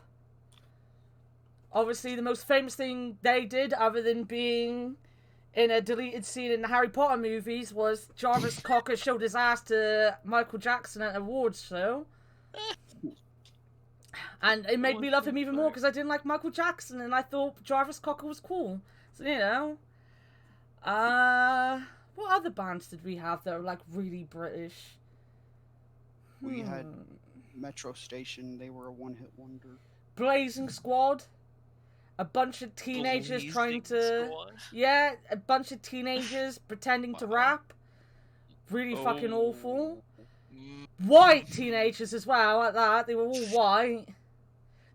Obviously, the most famous thing they did, other than being in a deleted scene in the Harry Potter movies, was Jarvis Cocker showed his ass to Michael Jackson at an awards show. And it made me love him even more because I didn't like Michael Jackson and I thought Jarvis Cocker was cool. So, you know. What other bands did we have that were like really British? We had Metro Station. They were a one-hit wonder. Blazing Squad. A bunch of teenagers trying to... Yeah, a bunch of teenagers pretending to Wow. rap. Really fucking Oh. awful. Mm, White teenagers as well, like that. They were all white.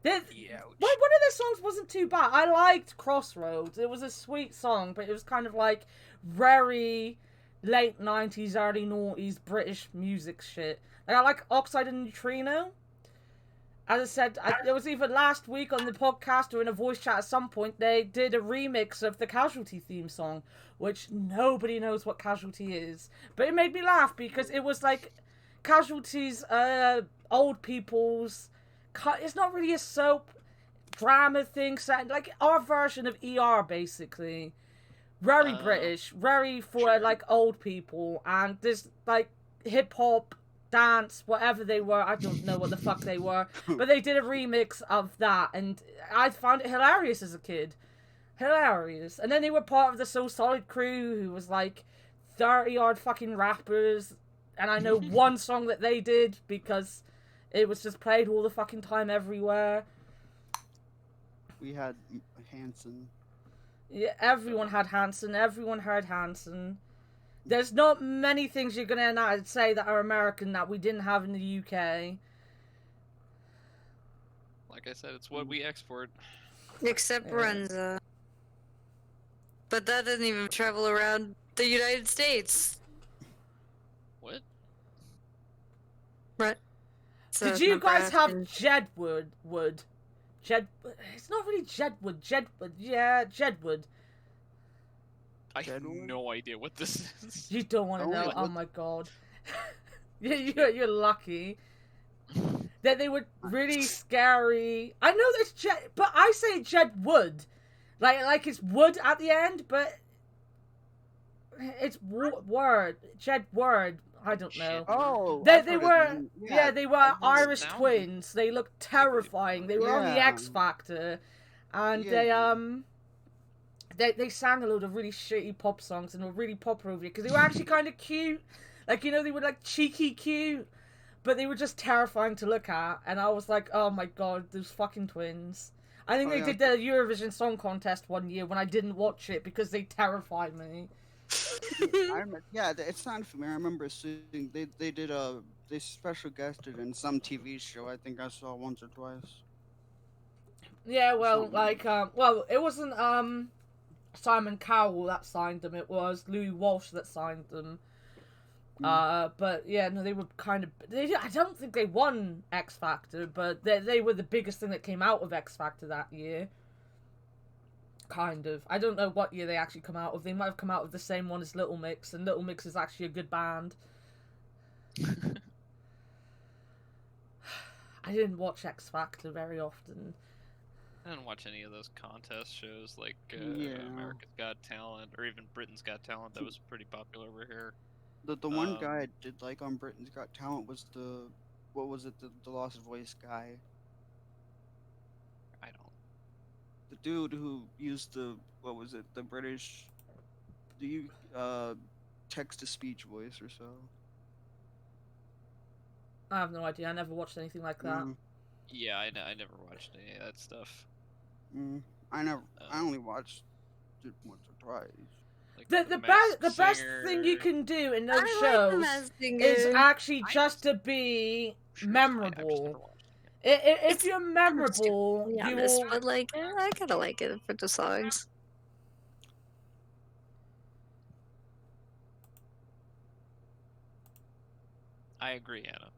One Yeah. of their songs wasn't too bad. I liked Crossroads. It was a sweet song, but it was kind of like very late 90s, early noughties British music shit. Like, I like Oxide and Neutrino. As I said, it was either last week on the podcast or in a voice chat at some point, they did a remix of the Casualty theme song, which nobody knows what Casualty is. But it made me laugh because it was like Casualty's old people's... It's not really a soap drama thing, set like our version of ER, basically. Very British, very for sure. like old people, and this like hip-hop dance, whatever they were, I don't know what the fuck they were, but they did a remix of that, and I found it hilarious as a kid. Hilarious. And then they were part of the So Solid crew, who was like 30-odd fucking rappers, and I know one song that they did because it was just played all the fucking time everywhere. We had Hanson. Yeah, everyone had Hanson, everyone heard Hanson. There's not many things you're gonna say that are American that we didn't have in the UK. Like I said, it's what we export. Except Runza. But that didn't even travel around the United States. What? Right. Did you guys have Jedwood? It's not really Jedwood. Yeah, Jedwood. I have no idea what this is. You don't want to know. Oh my god. You're lucky. That they were really scary. I know there's but I say Jedwood. Like it's wood at the end, but it's word. Jedword. I don't know. Oh, they were they were Irish twins. They looked terrifying. They were on the X Factor, and they sang a load of really shitty pop songs and were really popular over here because they were actually kind of cute. Like, you know, they were like cheeky cute, but they were just terrifying to look at. And I was like, oh my god, those fucking twins. I think they did the Eurovision Song Contest one year when I didn't watch it because they terrified me. It's not familiar. I remember seeing they did they special guested in some TV show. I think I saw once or twice. Yeah, well, it wasn't Simon Cowell that signed them. It was Louis Walsh that signed them. But yeah, no, they were kind of. I don't think they won X Factor, but they were the biggest thing that came out of X Factor that year. Kind of. I don't know what year they actually come out of. They might have come out of the same one as Little Mix, and Little Mix is actually a good band. I didn't watch X Factor very often. I didn't watch any of those contest shows like America's Got Talent or even Britain's Got Talent. That was pretty popular over here. The one guy I did like on Britain's Got Talent was the Lost Voice guy. I don't. The dude who used the British text to speech voice or so. I have no idea. I never watched anything like that. Yeah, I never watched any of that stuff. I only watched it once or twice. Like the best thing you can do in those shows is actually just to be memorable. If you're memorable, you will. But like, I kind of like it for the songs. I agree, Anna.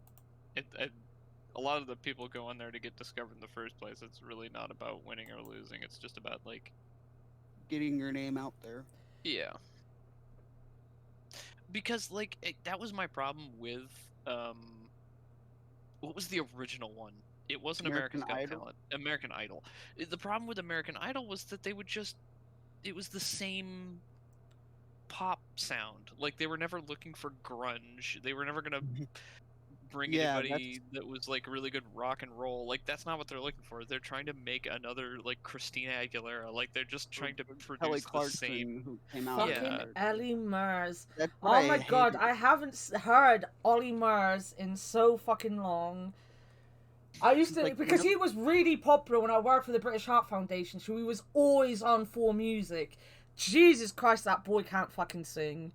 A lot of the people go in there to get discovered in the first place. It's really not about winning or losing. It's just about like getting your name out there. Yeah. Because like that was my problem with what was the original one? It wasn't America's Got Talent. American Idol. The problem with American Idol was that it was the same pop sound. Like they were never looking for grunge. They were never gonna bring anybody that was like really good rock and roll. Like that's not what they're looking for. They're trying to make another like Christina Aguilera. Like they're just trying to produce the same. Who came out fucking Ellie Murs. Oh my god, I haven't heard Ollie Murs in so fucking long. I used to, because he was really popular when I worked for the British Heart Foundation, so he was always on 4Music. Jesus Christ, that boy can't fucking sing.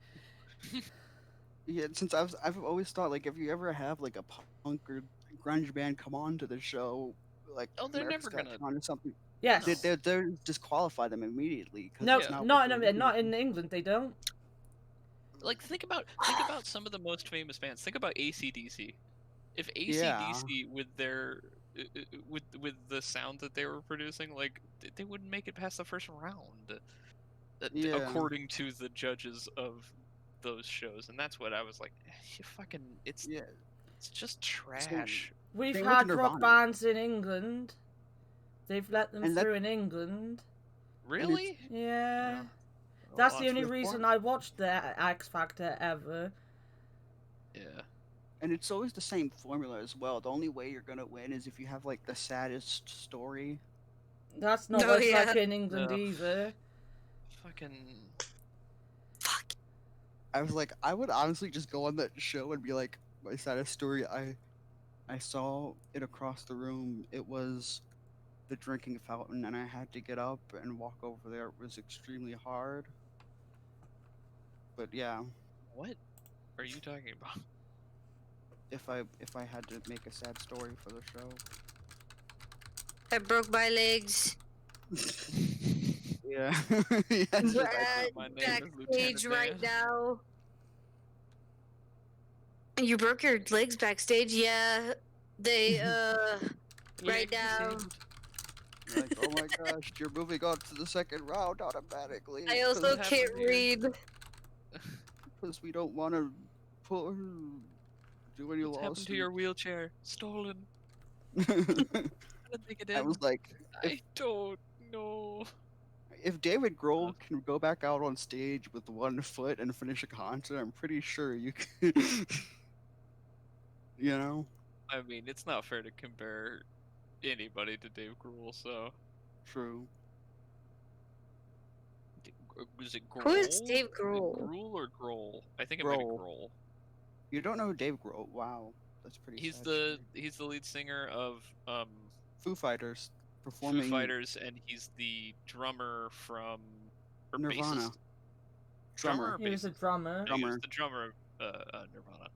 Yeah, since I've always thought, like, if you ever have like a punk or grunge band come on to the show, like Oh, they're America's never Got gonna. Talent or something, Yes. they're disqualify them immediately because No, it's not not what they're in, looking not for. in England. They don't. Like think about some of the most famous bands. Think about AC/DC. If Yeah, AC/DC with their with the sound that they were producing, like they wouldn't make it past the first round, yeah. according to the judges of those shows. And that's what I was like, you fucking, Yeah. it's just Same, trash. We've same with had rock Nirvana, bands in England. They've let them and that through in England. and it's Really? Yeah. I'll That's the watch only it. reason I watched the X Factor ever. Yeah. and it's always the same formula as well. The only way you're gonna win is if you have like the saddest story. That's not Oh, what it's yeah. like in England No. either. Fucking. Fuck. I was like, I would honestly just go on that show and be like, my saddest story. I saw it across the room. It was the drinking fountain, and I had to get up and walk over there. It was extremely hard, but yeah, What are you talking about? if I had to make a sad story for the show. I broke my legs. Yeah. Yes, We're just- at My name is backstage Lieutenant right Dan. now. You broke your legs backstage? Yeah. They, right Legs now. disabled. You're like, oh my gosh, you're moving on to the second round automatically. I also What can't happened here? read. Because we don't want to do any What's happened to your wheelchair? Stolen. I didn't think it I did. was like, I don't know. if David Grohl can go back out on stage with one foot and finish a concert, I'm pretty sure you could. You know? I mean, it's not fair to compare anybody to Dave Grohl, so. True. Was it Grohl? Who is Dave Is it Grohl? Grohl or Grohl? I think it might be Grohl. Grohl. You don't know Dave Grohl? Wow, that's pretty. He's sad the shit. he's the lead singer of Foo Fighters Foo performing Fighters, and he's the drummer from or Nirvana. bassist. Drummer. or He was a bassist? drummer. No, he Drummer. was the drummer of Nirvana.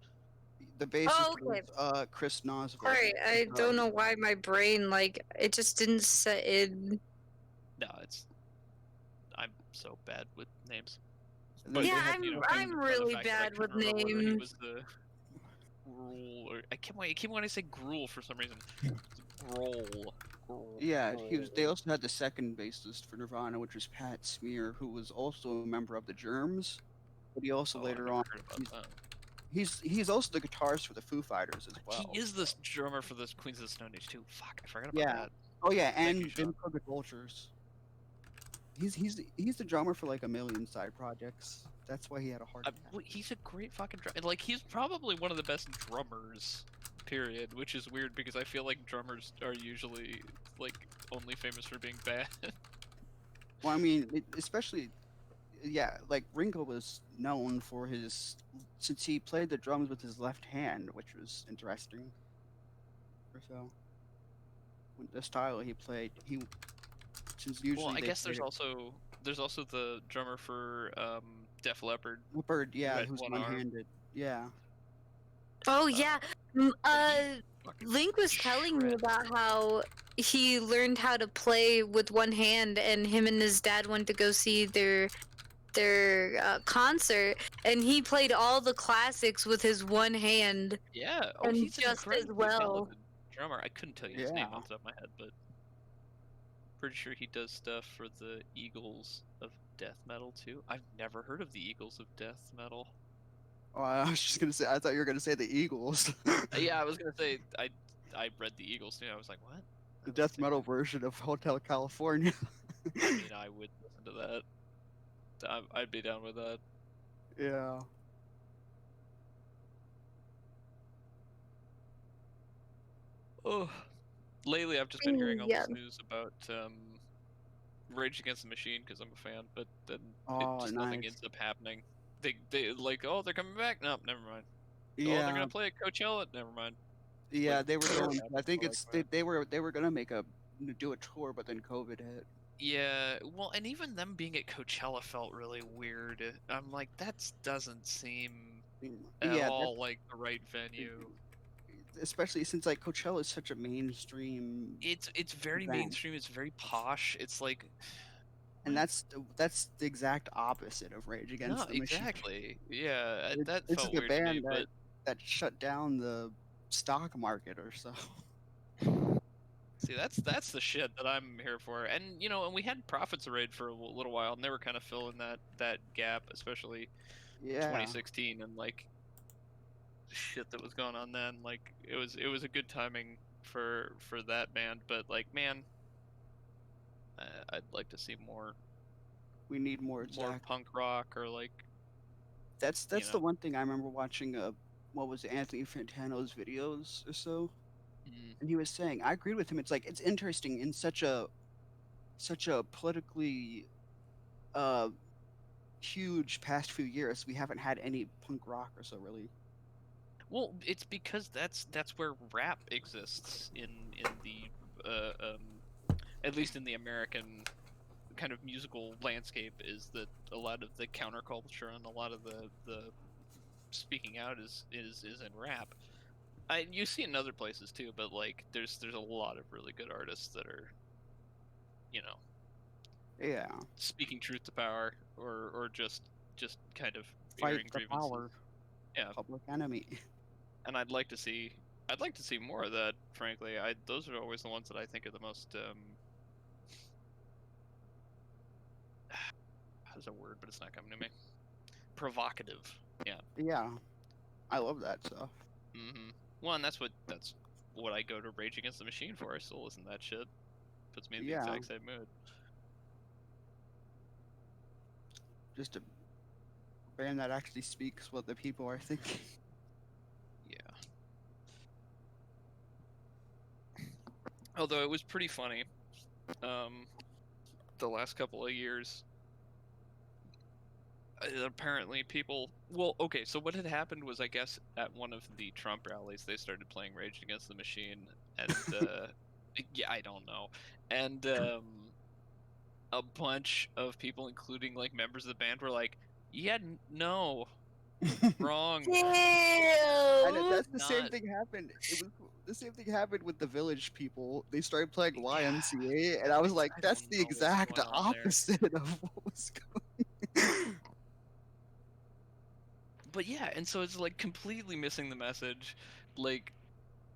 The bassist Oh, okay. was Chris Noswell. Sorry, I don't know why my brain, like, it just didn't set in. No, I'm so bad with names. And then But they Yeah, had- I'm really bad with He names. was the Gruel, or I keep wanting to say Gruel for some reason. Grohl. Yeah, they also had the second bassist for Nirvana, which was Pat Smear, who was also a member of the Germs. But he also Oh, later I on, never heard about that. he's also the guitarist for the Foo Fighters as well. He is the drummer for the Queens of the Stone Age too. Fuck, I forgot about Yeah. that. Oh yeah, Thank and you, Sean. Vim Crooked Vultures. He's the drummer for like a million side projects. That's why he had a hard. He's a great fucking drummer. Like, he's probably one of the best drummers, period. Which is weird because I feel like drummers are usually like only famous for being bad. Well, I mean, especially, yeah, like Ringo was known for his since he played the drums with his left hand, which was interesting. Or so. With the style he played, since usually Well, I they guess played there's also the drummer for Def Leppard. Leopard, yeah, had who's one arm. one-handed. Yeah. Oh, yeah. Fucking Link was telling me shreds. about how he learned how to play with one hand, and him and his dad went to go see their concert, and he played all the classics with his one hand. Yeah. Oh, And he's an just as incredibly well. talented drummer. I couldn't tell you his name Yeah. off the top of my head, but pretty sure he does stuff for the Eagles of death metal too. I've never heard of the Eagles of death metal. Oh, I was just gonna say. I thought you were gonna say the Eagles. Yeah, I was gonna say I read the Eagles too. I was like, what? The death metal version of Hotel California. I mean, I would listen to that. I'd be down with that. Yeah. Oh, lately I've just been hearing all Yeah. this news about Rage Against the Machine because I'm a fan, but then Oh, nothing nice. ends up happening. They like, oh, they're coming back. No, never mind. Oh, they're Yeah. gonna play at Coachella. Never mind. Yeah, like, they were never going. happened I think for, it's like, they were gonna do a tour, but then COVID hit. Yeah, well, and even them being at Coachella felt really weird. I'm like, that doesn't seem at Yeah, all like the right venue. especially since like Coachella is such a mainstream It's very event, mainstream. It's very posh. It's like, and what? that's the exact opposite of Rage No, Against the Machine. exactly. Yeah, that This is felt the weird to me, band but that shut down the stock market or so. see, that's the shit that I'm here for. And and we had Prophets Raid for a little while, and they were kind of filling that gap, especially Yeah, 2016 and like shit that was going on then. Like it was a good timing for that band, but like man, I'd like to see we need more more Zach. punk rock or like you That's the know. one thing I remember watching. What was it, Anthony Fantano's videos or so, Mm, and he was saying I agreed with him. It's like it's interesting in such a politically uh huge past few years. We haven't had any punk rock or so really. well, it's because that's where rap exists in the at least in the American kind of musical landscape, is that a lot of the counterculture and a lot of the speaking out is in rap. You see it in other places too, but like there's a lot of really good artists that are you know Yeah, speaking truth to power or just kind of fight airing the grievances. power, Yeah, Public Enemy. and I'd like to see more of that. Frankly, those are always the ones that I think are the most there's a word, but it's not coming to me. Provocative. Yeah. Yeah, I love that stuff. Well, and that's what I go to Rage Against the Machine for. I still listen to that shit. Puts me in the Yeah, exact same mood. just a band that actually speaks what the people are thinking. Yeah. Although it was pretty funny, the last couple of years. Apparently, people. Well, okay. So what had happened was, I guess, at one of the Trump rallies, they started playing Rage Against the Machine, and yeah, I don't know, and a bunch of people, including like members of the band, were like, "Yeah, no, wrong, I know Damn! that's the same not." thing happened. It was the same thing happened with the Village People. They started playing Yeah, YMCA, and I was like, I that's don't the know what's exact going on there. opposite of what was going. But yeah, and so it's like completely missing the message, like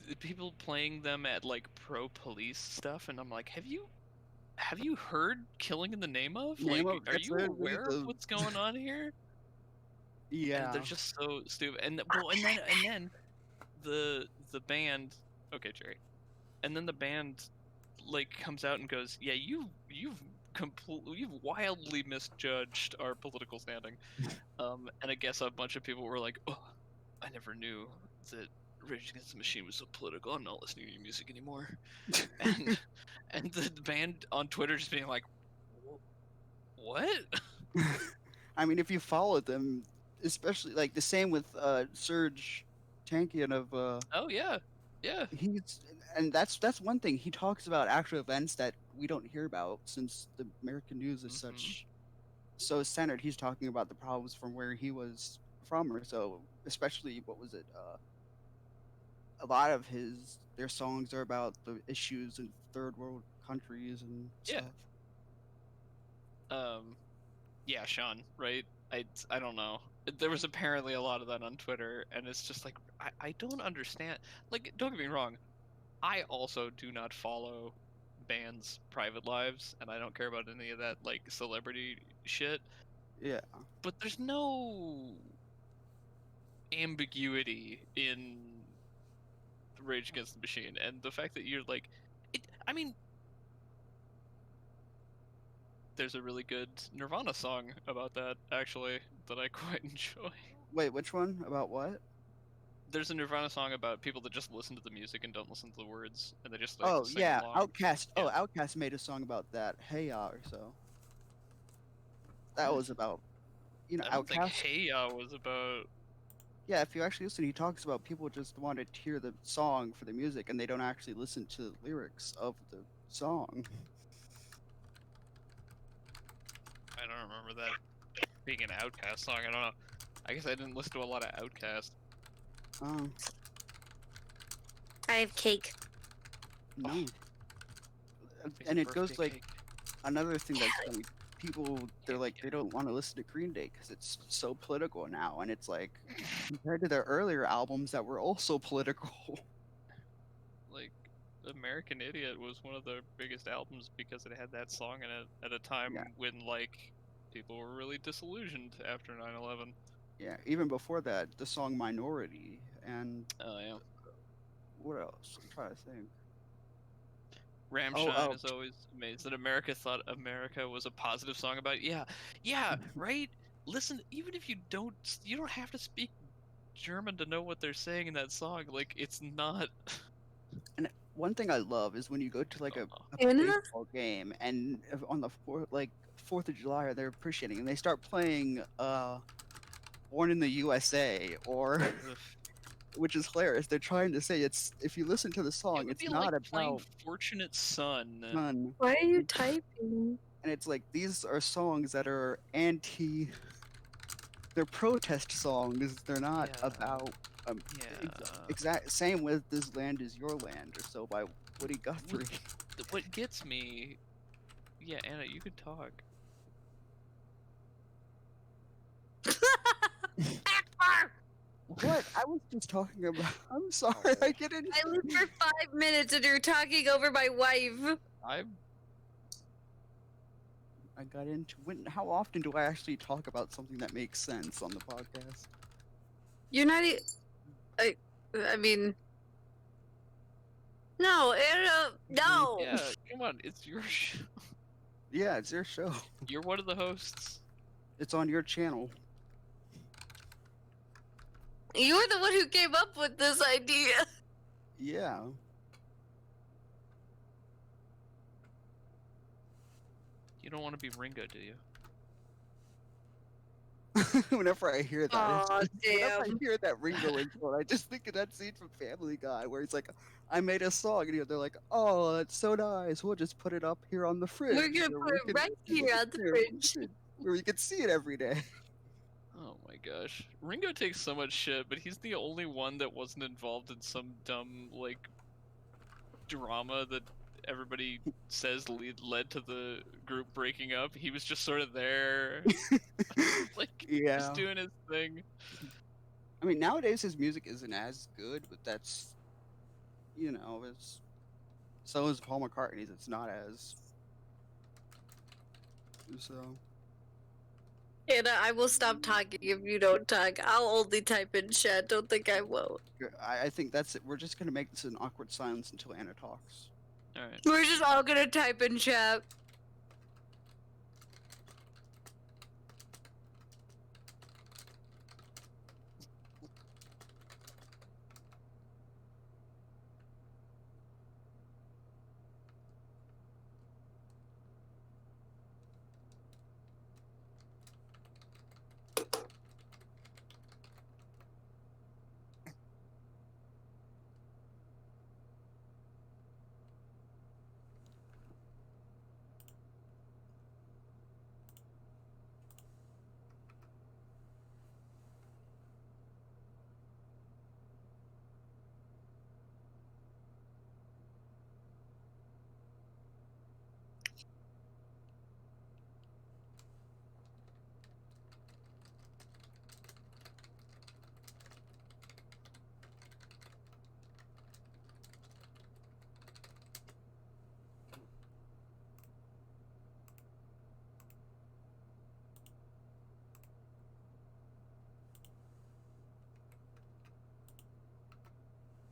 the people playing them at like pro police stuff, and I'm like, have you heard Killing in the Name of? Name Like, of are that's you literally aware of the what's going on here? And they're yeah. just so stupid. And then the band, okay, Jerry. And then the band like comes out and goes, "Yeah, you've wildly misjudged our political standing." And I guess a bunch of people were like, "Oh, I never knew that Rage Against the Machine was so political. I'm not listening to your music anymore." And and the band on Twitter just being like, "What?" I mean, if you followed them, especially like the same with Serge Tankian of Oh yeah, yeah. he's and that's one thing he talks about actual events that we don't hear about since the American news is hmm such so centered. He's talking about the problems from where he was from or so, especially what was it a lot of his their songs are about the issues in third world countries and Yeah. stuff. Yeah, Sean, right? I don't know. There was apparently a lot of that on Twitter, and it's just like I don't understand. Like, don't get me wrong, I also do not follow bands' private lives, and I don't care about any of that like celebrity shit. Yeah. But there's no ambiguity in Rage Against the Machine, and the fact that you're like, I mean, there's a really good Nirvana song about that actually that I quite enjoy. Wait, which one? About what? There's a Nirvana song about people that just listen to the music and don't listen to the words, and they just like Oh sing yeah, along. Outcast. Yeah. Oh, Outcast made a song about that. Hey ya or so. That What? was about I don't think Outcast. Hey Ya was about. Yeah, if you actually listen, he talks about people just want to hear the song for the music and they don't actually listen to the lyrics of the song. I don't remember that being an Outcast song. I don't know. I guess I didn't listen to a lot of Outcast. Um, I have cake. No. Piece And of it goes birthday like cake. another thing that's funny. People, they're like, they don't want to listen to Green Day because it's so political now, and it's like compared to their earlier albums that were also political. Like, American Idiot was one of their biggest albums because it had that song in it at a time Yeah. when, like, people were really disillusioned after 9/11. Yeah, even before that, the song Minority, and Oh, yeah. what else? I'm trying to think. Ramshine Oh, is always amazed that America thought America was a positive song about yeah, right? Listen, even if you don't have to speak German to know what they're saying in that song. Like, it's not and one thing I love is when you go to like a Anna? baseball game, and on the Fourth of July, they're appreciating, and they start playing "Born in the USA" or Ugh. which is hilarious. They're trying to say it's if you listen to the It song, would it's be like not playing about Fortunate Son. fun, Why are you typing? and it's like these are songs that are they're protest songs. They're not Yeah. about Yeah. exact same with "This Land Is Your Land" or so by Woody Guthrie. What gets me, yeah, Anna, you could talk. What? I was just talking about. I'm sorry. I get into. I lived for 5 minutes and you're talking over my wife. I I got into when. How often do I actually talk about something that makes sense on the podcast? You're not. I mean. No, Anna. No. yeah, come on, it's your show. Yeah, it's your show. You're one of the hosts. It's on your channel. You're the one who came up with this idea. Yeah. You don't want to be Ringo, do you? Whenever I hear that, Aw, whenever I damn. hear that Ringo intro, I just think of that scene from Family Guy where he's like, "I made a song," and they're like, "Oh, that's so nice. We'll just put it up here on the fridge. We're gonna where put it right here on the fridge." where you can see it every day." Oh my gosh. Ringo takes so much shit, but he's the only one that wasn't involved in some dumb, like, drama that everybody says led to the group breaking up. He was just sort of there, like, Yeah. just doing his thing. I mean, nowadays his music isn't as good, but that's, it's so is Paul McCartney's. It's not as so. Anna, I will stop talking if you don't talk. I'll only type in chat. Don't think I won't. I think that's it. We're just gonna make this an awkward silence until Anna talks. All right. We're just all gonna type in chat.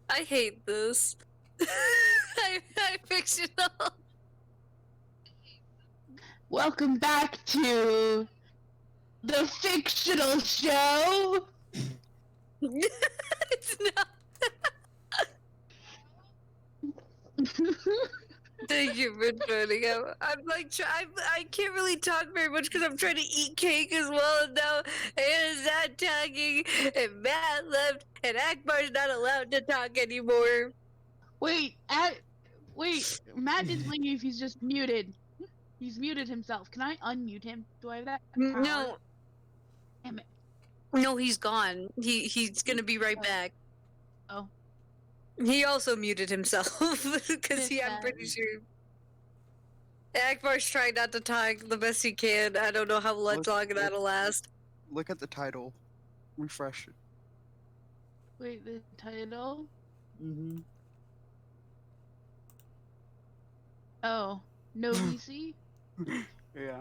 I hate this. I fictional. Welcome back to the fictional show. It's not. Thank you for joining. I'm like, I can't really talk very much because I'm trying to eat cake as well. And now Anna's not talking, and Matt left, and Akbar's not allowed to talk anymore. Wait, Matt didn't leave. He's just muted. He's muted himself. Can I unmute him? Do I have that power? No, Damn it. no, he's gone. He's gonna be right back. Oh. He also muted himself because Missed I'm that. pretty sure Akbar's trying not to talk the best he can. I don't know how long that'll last. Look at the title. Refresh it. Wait, the title? Mm-hmm. Oh, no VC? Yeah.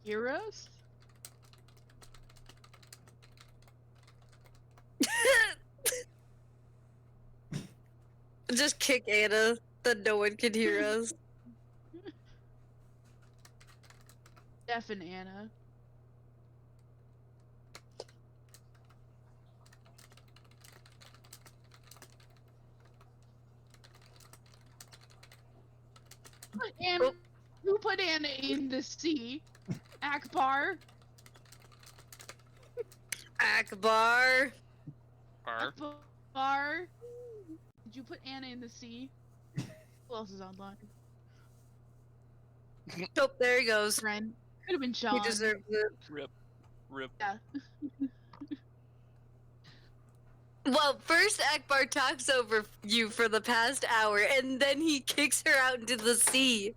Heroes? Just kick Anna, then no one can hear us. Steph and Anna. Who put Anna in the sea? Akbar? Akbar. Akbar? Did you put Anna in the sea? Who else is online? Oh, there he goes. Friend. Could have been He Sean. deserves it. Rip. Yeah. Well, first Akbar talks over you for the past hour, and then he kicks her out into the sea.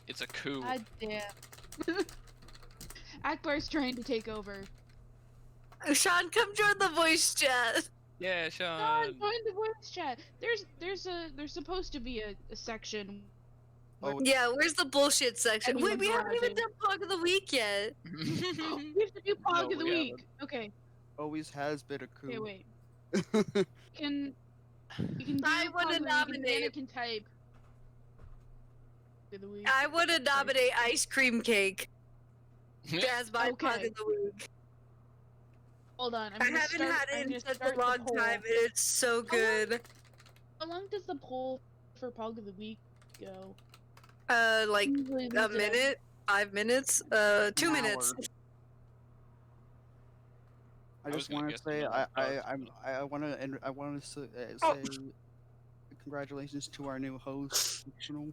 It's a coup. God damn. Akbar's trying to take over. Sean, come join the voice chat. Yeah, Sean, Sean. join the voice chat. There's supposed to be a section. Oh, Yeah, where's the bullshit section? Wait, Anyone's we haven't even allowed done Pog of the Week yet. We have to do Pog No, of the we Week. Okay. always has been a coup. Okay, wait. You can do I Pog wanna of the Week, and Anna nominate. can type Pog of the Week. I want to nominate Ice Cream Cake as my Pog Okay. of the Week. Hold on. I haven't had it in such a long time, and it's so good. How long does the poll for Pog of the Week go? Like Usually a leaves it at- minute, 5 minutes, 2 An minutes. hour. I I was just gonna want to guess say another I want to say Oh. congratulations to our new host. Fictional.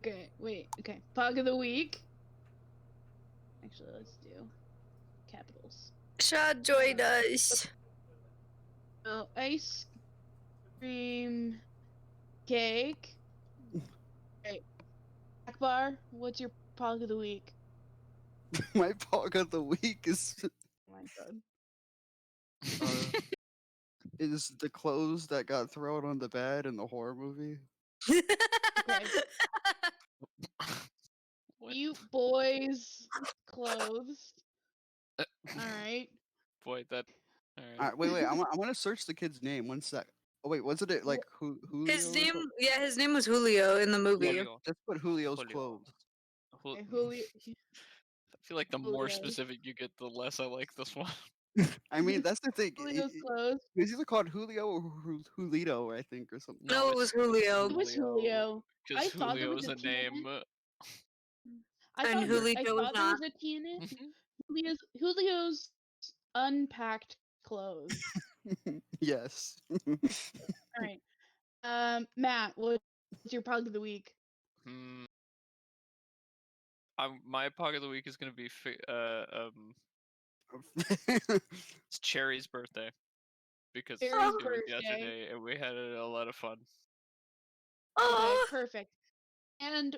Okay, wait. Okay, Pog of the Week. Actually, let's do capitals. Sean joined us. Oh, ice cream cake. Right. Akbar, what's your Pog of the Week? My pog of the week is Oh my god. is the clothes that got thrown on the bed in the horror movie. Okay. What? You boys' clothes. Alright. Boy, that. All All right. right, wait. I want to search the kid's name. One sec. Oh wait, wasn't it like Julio? His or name, something? yeah, his name was Julio in the movie. Julio. Just put Julio's Julio. clothes. Okay, Julio. I feel like the more Julio. specific you get, the less I like this one. I mean, that's the thing. Julio's clothes. He's either called Julio or Julito, I think, or something. No, it was Julio. It was Julio. I Because thought there was Julio's a a T in name. it. And Julito I was thought there not. was a T in it. Julio's unpacked clothes. Yes. Alright. Matt, what's your Pog of the Week? Hmm. My Pog of the Week is gonna be it's Cherry's birthday because Cherry's it was birthday. yesterday and we had a lot of fun. Okay, Oh, perfect. And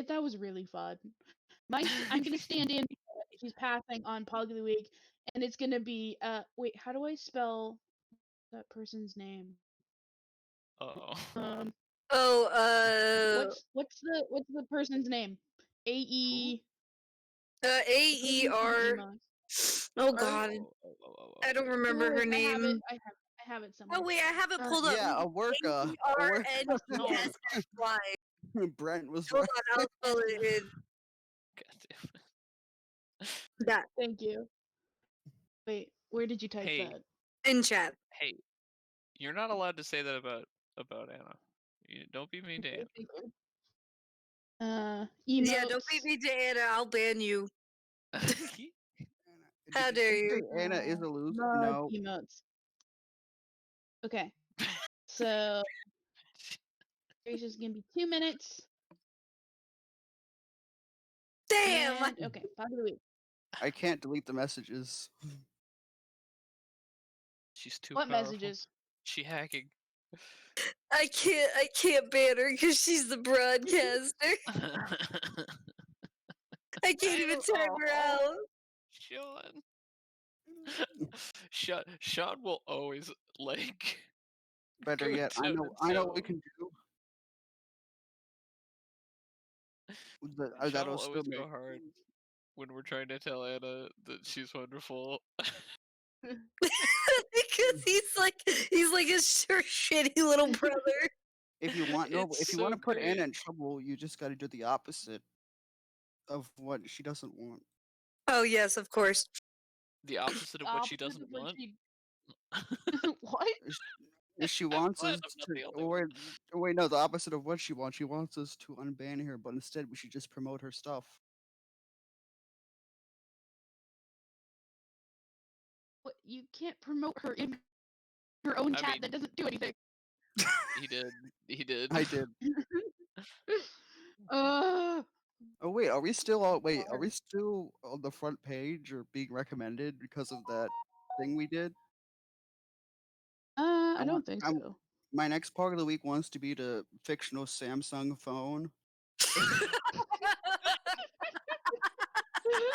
that was really fun. I'm gonna stand in. He's passing on Pog of the Week, and it's gonna be wait, how do I spell that person's name? Oh. What's the person's name? A-E. AER. Oh god, I don't remember her I have it. name. I have it somewhere. Oh wait, I have it pulled up. Yeah, a worker. AERNESSY. Brent was Hold right. on, I'll spell it God damn it. in that Thank you. Wait, where did you type Hey. that? in chat. Hey, you're not allowed to say that about Anna. Don't be mean to Anna. Thank you. Emotes. Yeah, don't beat me to Anna. I'll ban you. How dare you? Anna is a loser. Love No. emotes. Okay. So It's just gonna be 2 minutes. Damn! And, okay, Pog of the week. I can't delete the messages. She's too What powerful. messages? She hacking. I can't ban her because she's the broadcaster. I can't even time her out. Sean. Sean will always like. Better go yet, I toe know to what we toe. can do. Sean That'll will still always make go hard when we're trying to tell Anna that she's wonderful. Because he's like a shitty little brother. if you want It's to so put Anna great. in trouble, you just got to do the opposite of what she doesn't want. Oh yes, of course. The opposite of what she Opposite doesn't of what want. she- What? If she I'm wants glad us I'm not to, the only or one. wait, no, the opposite of what she wants. She wants us to unban her, but instead we should just promote her stuff. What? You can't promote her in her own I chat mean- that doesn't do anything. He did. He did. I did. Uh, Oh wait, are we still Are we still on the front page or being recommended because of that thing we did? I want- don't think I'm- so. My next part of the week wants to be the fictional Samsung phone.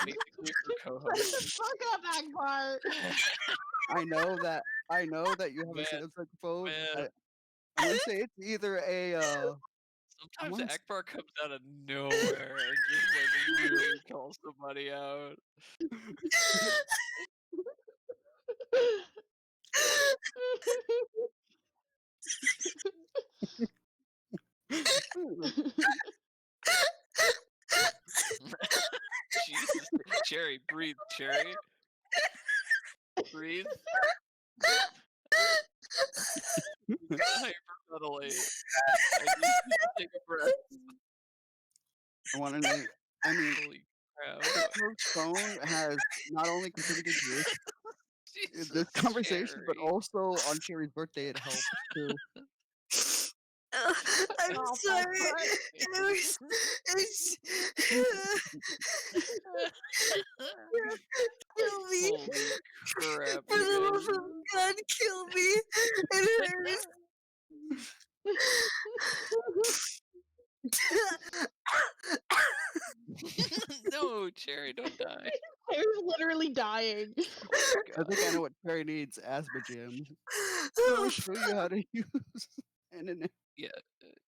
Basically for Shut co-host. the fuck up, Akbar. I know that you have Man, a Samsung phone. man. I'm gonna say it's either a Sometimes wanna s- Akbar comes out of nowhere and just like really calls somebody out. Jesus, Cherry, breathe, Cherry, breathe. You gotta hyperventilate. I need you to take a breath. I want to name. I mean, Holy crap! Akbar's phone has not only contributed to this Jesus, conversation, but Cherry. also on Cherry's birthday it helped too. I'm off, sorry. Akbar. Kill me. Holy crap! For the You love of God, kill me. It hurts. guys. No, Cherry, don't die. Claire's literally dying. Oh my I think I God. know what Cherry needs. Asthma jam. I'll show you how to use. And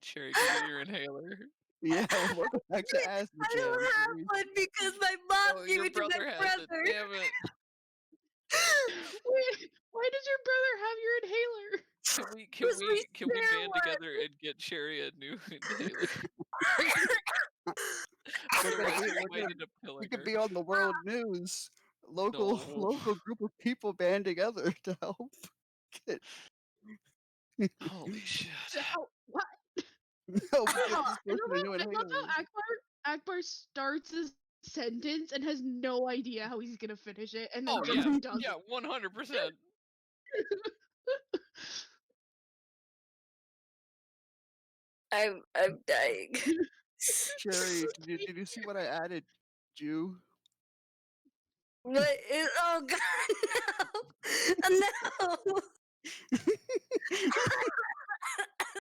Cherry, go get your inhaler. yeah, welcome back to Asthma I Jam. don't have series. one because my mom Oh, gave your it to my brother has it. brother. Damn it. Wait, why does your brother have your inhaler? Can Because we we share band one. together and get Cherry a new inhaler? We're The gonna rest be- of you we're might gonna- end up killing We could her. be on the world news. Local No. group of people band together to help. Get... Holy shit. How? What? help get Wow, this person a new I love inhaler. how Akbar starts a sentence and has no idea how he's gonna finish it, and then Oh just yeah, does yeah, 100%. I'm dying. Cherry, did you see what I added, Jew? What is? Oh God, no! No!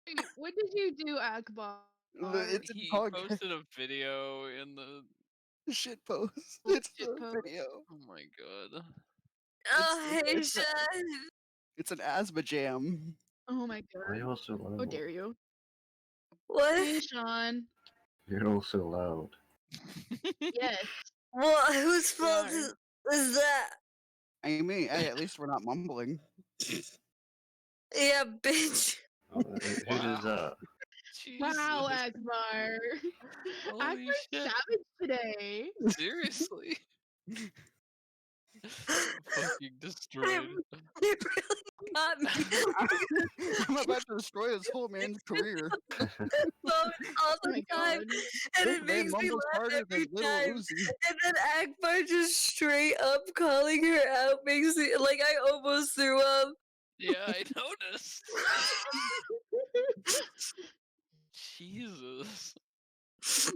Wait, what did you do, Akbar? It's in He POGcast posted a video in the. shit post. Oh, It's shit the post. video. Oh my god. Oh, hey, it's a- Sean. It's an asthma jam. Oh my Why are god! you all so loud? How dare you? What? Hey, Sean. You're all so loud. Yes. What? Whose fault are. is that? I mean, hey, at least we're not mumbling. Yeah, bitch. Who does that? Wow, Jesus. Akbar. Holy Akbar's shit. savage today. Seriously. Fucking destroyed. It really got me. I'm about to destroy this whole man's career. All Oh the my time, god. and This it man makes me mumbles laugh harder every than Little time. Uzi. And then Akbar just straight up calling her out makes me like I almost threw up. Yeah, I noticed. Jesus. Jeez,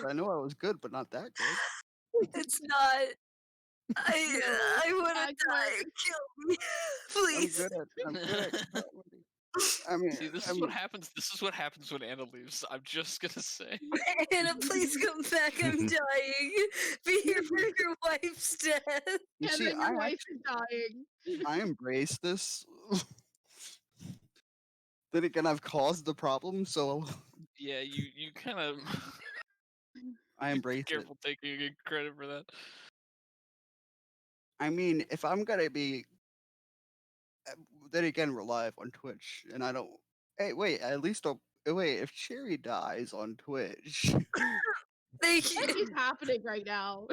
I know I was good, but not that good. It's not. I want to Accurate. die. Kill me, I'm please. good at comedy. I mean, See, this is what happens. This is what happens when Anna leaves. I'm just gonna say. Anna, please come back. I'm dying. Be here for your wife's death. you And see, then your wife is dying. I embrace this. Then again, I've caused the problem, so Yeah, you kind of I be embrace it. careful taking credit for that. I mean, if I'm gonna be, then again, we're live on Twitch, and I don't. Hey, wait. At least I'll. Wait, if Cherry dies on Twitch, Thank What you. is happening right now?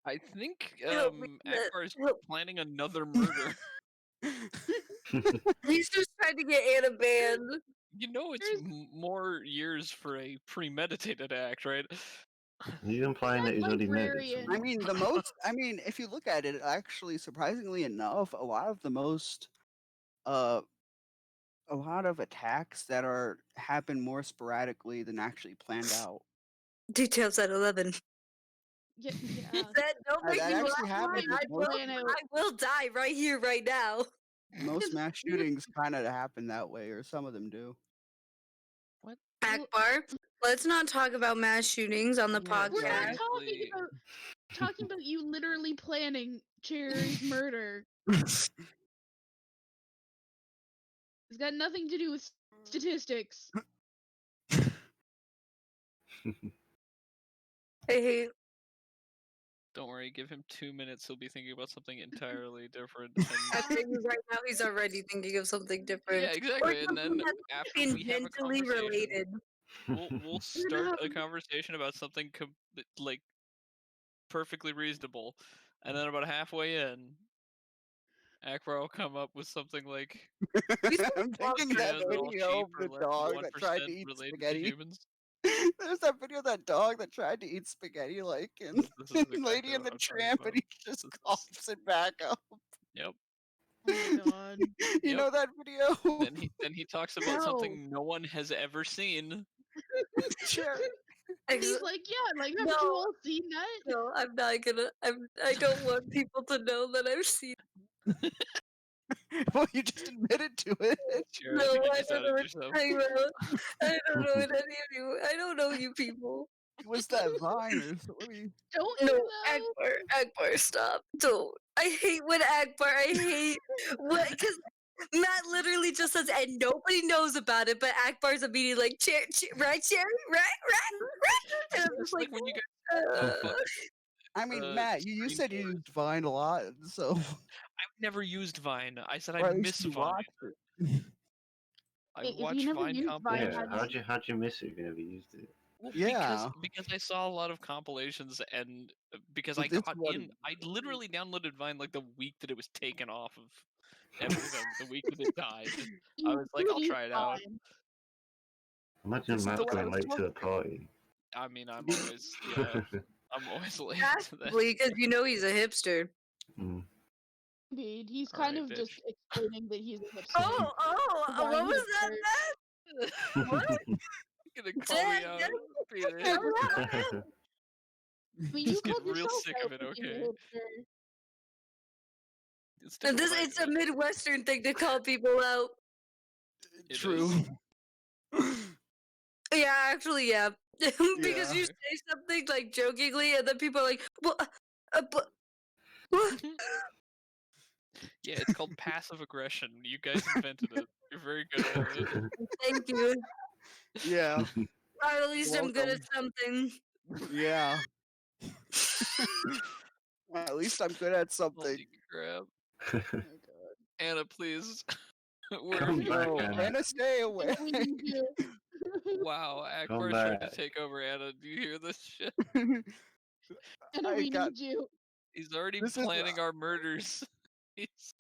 I think Help me, Matt. Akbar is Help. planning another murder. He's just trying to get Anna banned. You know, it's There's- more years for a premeditated act, right? He's implying that he's already murdered librarian. someone. I mean, the most. I mean, if you look at it, actually, surprisingly enough, uh, a lot of attacks that happen more sporadically than actually planned out. Details at 11. Yeah. That don't make That me actually laugh. happens with I will die right here, right now. most mass shootings. Kind of happen that way, or some of them do. What? Akbar, let's not talk about mass shootings on the Yeah, We're not podcast. seriously. talking about you literally planning Cherry's murder. It's got nothing to do with statistics. I hate. Don't worry, give him 2 minutes. He'll be thinking about something entirely different. I think right now he's already thinking of something different. Yeah, exactly. And then something after we have a tangentially conversation, related. we'll start a conversation about something like perfectly reasonable, and then about halfway in, Akbar will come up with something like I'm thinking that "Cheerios are all video cheap of or the less than dog one that tried to percent eat related to spaghetti. humans." There's that video of that dog that tried to eat spaghetti, like, and This is exactly Lady in what the I'm talking Tramp, and about. he just coughs it back up. Yep. Oh my god. You Yep. know that video? Then he talks about No. something no one has ever seen. Cherry. He's like, yeah, like, haven't No. you all seen that? No, I'm not gonna. I don't want people to know that I've seen. Well, you just admitted to it. Sure, No, I think you I just don't know outed what yourself. you're talking about. I don't know what any of you. I don't know you people. It was that Vine or something. Don't No, you though? Akbar, stop! Don't. I hate when Akbar. I hate what because Matt literally just says, and nobody knows about it, but Akbar's immediately like, right, Cherry, right, and I'm Just just like, like when you guys uh, I mean, Matt, you said you screensaver. used Vine a lot, so I've never used Vine. I said or I at least miss you Vine. watched it. I If you watch never Vine used Vine, compilations. Yeah, how'd you miss it if you never used it? Well, Yeah. because I saw a lot of compilations and because But I this got one- in. I literally downloaded Vine like the week that it was taken off of everything. The week that it died. I was like, I'll try it out. Imagine This is Matt the one I going was late to the party. I mean, I'm always I'm always late to that. Possibly, because you know he's a hipster. Mm. Indeed, he's All kind right, of bitch. just explaining that he's a hipster. Oh, Wine what was that, hipster. Matt? What? You're gonna call me out. Being a Yeah, hipster. I mean, you Just get called real yourself sick out of it, for being a okay? hipster. It's And different when I it's do a it. Midwestern thing to call people out. It True. Yeah, actually, yeah. Because Yeah. you say something like jokingly, and then people are like, "Well, but what?" Yeah, it's called passive aggression. You guys invented it. You're very good at it. Thank you. Yeah. At least I'm good at Welcome. something. Yeah. Well, at least I'm good at something. Holy crap. Oh my God. Anna, please. Where Come have you back, No, been? Anna. Anna, stay away. We need you. Wow, Come Akbar's trying to back. take over Anna. Do you hear this shit? And I we got- need you. He's already This is- planning our murders. He's-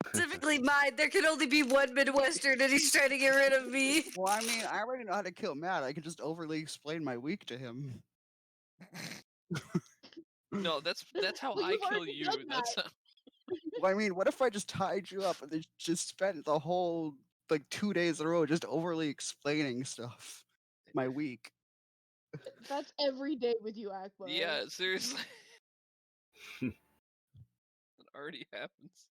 Specifically mine. There can only be one Midwestern, and he's trying to get rid of me. Well, I mean, I already know how to kill Matt. I can just overly explain my week to him. No, that's how Well, I you've kill already you. done That's how... Well, I mean, what if I just tied you up and then just spent the whole like 2 days in a row just overly explaining stuff. My week. That's every day with you, Akbar. Yeah, seriously. It already happens.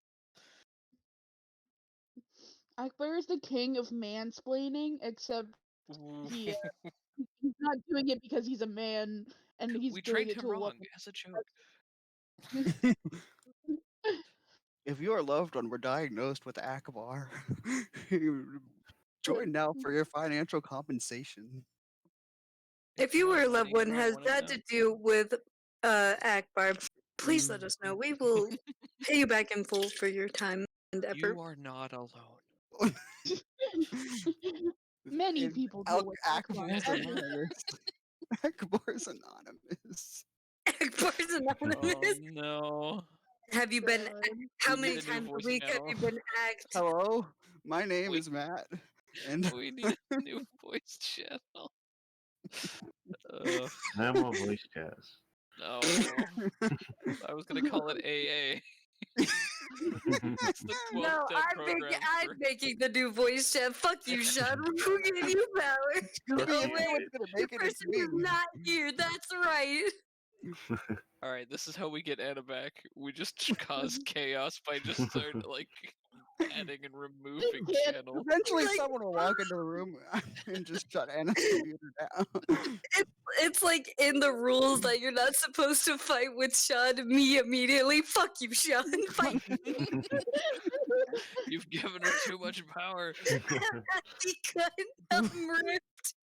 Akbar is the king of mansplaining, except Ooh. he's not doing it because he's a man, and he's We doing trained it him to a wrong woman. as a joke. If your loved one were diagnosed with Akbar, join now for your financial compensation. If you or a not, loved then you one might has wanna had know. to deal with Akbar, please let Mm. us know. We will pay you back in full for your time and effort. You are not alone. Many And people deal with Akbar. Akbar's anonymous. Akbar's anonymous. Akbar's Oh anonymous. no. Have you been? God. How We many need a new times a voice week have you channel. been act? Hello, my name We- is Matt, and We need a new voice channel. No more voice cast. No. I was gonna call it AA. It's the 12 No, step program I'm for making the new voice chat. Fuck you, Sean. Who gave you power? if Oh anyone's wait, gonna the make it, it's person me. is not here. That's right. Alright, this is how we get Anna back. We just cause chaos by just start like adding and removing Yeah. channels. Eventually, Like- someone will walk into the room and just shut Anna's computer down. It's like in the rules that you're not supposed to fight with Sean. Me immediately. Fuck you, Sean. Fight You've given her too much power. because I'm ripped.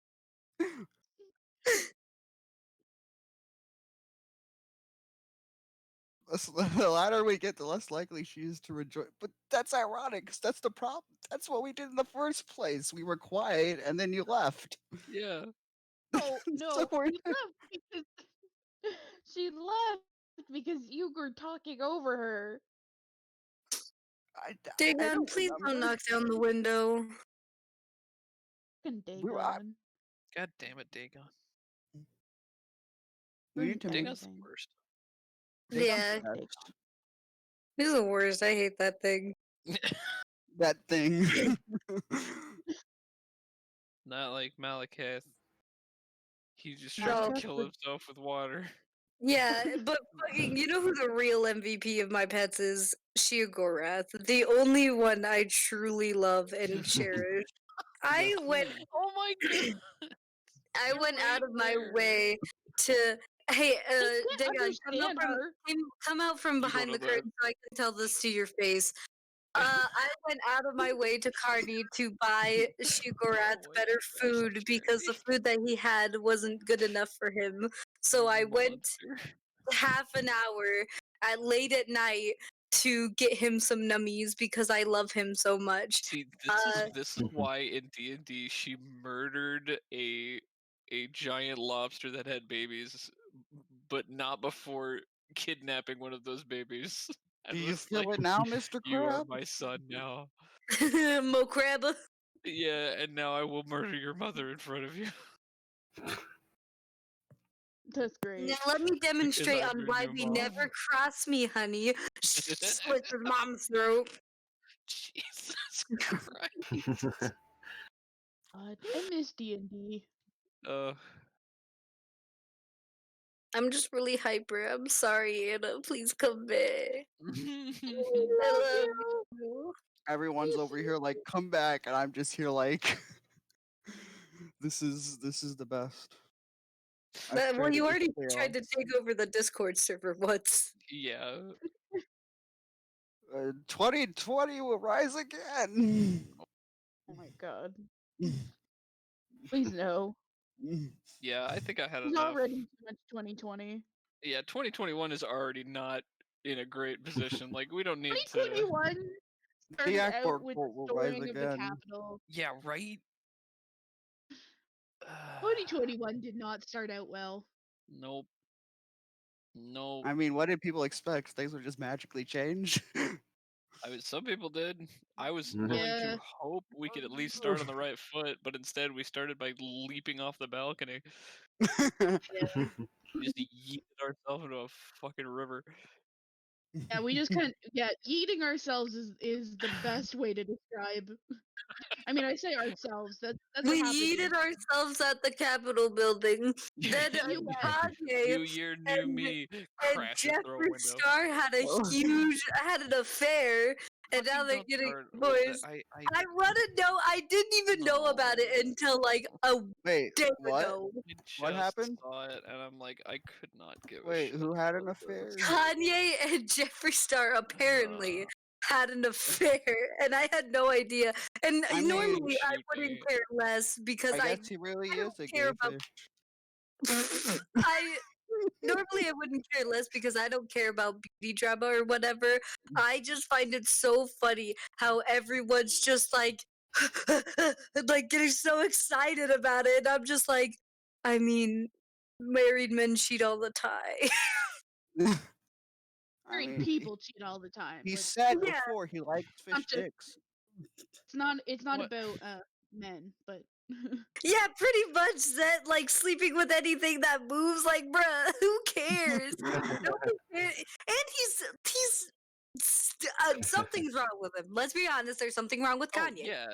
The latter we get, the less likely she is to rejoice. But that's ironic, 'cause that's the problem. That's what we did in the first place. We were quiet, and then you left. Yeah. Oh no, So we're- she left because you were talking over her. I Dagon, don't please don't remember. knock down the window. Fucking We were- Dagon. God damn it, Dagon. We need to make Dagon's the Everything. worst. Dagon's Yeah, the best. he's the worst. I hate that thing. That thing. Not like Malakath. He just No. tries to kill himself with water. Yeah, but fucking, you know who the real MVP of my pets is? Sheogorath, the only one I truly love and cherish. I went, Oh my god. I You're went out right of my there. way to. Hey, I can't Dagon, understand her. come out from You behind go the to curtain so I can tell this to your face. I went out of my way to Carney to buy Sheogorath Oh my better gosh, food because the Jerry. food that he had wasn't good enough for him. So I went Monster. half an hour at late at night to get him some nummies because I love him so much. See, this is why in D&D she murdered a giant lobster that had babies, but not before kidnapping one of those babies. Do And you was feel like, it now, Mr. "You are Crab? my son now." Mo crab. Yeah, and now I will murder your mother in front of you. That's great. Now let me demonstrate I'm on your why new we mom. never cross me, honey. Slit his mom's throat. Jesus Christ. God, I miss D&D. I'm just really hyper. I'm sorry, Anna. Please come back. I Love love you. you. Everyone's over here like, come back, and I'm just here like, this is the best. I've Well, you created already this tried to chaos. take over the Discord server once. Yeah. 2020 will rise again. Oh my god. Please no. Yeah, I think I had It's enough. already too much 2020. Yeah, 2021 is already not in a great position. Like, we don't need to. 2021 started The out Akbar with cult the will rise storming of the again. Capitol. Yeah, right? 2021 did not start out well. Nope. Nope. I mean, what did people expect? Things would just magically change. I mean, some people did. I was Mhm. willing Yeah. to hope we could at least start on the right foot, but instead we started by leaping off the balcony. We just yeeted ourselves into a fucking river. Yeah, we just eating ourselves is the best way to describe. I mean, I say ourselves. That's what We happened. yeeted ourselves at the Capitol building. Then U.S. Kanye New year, new and me. and Crashes through a Jeffree window. Star had an affair, and now Fucking they're don't getting start with divorced. that. I want to know. I didn't even know about it until like a Wait, day what? ago. I What just happened? saw it, and I'm like, I could not give a Wait, shit who had an about affair? Kanye and Jeffree Star apparently had an affair, and I had no idea. And I mean, normally I Shoot wouldn't me. care less because I guess he really I don't is a care gay about. fish. I normally I wouldn't care less because I don't care about beauty drama or whatever. I just find it so funny how everyone's just like like getting so excited about it. And I'm just like, I mean, married men cheat all the time. I Married mean, people cheat all the time, he but said Yeah. before he likes fish not just dicks. it's not What? about men, but Yeah, pretty much that like sleeping with anything that moves, like bruh, who cares? Nobody cares. And something's wrong with him. Let's be honest, there's something wrong with Oh Kanye. yeah,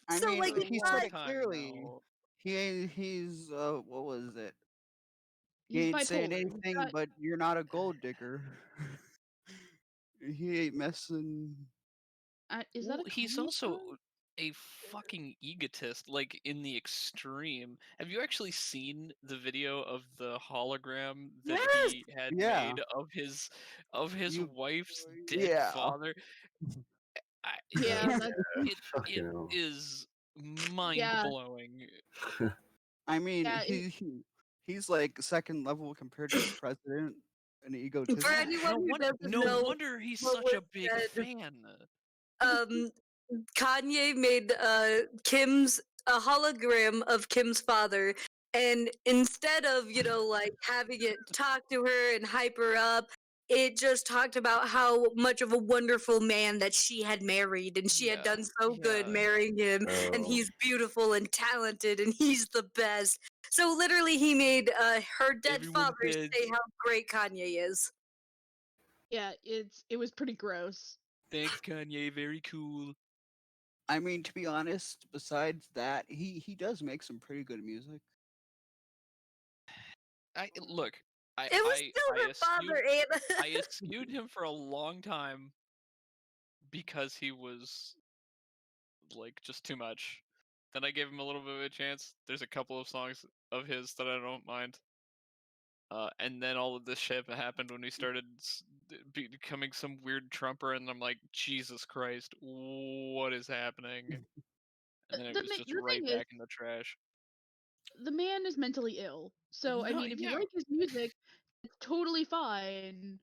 I So mean, like for a it's he long said not it time clearly. now. He's what was it? He he's ain't saying bipolar. anything but you're not a gold digger. He ain't messing. Is that Well, a he's Kanye also song? a fucking egotist, like in the extreme. Have you actually seen the video of the hologram that yes. he had Yeah, made of his you. wife's dead Yeah. father? Yeah, It's that's it Fucking hell. is mind yeah, blowing. I mean, yeah. he's like second level compared to the president, an For egotistic. anyone who doesn't No know wonder he's what such was a big said, fan. um, Kanye made Kim's a hologram of Kim's father, and instead of like having it talk to her and hype her up, it just talked about how much of a wonderful man that she had married, and she had Yeah, done so good yeah. marrying him, and Oh, he's beautiful and talented, and he's the best. So literally, he made her dead Everyone's father dead. say how great Kanye is. Yeah, it was pretty gross. Thanks, Kanye. Very cool. I mean, to be honest, besides that, he does make some pretty good music. Look. It was still her father, Anna. I eschewed him for a long time because he was like just too much. Then I gave him a little bit of a chance. There's a couple of songs of his that I don't mind. And then all of this shit happened when we started becoming some weird Trumper, and I'm like, Jesus Christ, what is happening? And then it was just The right thing is, back in the trash. the man is mentally ill. So I No, mean, if you yeah, like his music, it's totally fine.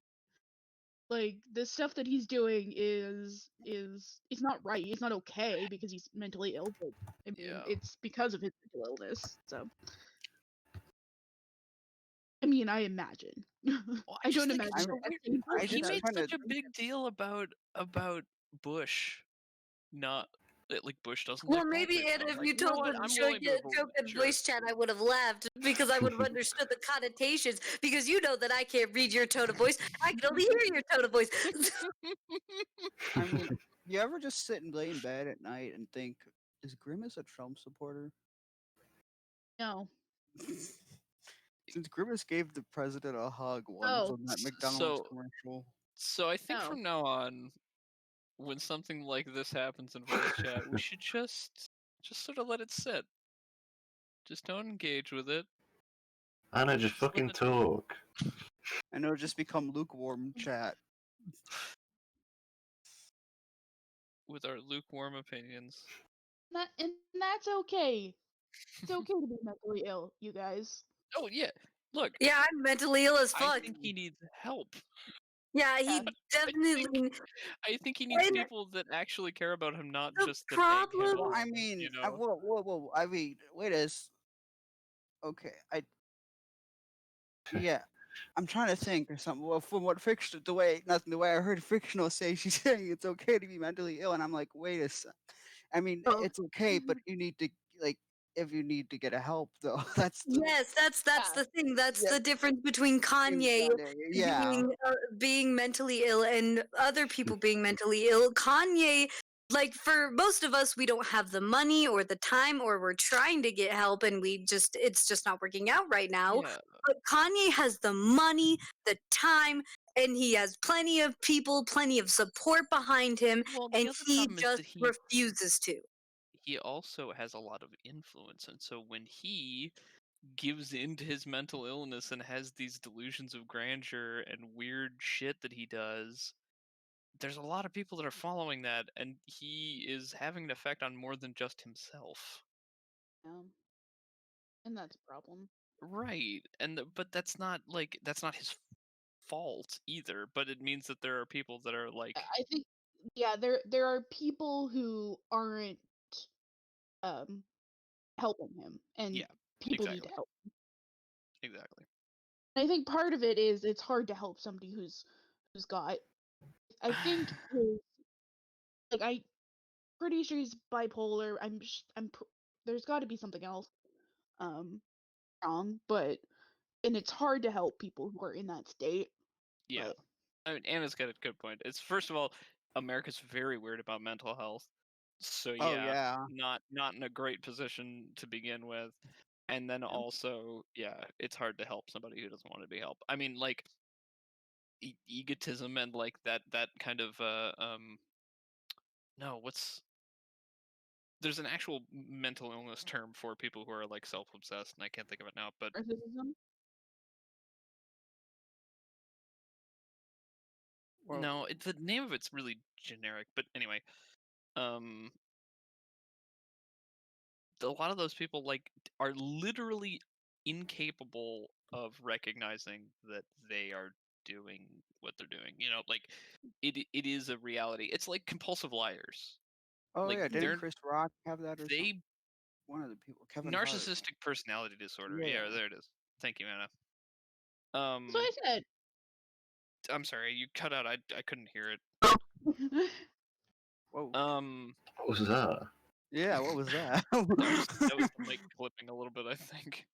Like the stuff that he's doing is it's not right. It's not okay because he's mentally ill. But I mean, yeah. it's because of his mental illness. So I mean, I imagine. Well, I I just don't think imagine it's I so mean, weird. that's Well, I he just that. made kind of such a big deal about Bush, not like Bush doesn't Well, like black maybe, people. Anna, I'm if like, you you know told what? the I'm joke willing to in sure. voice chat, I would have laughed because I would have understood the connotations. Because you know that I can't read your tone of voice; I can only hear your tone of voice. I mean, you ever just sit and lay in bed at night and think, is Grimace a Trump supporter? No. Since Grimace gave the president a hug once Oh on that McDonald's So, commercial. so I think no. from now on, when something like this happens in voice chat, we should just sort of let it sit. Just don't engage with it. Anna, just Just let fucking it talk. And it'll just become lukewarm chat. with our lukewarm opinions. And that's okay. It's okay to be mentally ill, you guys. Oh yeah, look, Yeah, I'm mentally ill as I fuck. think he needs help. Yeah, Yeah. he definitely. I think he needs And people that actually care about him, not the just that egg him problem. Well, I on. mean, You know? whoa. I mean, wait a okay. Yeah. I'm trying to think or something. Well, from what fiction, the way I heard fictional say, she's saying it's okay to be mentally ill, and I'm like, wait a sec. I mean, Oh, it's okay, but you need to like. if you need to get a help, though. That's the Yes, that's Yeah. the thing. That's yeah. the difference between Kanye Yeah. being mentally ill and other people being mentally ill. Kanye, like for most of us, we don't have the money or the time, or we're trying to get help and it's just not working out right now. Yeah. But Kanye has the money, the time, and he has plenty of people, plenty of support behind him, Well, the and other he problem is just that refuses to. he also has a lot of influence, and so when he gives into his mental illness and has these delusions of grandeur and weird shit that he does, there's a lot of people that are following that, and he is having an effect on more than just himself. And that's a problem. Right. But that's not his fault either, but it means that there are people that are like, I think there are people who aren't um helping him, and yeah, people need to exactly. help. Exactly. I think part of it is it's hard to help somebody who's got. I think his I pretty sure he's bipolar. There's got to be something else um wrong, but and it's hard to help people who are in that state. Yeah. But I mean, Anna's got a good point. It's first of all, America's very weird about mental health. So Oh yeah, yeah. not in a great position to begin with. And then yeah. also, yeah, it's hard to help somebody who doesn't want to be helped. I mean, like egotism and like that kind of no, what's there's an actual mental illness term for people who are like self-obsessed, and I can't think of it now, but Narcissism. Well, no, the name of it's really generic. But anyway, um, a lot of those people like are literally incapable of recognizing that they are doing what they're doing. You know, like it is a reality. It's like compulsive liars. oh Like yeah, didn't they're Chris Rock have that or something? they One of the people, Kevin Hart. narcissistic personality disorder. Yeah. Yeah, there it is. Thank you, Anna. That's what I said. I'm sorry, you cut out. I couldn't hear it. Whoa. What was that? Yeah, what was that? That was the mic clipping a little bit, I think.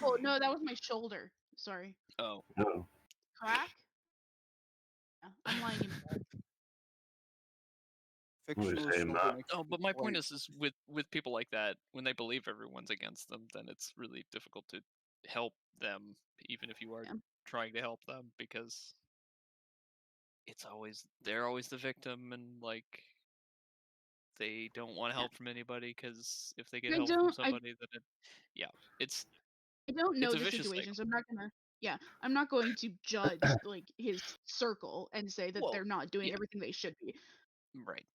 Oh no, that was my shoulder. Sorry. Oh. No. Crack? Yeah, I'm lying in bed. Fictional saying shoulder that. makes No, me but my point white. is with people like that, when they believe everyone's against them, then it's really difficult to help them, even if you are Yeah. trying to help them, because they're always the victim, and like they don't want help from anybody, because if they get I help from don't I somebody, then it's I don't it's know a the vicious situation, cycle. so I'm not going to judge like his circle and say that Well, they're not doing yeah, everything they should be. right.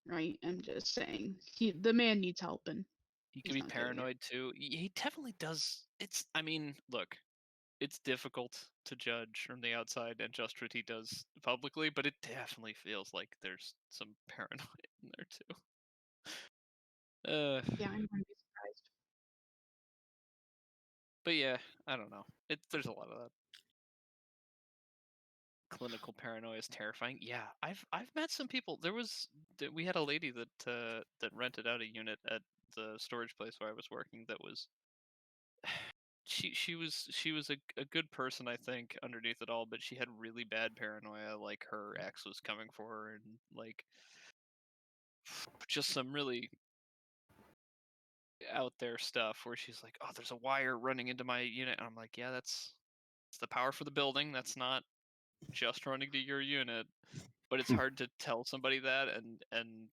Right? I'm just saying the man needs help and He can he's be not getting it. paranoid too. He definitely does. I mean, look, it's difficult to judge from the outside and just what he does publicly, but it definitely feels like there's some paranoia in there too. Yeah, I'm going to be surprised. But yeah, I don't know. There's a lot of that. Clinical paranoia is terrifying. Yeah, I've met some people. We had a lady that rented out a unit at the storage place where I was working. That was she was a good person, I think, underneath it all, but she had really bad paranoia. Like her ex was coming for her, and like just some really out there stuff where she's like, "Oh, there's a wire running into my unit," and I'm like, "Yeah, it's the power for the building. That's not just running to your unit." But it's hard to tell somebody that and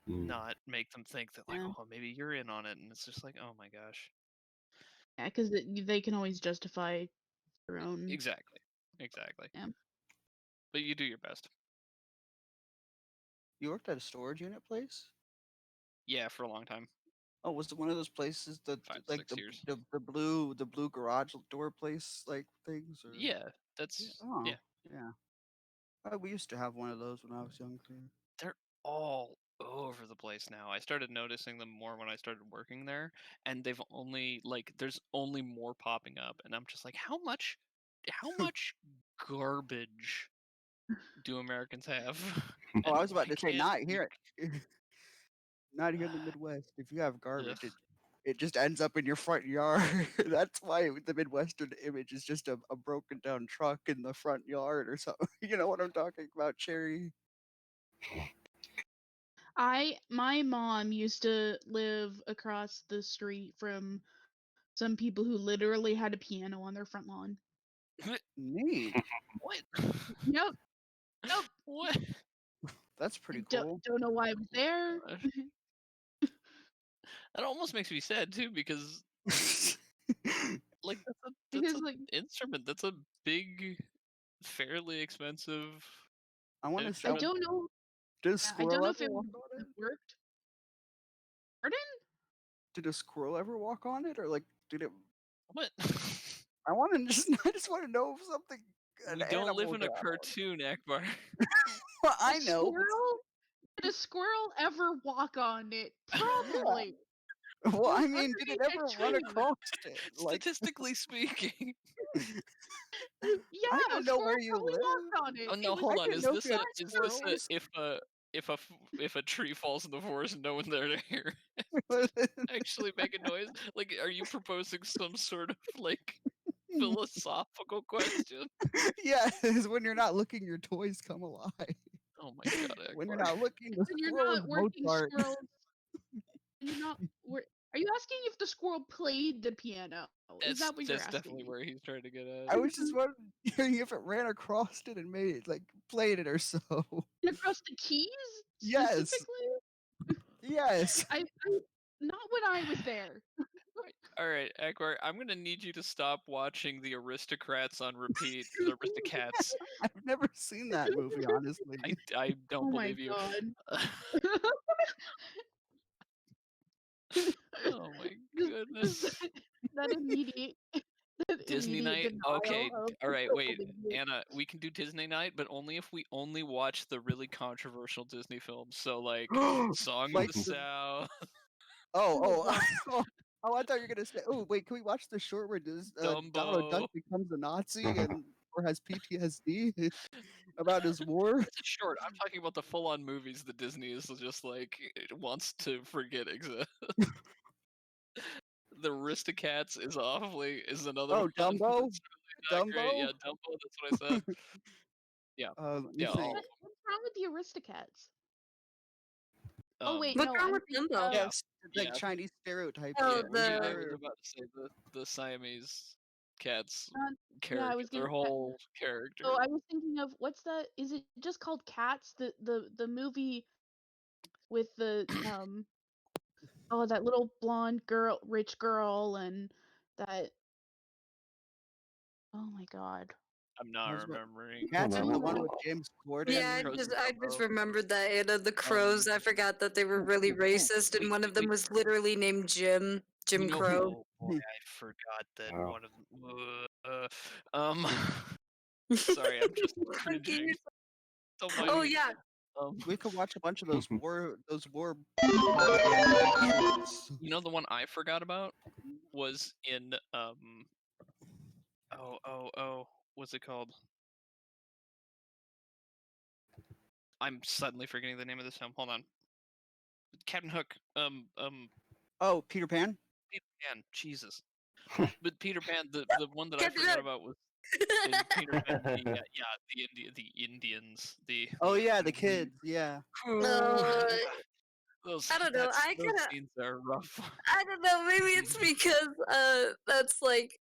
not make them think that like, Yeah. "Oh, maybe you're in on it," and it's just like, "Oh my gosh." Yeah, because they can always justify their own. Exactly. Yeah. But you do your best. You worked at a storage unit place? Yeah, for a long time. Oh, was it one of those places that 5 like 6 years. the blue garage door place like things or? Yeah, Yeah. that's Oh, yeah. yeah. We used to have one of those when I was younger. They're all over the place now. I started noticing them more when I started working there, and they've only like there's only more popping up, and I'm just like, how much garbage do Americans have? Oh, I And was about why to say can't not we here. Not here in the Midwest. If you have garbage, Ugh. it just ends up in your front yard. That's why the Midwestern image is just a broken down truck in the front yard or something. You know what I'm talking about, Cherry? My mom used to live across the street from some people who literally had a piano on their front lawn. Neat. What? Yep, yep. What? That's I pretty don't, cool. don't know why I was there. That almost makes me sad too, because like that's Because an like instrument. That's a big, fairly expensive I want to. I instrument. don't know. Does I don't squirrel know ever if it walk would on have it? worked. Pardon? Did a squirrel ever walk on it, or like did it? What? I want to just. I just want to know if something. An We don't live animal in a got on it. cartoon, Akbar. Well, A I know. squirrel? Did a squirrel ever walk on it? Yeah. Probably. Well, It I was mean, did it underneath a ever run tree. across it? Like, Statistically speaking. Yeah, I a didn't know squirrel where you probably live. walked on it. Oh It no, was hold I on. didn't Is know if this you had a squirrels. if a tree falls in the forest and no one there to hear actually make a noise? Like, are you proposing some sort of like philosophical question? Yes, when you're not looking, your toys come alive. Oh my god, When you're Akbar. not looking, the when you're squirrel is not working Mozart. squirrels. When you're not. Are you asking if the squirrel played the piano? Is that what you're That's asking definitely me? where he's trying to get I at. was just wondering if it ran across it and made it, like, played it or so. Across the keys Yes, specifically? yes. I not when I was there. All right, Akbar, I'm gonna need you to stop watching the Aristocrats on repeat, the Aristocats. I've never seen that movie, honestly. I don't Oh my believe you. god. Oh my Just goodness. that immediate that Disney immediate night? Okay, denial of all right, wait. believing it. Anna, we can do Disney night, but only if we only watch the really controversial Disney films. So like Song of Like the the South. oh, Oh god. oh, I thought you were gonna say. Oh, wait, can we watch the short where Donald Duck Dumbo. becomes a Nazi and or has PTSD about his war? That's a short. I'm talking about the full-on movies that Disney is just like it wants to forget exist. The Aristocats is another Oh, one that's Dumbo, really not great. Yeah, Dumbo. That's what I said. Yeah, Let me yeah. think. What's wrong with the Aristocats? Oh Um, wait, What's no, wrong I'm with thinking Dumbo? of yeah, Yes, like yeah, Chinese stereotypes. Oh, yeah. I the was Or about to say the Siamese cats yeah, I character, was their gonna whole oh, character. I was thinking of what's that? Is it just called Cats? The movie with the oh, that little blonde girl, rich girl, and that. Oh my god. I'm not I was about, remembering. Cats is Oh the my. one with James yeah, Corden. Crows. I just Dumbo. remembered that and the Um, crows. I forgot that they were ooh, really ooh, ooh. racist, and one of them We was literally named Jim. you Jim know, Crow. oh boy, I forgot that Wow. one of them. Um, sorry, I'm just cringing. Don't mind Oh me. yeah, We could watch a bunch of those war propaganda shorts. You know the one I forgot about was in what's it called? I'm suddenly forgetting the name of this film. Hold on. Captain Hook. Oh, Peter Pan. Peter Pan. Jesus. But Peter Pan, the one that I Captain forgot Hook. about was in Peter Pan. The Indians. Oh yeah, the kids. Yeah. Ooh, Uh, those I don't know. those scenes are rough. I don't know. Maybe it's because that's like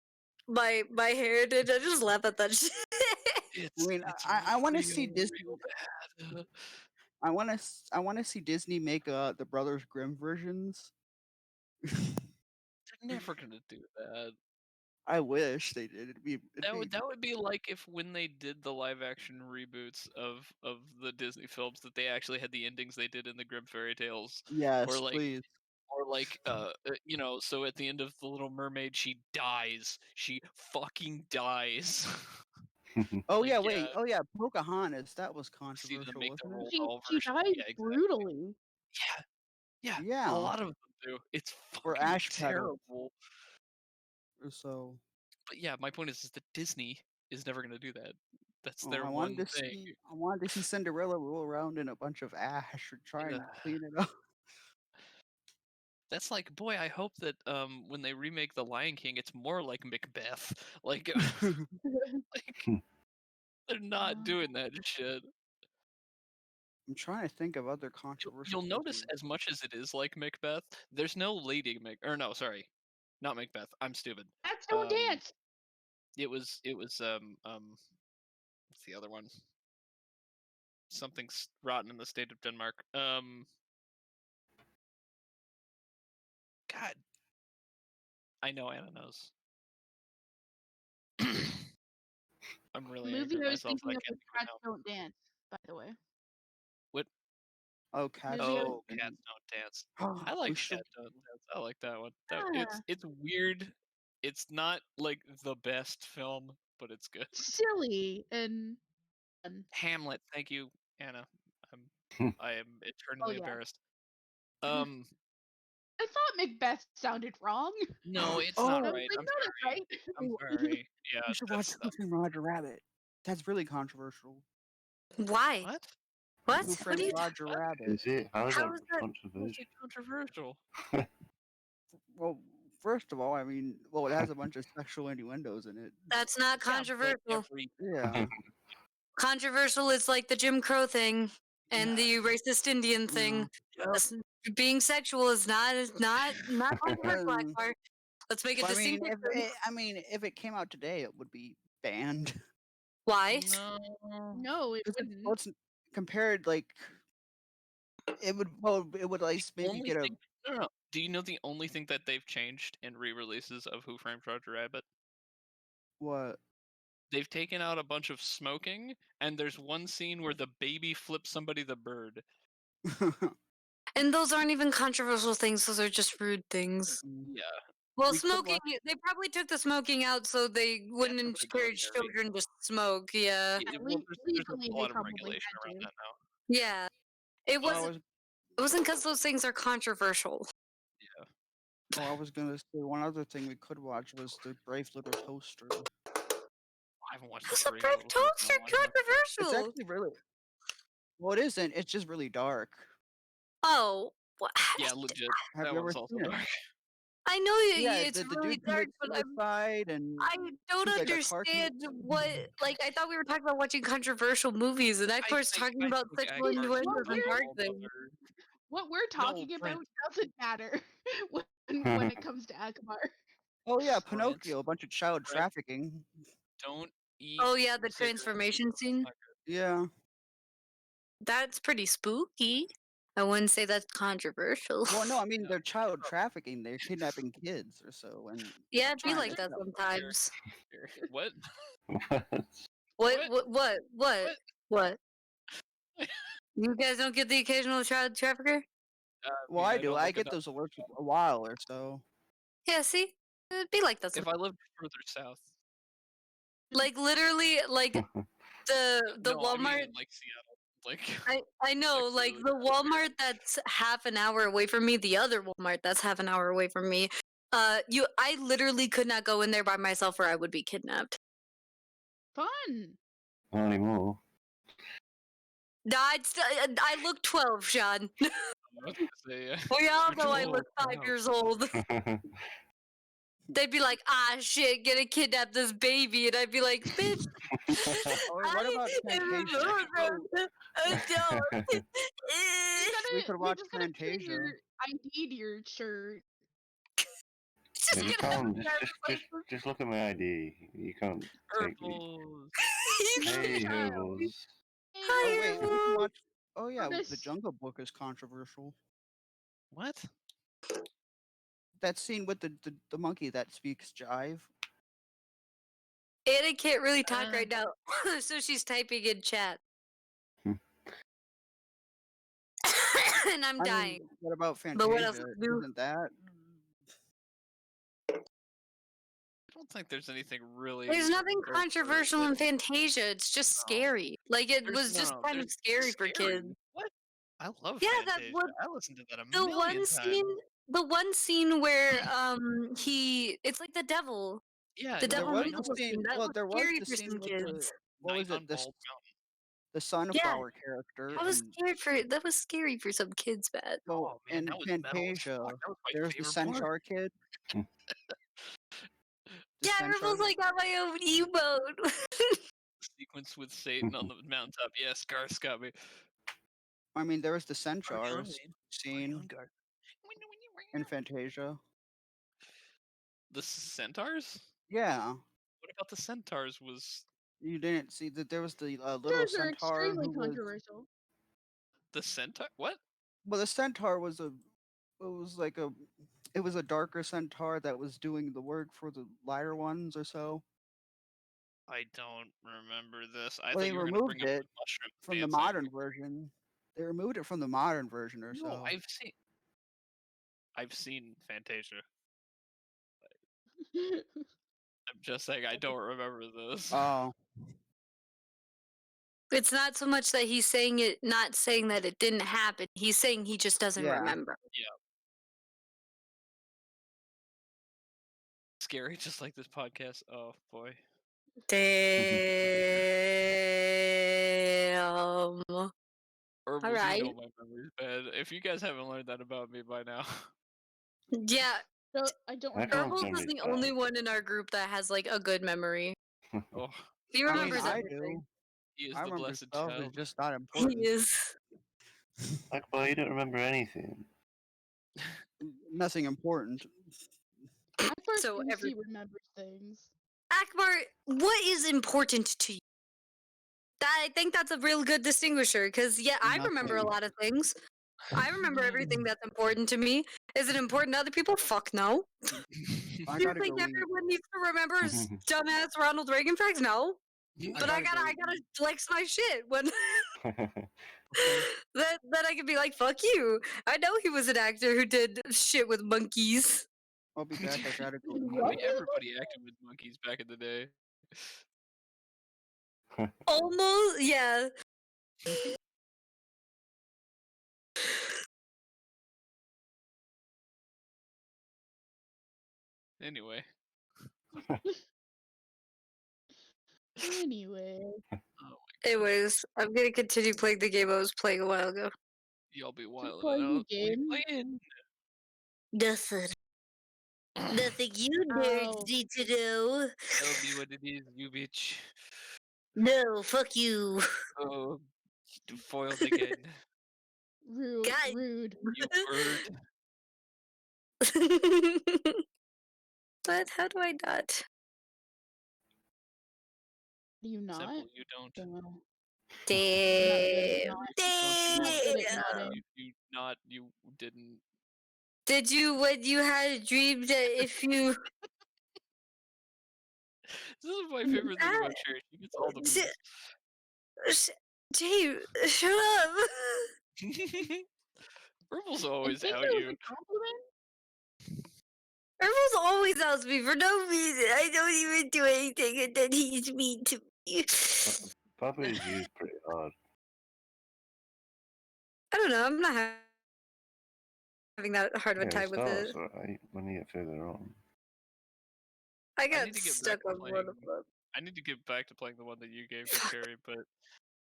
my heritage. I just laugh at that shit. I mean, It's I want to see real Disney. bad. I want to see Disney make the Brothers Grimm versions. They're never gonna do that. I wish they did. It'd be That would be like if when they did the live action reboots of the Disney films that they actually had the endings they did in the Grimm fairy tales, or yes, like please. so at the end of the Little Mermaid she dies, she fucking dies. Oh Like yeah, yeah, wait. Oh yeah, Pocahontas. That was see them controversial, make the wasn't it? Roald Dahl She version. dies Yeah, exactly. brutally. Yeah, a Yeah, lot of them do. It's or fucking Ash Pedal. terrible. So, But yeah, my point is that Disney is never gonna do that. That's oh, their I wanted one to thing. see. I wanted to see Cinderella roll around in a bunch of ash or try and Yeah. clean it up. That's like, boy, I hope that when they remake The Lion King, it's more like Macbeth. Like, like they're not doing that shit. I'm trying to think of other controversial. You'll notice Disney- as much as it is like Macbeth, there's no lady or no, sorry, not Macbeth. I'm stupid. That's Don't Dance. It was what's the other one? Something rotten in the state of Denmark. God, I know Anna knows. I'm really The movie angry I at was myself. thinking I of can't was think right Cats now. Don't Dance, by the way. What? Oh, Cats. Movie I was- Oh, Cats Don't Dance. I we like should. Cats Don't Dance. I like that one. Yeah. It's weird. It's not like the best film, but it's good. Silly and fun. Hamlet. Thank you, Anna. I am eternally yeah. embarrassed. I thought Macbeth sounded wrong. No, it's Oh, not I was right. like, I'm no, that's sorry. right. I'm sorry. Yeah, You should watch that's Who Framed Roger Rabbit. That's really controversial. Why? what? What? Who What Framed are you? Roger what? Rabbit? Is it? How is How that is that? How's controversial? it controversial? Well, first of all, I mean, well, it has a bunch of sexual innuendos in it. That's not Yeah, but controversial. Yeah. Controversial is like the Jim Crow thing and the racist Indian thing. Yep. That's- Being sexual is not controversial. Akbar. Let's make a But I mean, distinction. if it came out today, it would be banned. Why? No. No, it 'Cause wouldn't. well, it's compared like it would. Well, it would like maybe Only get a. thing, no. Do you know the only thing that they've changed in re-releases of Who Framed Roger Rabbit? What? They've taken out a bunch of smoking, and there's one scene where the baby flips somebody the bird. And those aren't even controversial things. Those are just rude things. Yeah. Well, We could smoking, watch- they probably took the smoking out so they wouldn't everybody goes encourage there, right? children to smoke. Yeah. Well, Le- there's legally, a they lot of probably regulation had around to. that now. Yeah. It Well, wasn't. It wasn't because those things are controversial. I was gonna say one other thing we could watch was the Brave Little Toaster. I haven't watched How's the a Brave brave Little Toaster toaster in a long time. It's controversial? actually really. Well, it isn't. It's just really dark. Oh, what? Yeah, legit. Have That you ever one's also seen it? dark. I know Yeah, it's the really dude dark, commits but suicide and I don't he's like a cartoon. understand what. Like, I thought we were talking about watching controversial movies, and Akbar's talking about sexual Akbar's innuendos and talking dark about things. What we're talking about Brent. doesn't matter when it comes to Akbar. Oh yeah, Brent. Pinocchio, a bunch of child Brent. trafficking. Don't eat. Oh yeah, the cigarettes. transformation scene. Yeah. That's pretty spooky. I wouldn't say that's controversial. Well, no, I mean they're child trafficking. They're kidnapping kids or so, and Yeah, it'd be trying like to that sell them. sometimes. What? What? You guys don't get the occasional child trafficker? Well, I do. don't I look get enough. those alerts for a while or so. Yeah, see? It'd be like that If sometimes. I lived further south. Like literally, like the No, I mean Walmart. in, like Seattle. Like I know, like really the Walmart that's half an hour away from me, the other Walmart that's half an hour away from me. I literally could not go in there by myself or I would be kidnapped. Fun. Not anymore. No, I look 12, Sean. I was gonna say, yeah. We all You're know I too look old. 5 Wow. years old. They'd be like, ah, shit, gonna kidnap this baby. And I'd be like, bitch. Oh, what about Fantasia? We could watch You just gotta pin Fantasia. your ID to your shirt. Just Yeah, you gonna have can't. a driver's license. Just look at my ID. You can't take me. Herbals. Hey, child. Herbals. Oh Hi, wait, we everyone. can watch. Oh yeah, the This- Jungle Book is controversial. What? That scene with the monkey that speaks jive. Anna can't really talk right now, so she's typing in chat. Hmm. And I'm I dying. mean, what about Fantasia? But what else to do? Isn't that? I don't think there's anything really. There's nothing over controversial that- in Fantasia. It's just No. scary. Like it There's- was no, just no, kind of there's scary for kids. What? I love Yeah, Fantasia. that's what I listened to that a the million one times. scene. The one scene where it's like the devil. Yeah, The no, devil I was know. the Meatloaf scene. scene. That Well, was there was scary the for scene some with the. kids. What was Night on it? The Bald Mountain. the sunflower character, That was scary for some kids, man. Oh man, in that was metal as Fantasia, fuck. That was my there's the favorite part. centaur kid. The Yeah, centaur. Ripple's like got my own emote. Sequence with Satan on the mountaintop. Yes, Garth's got me. I mean, there was the Are centaurs you scene Garth? in Fantasia. The centaurs? Yeah, What about the centaurs? Was you didn't see that there was the little Centaurs are centaur extremely who was. controversial. the centaur? What? Well, the centaur was a. It was like a. It was a darker centaur that was doing the work for the lighter ones or so. I don't remember this. I Well, thought they you were gonna bring removed up it the mushroom from the dancing. modern version. They removed it from the modern version or No, so. I've seen Fantasia. I'm just saying I don't remember this. Oh, It's not so much that he's saying it, not saying that it didn't happen. He's saying he just doesn't Yeah. remember. Scary, just like this podcast. Oh boy. Damn. Herbals, Alright. you know my memory's bad. If you guys haven't learned that about me by now. Yeah, I don't I remember. can't Herbals is memory's the bad. only one in our group that has like a good memory. Oh, He I mean, remembers I everything. do. he is I the remember blessed stuff. It's child. just not He important. is. Akbar, you don't remember anything. Nothing important. Akbar So thinks every- he remembers things. Akbar, what is important to you? I think that's a real good distinguisher because, yeah, I remember a Nothing. lot of things. I remember everything that's important to me. Is it important to other people? Fuck no. I You gotta think go eat. everyone needs to remember dumbass Ronald Reagan facts? No. But I gotta gotta go flex my shit when Okay. that I can be like, fuck you. I know he was an actor who did shit with monkeys. I'll be back. I gotta go I What? eat. mean, everybody acted with monkeys back in the day. Almost, yeah. Anyway. Anyway. Anyways, I'm gonna continue playing the game I was playing a while ago. Y'all be wild playing out. the What are you game? playing? Nothing. Nothing you nerds Oh. need to know. Tell me what it is, you bitch. No, fuck you. Oh, foiled again. Rude. God. Rude. You bird. But how do I not? Do you not? Simple, you don't. Don't know. Damn. not. Damn. Not good at nodding. You didn't. Did you, when you had a dream that if you. This is my favorite thing about Cherry. She gets all the moves. Jay, shut up. Purple's I always think out that was you. a compliment. Everyone's always outs me for no reason. I don't even do anything, and then he's mean to me. Papa is used pretty hard. I don't know. I'm not having that hard of Yeah, a it time with starts it. alright when you get further on. I I got need to get stuck back to on one of playing. them. I need to get back to playing the one that you gave me, Cherry, but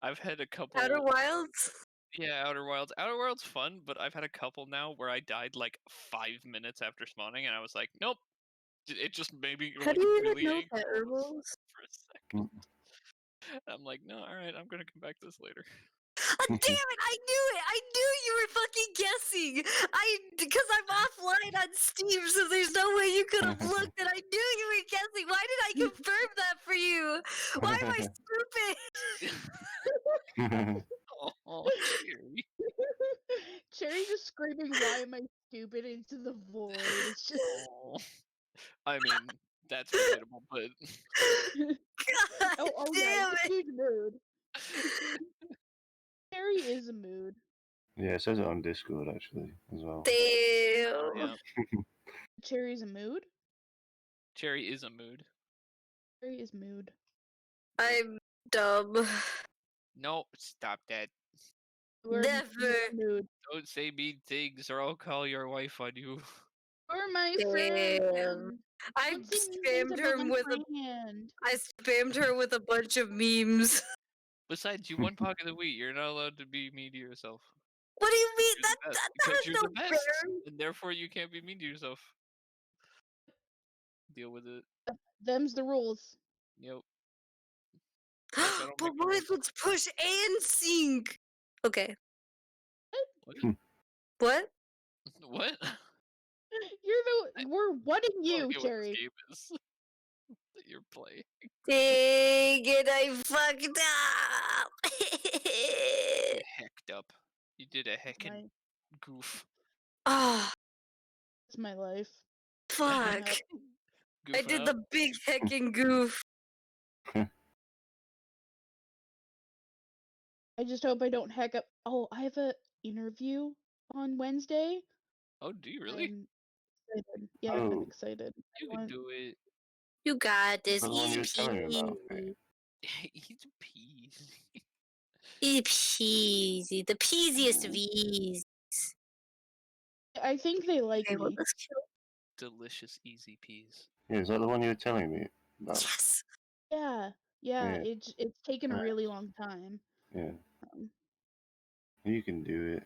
I've had a couple. Outer Wilds? Yeah, Outer Wilds. Outer Wilds fun, but I've had a couple now where I died like 5 minutes after spawning, and I was like, nope. It just made me How like do you even really know angry that, Herbals? for a second. I'm like, no, all right, I'm gonna come back to this later. Damn it! I knew it! I knew you were fucking guessing! Because I'm offline on Steam, so there's no way you could have looked, and I knew you were guessing! Why did I confirm that for you? Why am I stupid? Oh, Cherry. Cherry just screaming, "Why am I stupid?" into the void. It's just. Oh. I mean, that's relatable, but God Oh yeah, damn it's a it! huge mood. Cherry is a mood. Yeah, it says it on Discord actually as well. Damn. yeah, Cherry's a mood. Cherry is a mood. Cherry is mood. I'm dumb. No, stop that. You're Never. mood. Don't say mean things, or I'll call your wife on you. You're my Damn. friend. I Don't say mean things spammed about her my with friend. I spammed her with a bunch of memes. Besides, you won Pog of the Week. You're not allowed to be mean to yourself. What do you mean? You're the best. That Because has you're no the best, bearing. and therefore you can't be mean to yourself. Deal with it. Them's the rules. Yep. Look, I don't But make the what rules. if it's push and sync? Okay. What? What? What? We're wanting I don't you, get what this Cherry. game is that you're playing. Dang it, I fucked up. You hecked up. You did a heckin' My, goof. Oh, it's my life. fuck. I Goofing did up. the big heckin' goof. I just hope I don't heck up. Oh, I have a interview on Wednesday. Oh, do you really? I'm excited. Yeah, I'm Oh. excited. You can do it. You got this. That's the one you Easy were telling me about, peasy. Eat peas. Easy peasy. The peasiest of ease. I think they like Okay, well, me. let's kill. Delicious easy peas. Yeah, is that the one you were telling me about? Yes. Yeah, Yeah. it's taken a Alright. really long time. Yeah, Um, you can do it.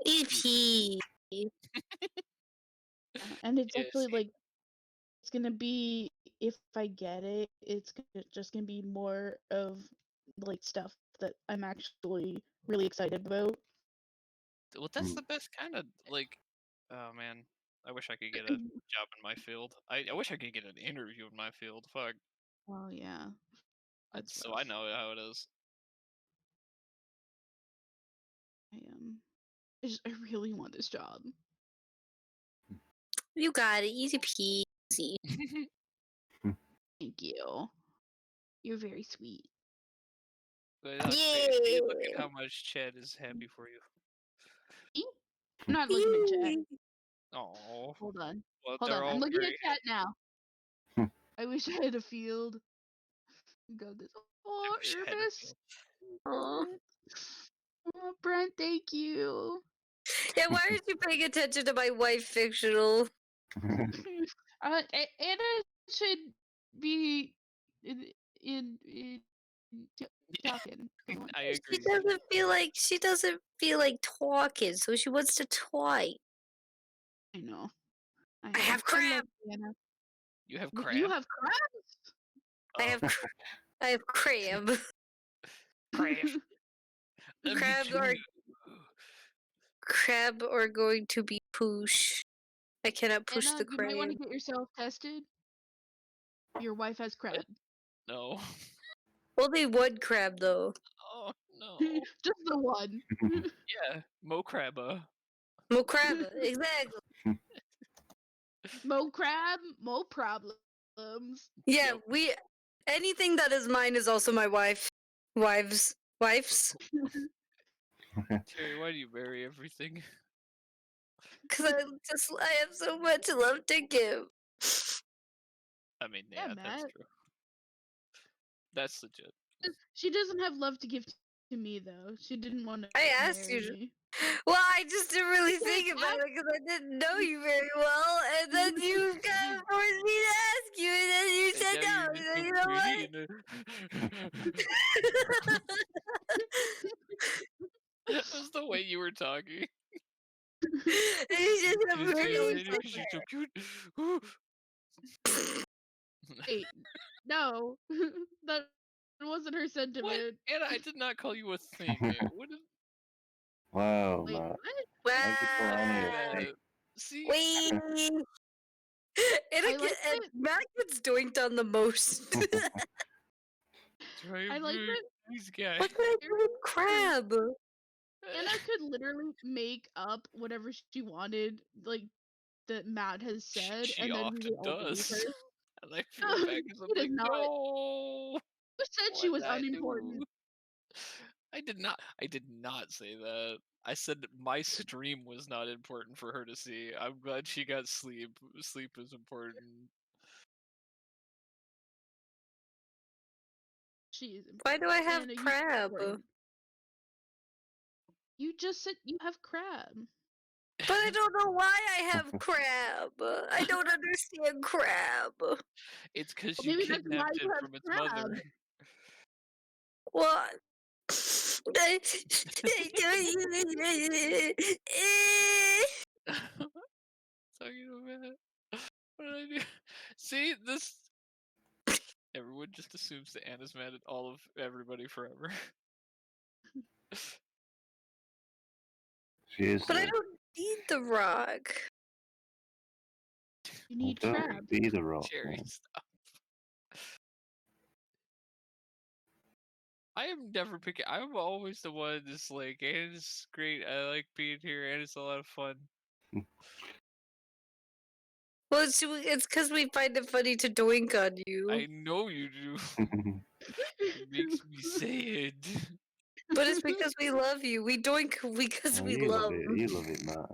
Easy peasy. and it's Yes, actually like it's gonna be, if I get it, it's just gonna be more of like stuff that I'm actually really excited about. Well, that's Mm. the best kind of like. Oh man, I wish I could get a job in my field. I wish I could get an interview in my field. Fuck. Oh yeah, that's So rough. I know how it is. I really want this job. You got it. Easy peasy. Thank you. You're very sweet. But that's Yeah. great. See, look at how much Chad is happy for you. I'm not looking at chat. Yay. Oh, Hold on. well, Hold they're on. I'm all looking very at chat now. I wish I had a field. Got this. Oh, wish I had a Irvis. field. Aw. Oh, Brent, thank you. Yeah, why aren't you paying attention to my wife fictional? Anna should be in talking. Come on. I She agree. doesn't feel like talking, so she wants to toy. I know. I have love crab. Anna. You have But crab. you have crabs? I have I have crab. crab. Me Crabs too. Crab are going to be poosh. I cannot push Anna, the you might want to crab. get yourself tested. Your wife has crab. No. Only one crab though. Oh no. Just the one. Yeah, Mo Crabba. Mo crab, exactly. Mo crab, mo problems. Yeah, Yep. anything that is mine is also my wife's. Terry, why do you marry everything? Because I have so much love to give. I mean, Yeah, yeah, that's Matt. true. That's legit. She doesn't have love to give to me though. She didn't want to I asked marry you. me. Well, I just didn't really think about it because I didn't know you very well, and then you kind of forced me to ask you, and then you said And no. now And you're then, just you so know what? pretty. That's the way you were talking. You just have Just pretty saying, like she's so cute. Ooh. Wait, no, that wasn't her What? sentiment. Anna, I did not call you a thing. What is Wow, Wait, Matt. what? Why'd you call Annie a wow. thing? See? Wait. I like that. Matt gets doinked on the most. Try I like that. these guys. What could I do with crab? Anna could literally make up whatever she wanted, like that Matt has said, She and then we often would all believe does. her. And I feel bad because I'm She does like, not. no. Who said she What was did I unimportant? do? I did not. I did not say that. I said my stream was not important for her to see. I'm glad she got sleep. Sleep is important. She is Why important. do I have Anna, crab? You just said you have crab. But I don't know why I have crab. I don't understand crab. It's because Well, you maybe that's why kidnapped it you have from its crab. mother. Well, Talking about what did I do? See this. Everyone just assumes that Anna's mad at all of everybody forever. She is. but I don't need the rock. You need Don't crab. be the rock. Cherry, Man. stop. I am never picking. I'm always the one that's like, Anna's great. I like being here, and it's a lot of fun. Well, it's because we find it funny to doink on you. I know you do. It makes me sad. But it's because we love you. We doink because Oh, we you love. love it. You love it, Matt.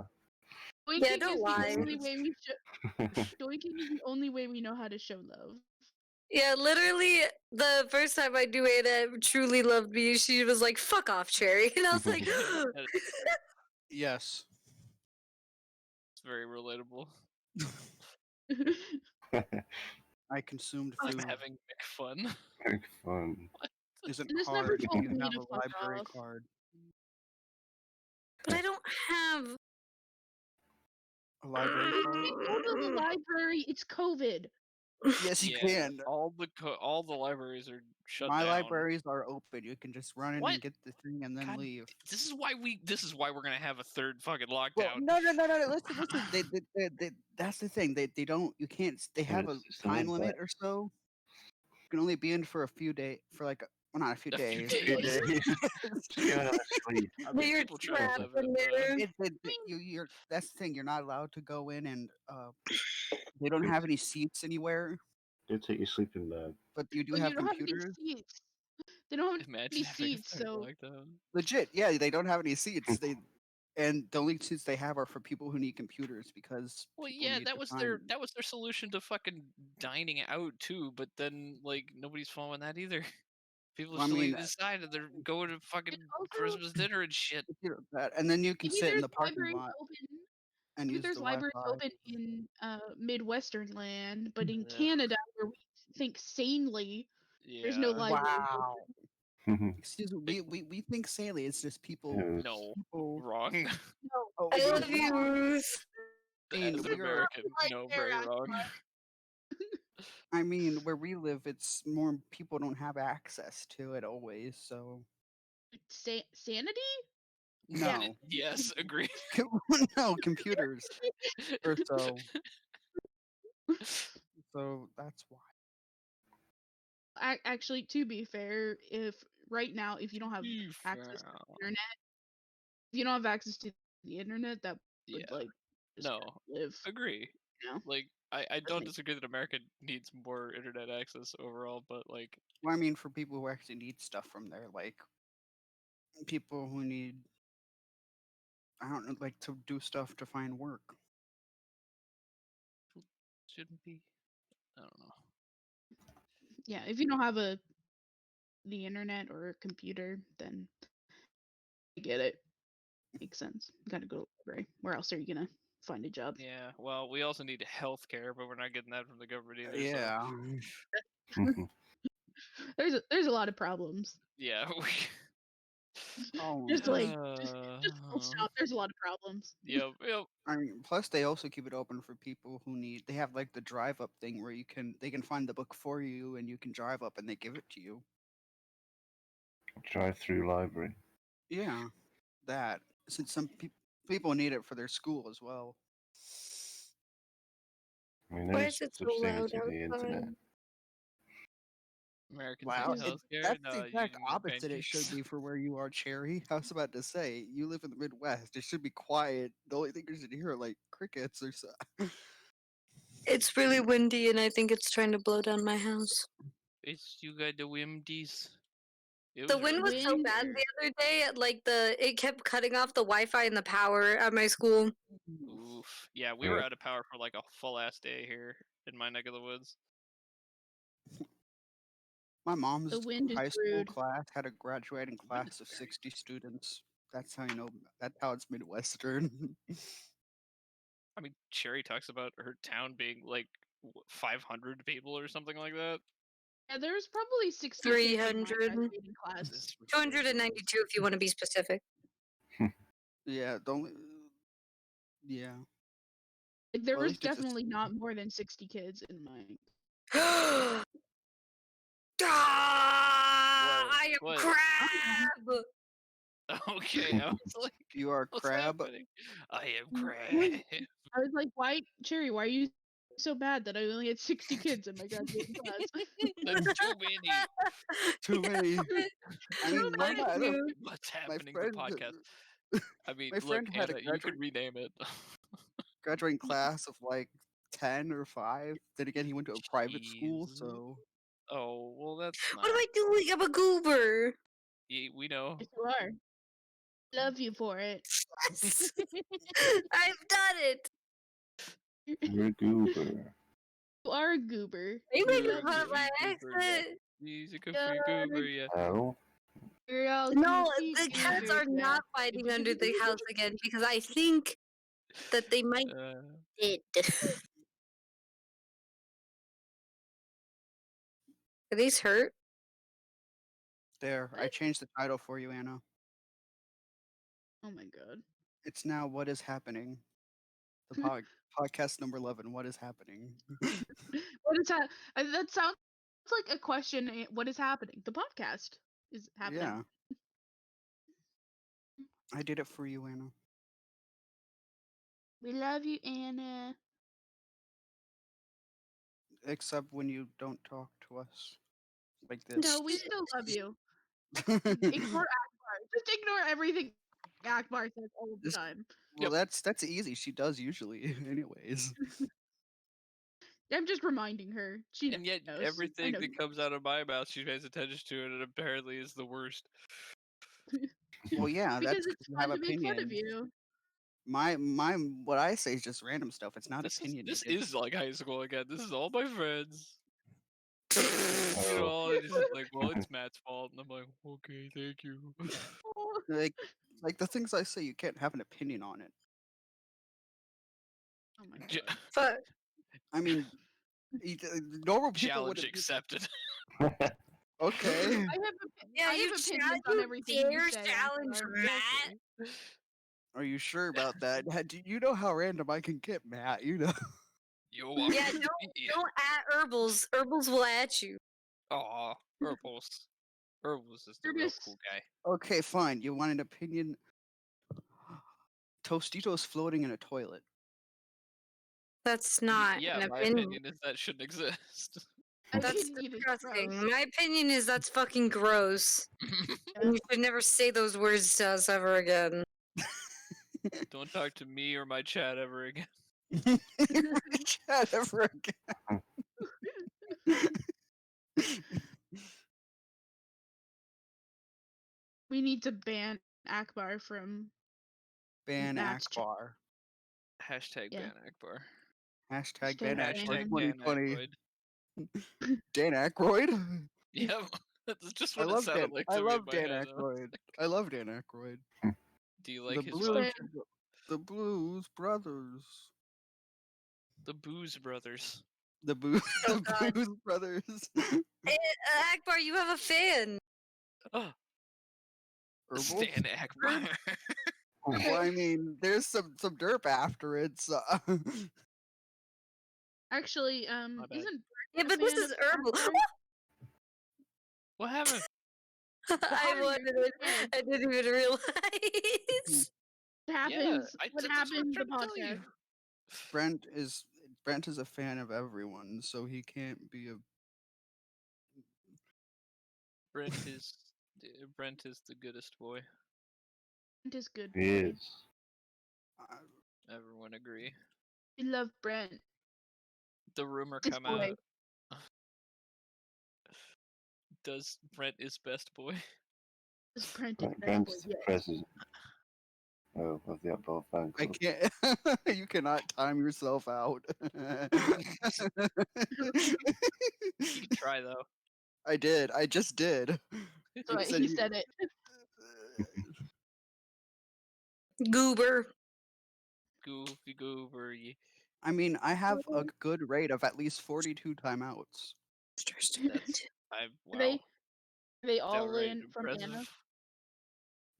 Doinking don't is the lie. only way we Doinking is the only way we know how to show love. Yeah, literally, the first time I knew Anna truly loved me, she was like, "Fuck off, Cherry," and I was like, Yes. It's very relatable. I consumed I'm food. having Mick fun. Very fun. Isn't I just never hard if told you me have to a fuck library off. card. "But I don't have." A library card? Go to the library. It's COVID. Yes, you Yeah, can. all the libraries are shut My down. libraries are open. You can just run in What? and get the thing and then God, leave. This is why we're gonna have a third fucking lockdown. Well, no. Listen. That's the thing. They don't. You can't. They have a It's just an time limit impact. or so. You can only be in for a few days. For like, well, not a few A few days. Few days. days. Just go and have a sleep. I But mean, you're people try to trapped live in there. You're. That's the thing. You're not allowed to go in and. They don't have any seats anywhere, Go take your sleeping bag. but you do But have you don't have any computers. seats. They don't have Imagine any having a seats, third so lockdown. Legit, yeah, they don't have any seats. And the only seats they have are for people who need computers because Well, people yeah, need that the was time. their solution to fucking dining out too. But then like nobody's following that either. People are Well, I still mean, eating inside, and they're going to fucking also Christmas dinner and shit. that, and then you can maybe sit in there's the parking libraries lot open. and Maybe use there's the libraries Wi-Fi. open in Midwestern land, but in Ugh. Canada, where we think sanely, there's no Yeah. libraries Wow. open. Excuse me, we think Sally. It's just people. Yes. No, People. wrong. No, Oh, I I love you, Ruth. mean, As an we're. American, right no, there, very wrong. I mean, where we live, it's more people don't have access to it always. So sanity? no, Yes, agree. no computers or so. So that's why. Actually, to be fair, if right now, if you don't have You access to found- the internet, if you don't have access to the internet, that would Yeah. just No, live. agree. You know? Like, I Doesn't don't make- disagree that America needs more internet access overall, but like, Well, I mean, for people who actually need stuff from there, like people who need, I don't know, like to do stuff to find work. shouldn't be. I don't know. Yeah, if you don't have the internet or a computer, then I get it. Makes sense. You gotta go to the library. Where else are you gonna find a job? Yeah. Well, we also need health care, but we're not getting that from the government either. Yeah. There's a lot of problems. So yeah. Oh, Just full stop. There's a lot of problems. Yep. Yep. I mean, plus they also keep it open for people who need. They have like the drive up thing where they can find the book for you and you can drive up and they give it to you. Drive-through library. Yeah, that since some people need it for their school as well. I mean, Why there is is it so such thing loud as the internet. outside? Americans Wow, need health care. that's No, the you exact can get opposite it should pancakes. be for where you are, Cherry. I was about to say, you live in the Midwest. It should be quiet. The only thing you should hear are like crickets or so. It's really windy, and I think it's trying to blow down my house. It's you got the Wimdies. The wind was so Wind. bad the other day. Like it kept cutting off the Wi-Fi and the power at my school. Oof. Yeah, we were out of power for like a full ass day here in my neck of the woods. My mom's The wind is high school rude. class had a graduating class of 60 students. That's how you know. That's how it's Midwestern. I mean, Cherry talks about her town being like 500 people or something like that. Yeah, there's probably 60 kids in my 300. graduating class. This is ridiculous. 292 if you want to be specific. Yeah, don't. Yeah. Like, there Well, at was least it's definitely not more than 60 kids in my. I am What? crab. Okay, I was like, You are what's crab. happening? I am Wait, crab. I was like, why, Cherry? Why are you so bad that I only had 60 kids in my graduating class? That's too many. Too many. I mean, Fuck one. I don't. you. What's My happening? The friend. podcast. I mean, My look, friend had a Anna, you could rename it. graduating class of like 10 or 5. Then again, he went to a private school, Jeez. so Oh, well, that's not. What am I doing? I'm a goober. We know. Yes, you are. Love you for it. I've done it. You're a goober. You are a goober. Are you You're making a fun of my goober, yeah. accent? He's a confused goober, yeah. Oh? You're all No, goofy the cats goobers, are yeah. not fighting under the house again because I think that they might did. Are these hurt? there. I What? changed the title for you, Anna. Oh my god. It's now What Is Happening? The podcast number 11. What is happening? What is that? That sounds like a question. What is happening? The podcast is happening. Yeah. I did it for you, Anna. We love you, Anna. Except when you don't talk to us like this. No, we still love you. Ignore Akbar. Just ignore everything Akbar says all the Just- time. Well, that's easy. She does usually, anyways. I'm just reminding her. She And yet, knows. everything know. that comes out of my mouth, she pays attention to it, and apparently is the worst. Well, yeah, Because that's it's you fun have to make fun of opinions. you. My what I say is just random stuff. It's not This opinionated. is like high school again. This is all my friends. You Oh. know, it's just like, well, it's Matt's fault, and I'm like, okay, thank you. like the things I say. You can't have an opinion on it. Oh my Ch- god. Fuck. I mean, normal people Challenge would. accepted. Okay. I have, Yeah, I you have opinions on everything you dare say. challenge Akbar. Matt? Are you sure about that? Do you know how random I can get, Matt? You know. Yo, Yeah, don't at Herbals. Herbals will at you. Aw, Herbals. Herbals is the You're real just- cool guy. Okay, fine. You want an opinion? Tostitos floating in a toilet. That's not Yeah, an my opinion. opinion is that shouldn't exist. My That's opinion is disgusting. gross. My opinion is that's fucking gross. And you should never say those words to us ever again. Don't talk to me or my chat ever again. Chat ever again. We need to ban Akbar from Ban Matt's chat. Akbar. Hashtag Yeah. ban Akbar. Hashtag Hashtag ban Akbar ban. 2020. Aykroyd. Dan Aykroyd. Yep. That's just I what it love sounded Dan. like I to me in love my Dan head. Aykroyd. I love Dan Aykroyd. Do you like the his Blues. vibe? The Blues Brothers. The Booze Brothers. The Blues. Oh, the God. Blues Brothers. Hey, Akbar, you have a fan. Oh, Herbal? Stan Akbar. Well, I mean, there's some derp after it. So. Actually, My bad. isn't Yeah, a but this fan is of Herbal. Akbar? What happened? I Why? wanted it. I didn't even realize. What happens? What that's what happens? I'm The trying to tell you. podcast. Brent is a fan of everyone, so he can't be a. Brent is the goodest boy. Brent is good. He Boy. is. Everyone agree. We love Brent. The rumor This come boy. out. Does Brent is best boy? This Brent is best boy. Brent's the Yes. president of the Outlaw fan I club. can't. You cannot time yourself out. You can try though. I did. I just did. So It said he you- said it. Goober. Goofy goober. I mean, I have a good rate of at least 42 timeouts. That's Wow. They all Downright in from Anna? impressive.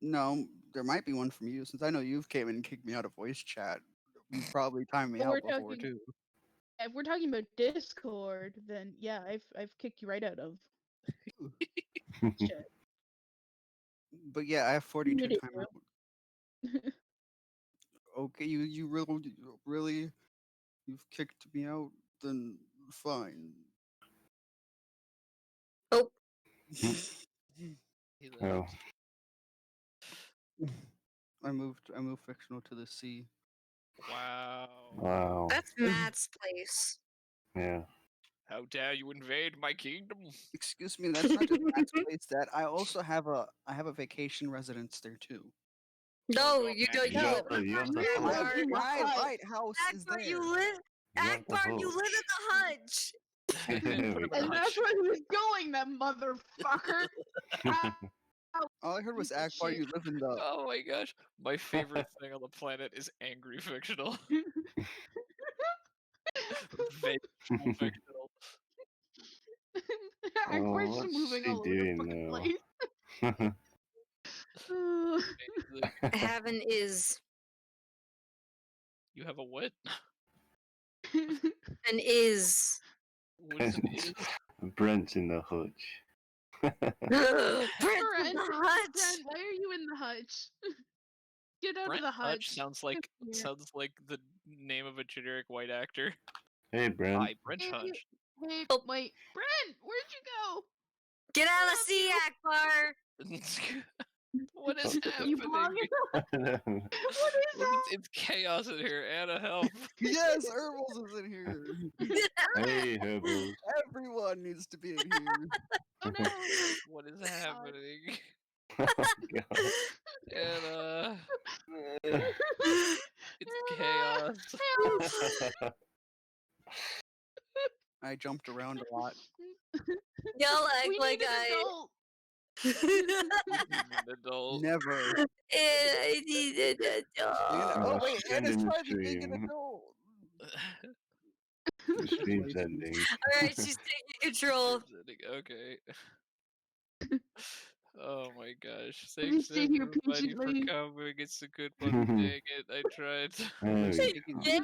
No, there might be one from you since I know you've came in and kicked me out of voice chat. You've probably timed me But out we're before talking- too. If we're talking about Discord, then yeah, I've kicked you right out of chat. But yeah, I have 42 did, timeout. Okay, you really you've kicked me out. Then fine. Oh. He Oh, left. I moved fictional to the sea. Wow. wow. That's Matt's place. Yeah. How dare you invade my kingdom? Excuse me, that's not just Matt's place. That I also have a vacation residence there too. No, your you man. don't. You No, have the My, hut. in the my hut. lighthouse is Akbar, there. you live. You have the Akbar, you live in the hutch. Put him in the And that's hutch. where he was going, that motherfucker. All I heard was Piece of Akbar, shit. you live in the. Oh my gosh. My favorite thing on the planet is angry fictional. Vengeful fictional. Akbar's what's moving she all over the doing fucking now? place. Amazing. Heaven is You have a what? and is. What is an is? Brent's in the hutch. Brent in Brent, the hutch. Brent, why are you in the hutch? Get out Brent of the hutch. Hutch sounds like Yeah. the name of a generic white actor. Hey, Brent. Hi, Brent Hey, Hutch. Hey, Oh. wait, Brent, where'd you go? Get out of love the sea, you. Akbar. What is You happening? belong in the What is Look, it's chaos in here. Anna, help. Yes, Herbals is in here. Hey, Herbals. Everyone needs to be in here. Oh no. What is happening? Oh, God. Anna, it's chaos. I jumped around a lot. Y'all act We like need an I. adult. An adult. Never. I need an Anna, adult. oh wait, Anna's Ending the finally being an stream. adult. The stream's ending. Alright, she's taking control. Okay. Oh my gosh. Let me Thanks sit here everybody for patiently. coming. It's a good one. Dang it. I tried. There we Taking go. Yeah.